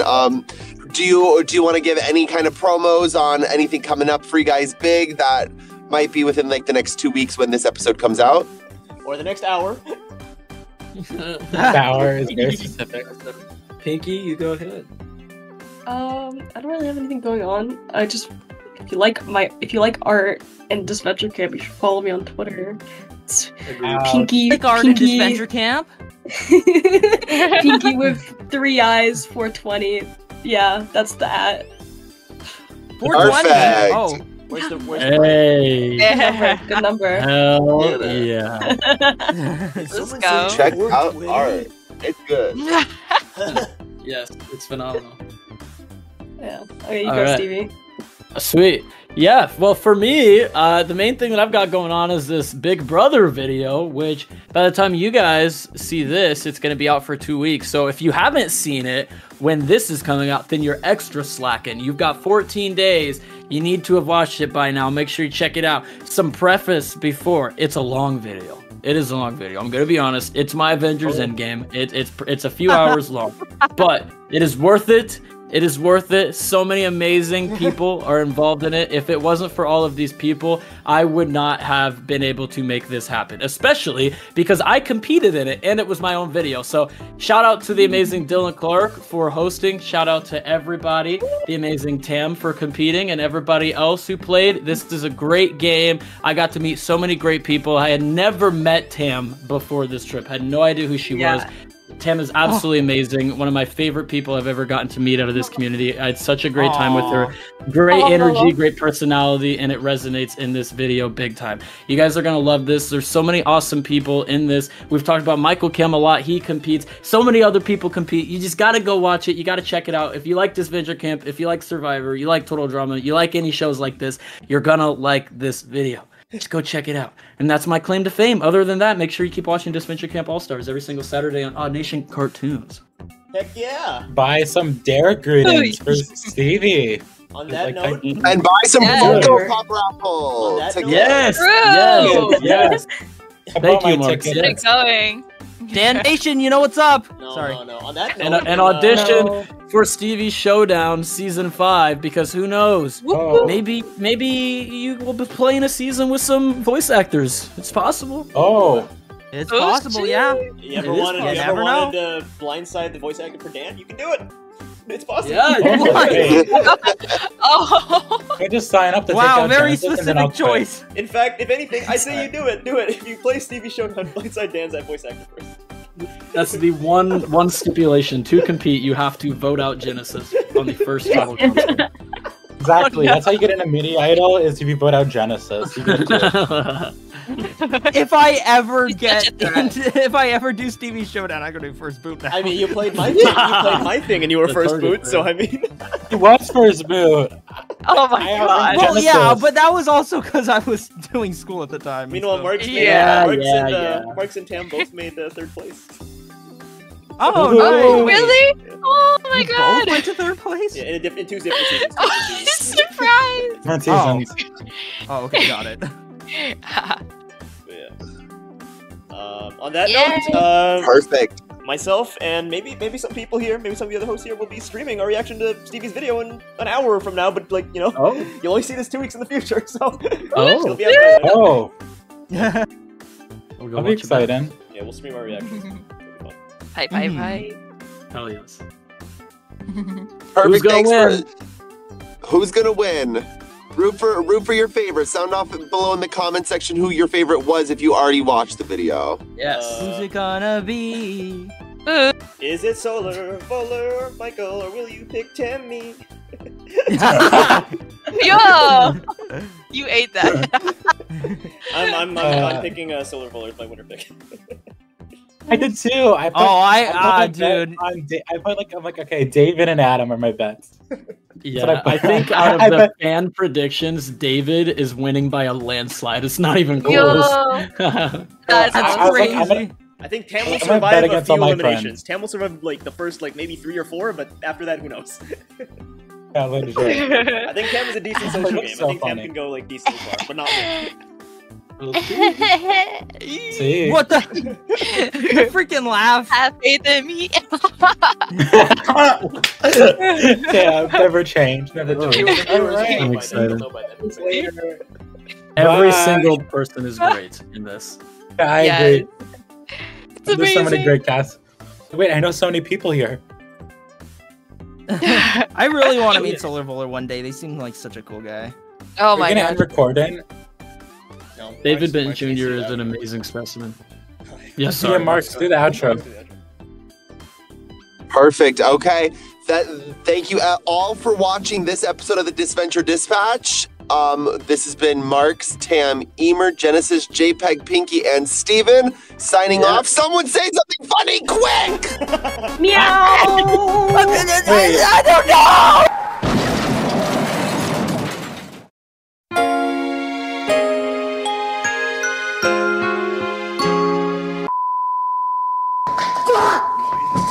Do you want to give any kind of promos on anything coming up for you guys big that might be within like the next 2 weeks when this episode comes out? Or the next hour? Hour is very specific. Pinkie, you go ahead. I don't really have anything going on. I just if you like art and Disventure Camp, you should follow me on Twitter. It's Pinkie. Like art and Disventure Camp. Pinkie with 3 eyes, 420. Yeah, that's the @. 420. Perfect. Oh. Where's the hey. Good number. Hell yeah. Let's go. Check out art. It's good. Yes, it's phenomenal. Yeah. Okay, you go, Stevie. Sweet. Yeah, well, for me, the main thing that I've got going on is this Big Brother video, which by the time you guys see this, it's going to be out for 2 weeks. So if you haven't seen it when this is coming out, then you're extra slacking. You've got 14 days. You need to have watched it by now. Make sure you check it out. Some preface before. It's a long video. It is a long video. I'm going to be honest. It's my Avengers Endgame. It's a few hours long, but it is worth it. It is worth it. So many amazing people are involved in it. If it wasn't for all of these people, I would not have been able to make this happen, especially because I competed in it and it was my own video. So shout out to the amazing Dylan Clark for hosting. Shout out to everybody, the amazing Tam for competing and everybody else who played. This is a great game. I got to meet so many great people. I had never met Tam before this trip. Had no idea who she was. Tam is absolutely amazing. One of my favorite people I've ever gotten to meet out of this community. I had such a great time with her. Great energy, great personality, and it resonates in this video big time. You guys are going to love this. There's so many awesome people in this. We've talked about Michael Kim a lot. He competes. So many other people compete. You just got to go watch it. You got to check it out. If you like Disventure Camp, if you like Survivor, you like Total Drama, you like any shows like this, you're going to like this video. Just go check it out. And that's my claim to fame. Other than that, make sure you keep watching Disventure Camp All-Stars every single Saturday on Odd Nation Cartoons. Heck yeah. Buy some Derek greetings for Stevie. On that note. And buy some Funko Pop raffle. Yes. Yes. Thank you, Mark. Get going. Dan Nation, you know what's up. No, Sorry. No. On that note. An audition for Stevie Showdown Season 5, because who knows? Oh. Maybe you will be playing a season with some voice actors. It's possible. Oh. It's possible, yeah. You ever wanted to blindside the voice actor for Dan? You can do it. It's possible. Yeah. I just sign up to take wow, out very Genesis and then I'll specific choice. In fact, if anything, I say you do it. Do it. If you play Stevie Showdown, blindside Dan's that voice actor first. That's the one stipulation. To compete, you have to vote out Genesis on the first travel console. Exactly. That's how you get in a mini idol, is if you vote out Genesis. You get to If I ever if I ever do Stevie Showdown, I go to first boot now. I mean, you played my thing. You played my thing, and you were first boot. So I mean, He was first boot. Oh my god. Well, yeah, but that was also because I was doing school at the time. Meanwhile, so. Marks and Tam both made third place. Oh, oh really? Oh my god! Both went to third place? Yeah, in 2 different seasons. Surprise! Different seasons. Oh, okay, got it. On that note, perfect. Myself and maybe some people here, maybe some of the other hosts here will be streaming our reaction to Stevie's video in an hour from now. But like you'll only see this 2 weeks in the future, so it'll be oh, That'll be exciting. Yeah, we'll stream our reaction. Hype. Hell yes. Perfect. Who's gonna win? Who's gonna win? Root for your favorite. Sound off below in the comment section who your favorite was if you already watched the video. Yes. Who's it gonna be? Is it Solar, Fuller, or Michael, or will you pick Tammy? Yo! You ate that. I'm picking Solar Fuller as my winner pick. I did too. I dude. I'm like, okay, David and Adam are my bets. Yeah, I think out of the fan predictions, David is winning by a landslide. It's not even close. That's crazy. I think Tam will survive a few eliminations. Tam will survive like the first maybe 3 or 4, but after that, who knows? Yeah, I think Tam is a decent social game. I think Tam can go decently far, but not me. See? What the? Freaking laugh. Have faith in me. Yeah, never changed. I'm excited. Every single person is great in this. I agree. There's so many great casts. Wait, I know so many people here. I really want to meet Solar Bowler one day. They seem like such a cool guy. Oh my god. We're gonna end recording. No, David Benton Jr. is an amazing specimen. Yes, sir. Yeah, Marks, do the outro. Perfect. Okay. Thank you all for watching this episode of the Disventure Dispatch. This has been Marks, Tam, Imer, Genesis, Jpeg, Pinkie, and Steven signing off. Someone say something funny quick! Meow! I don't know!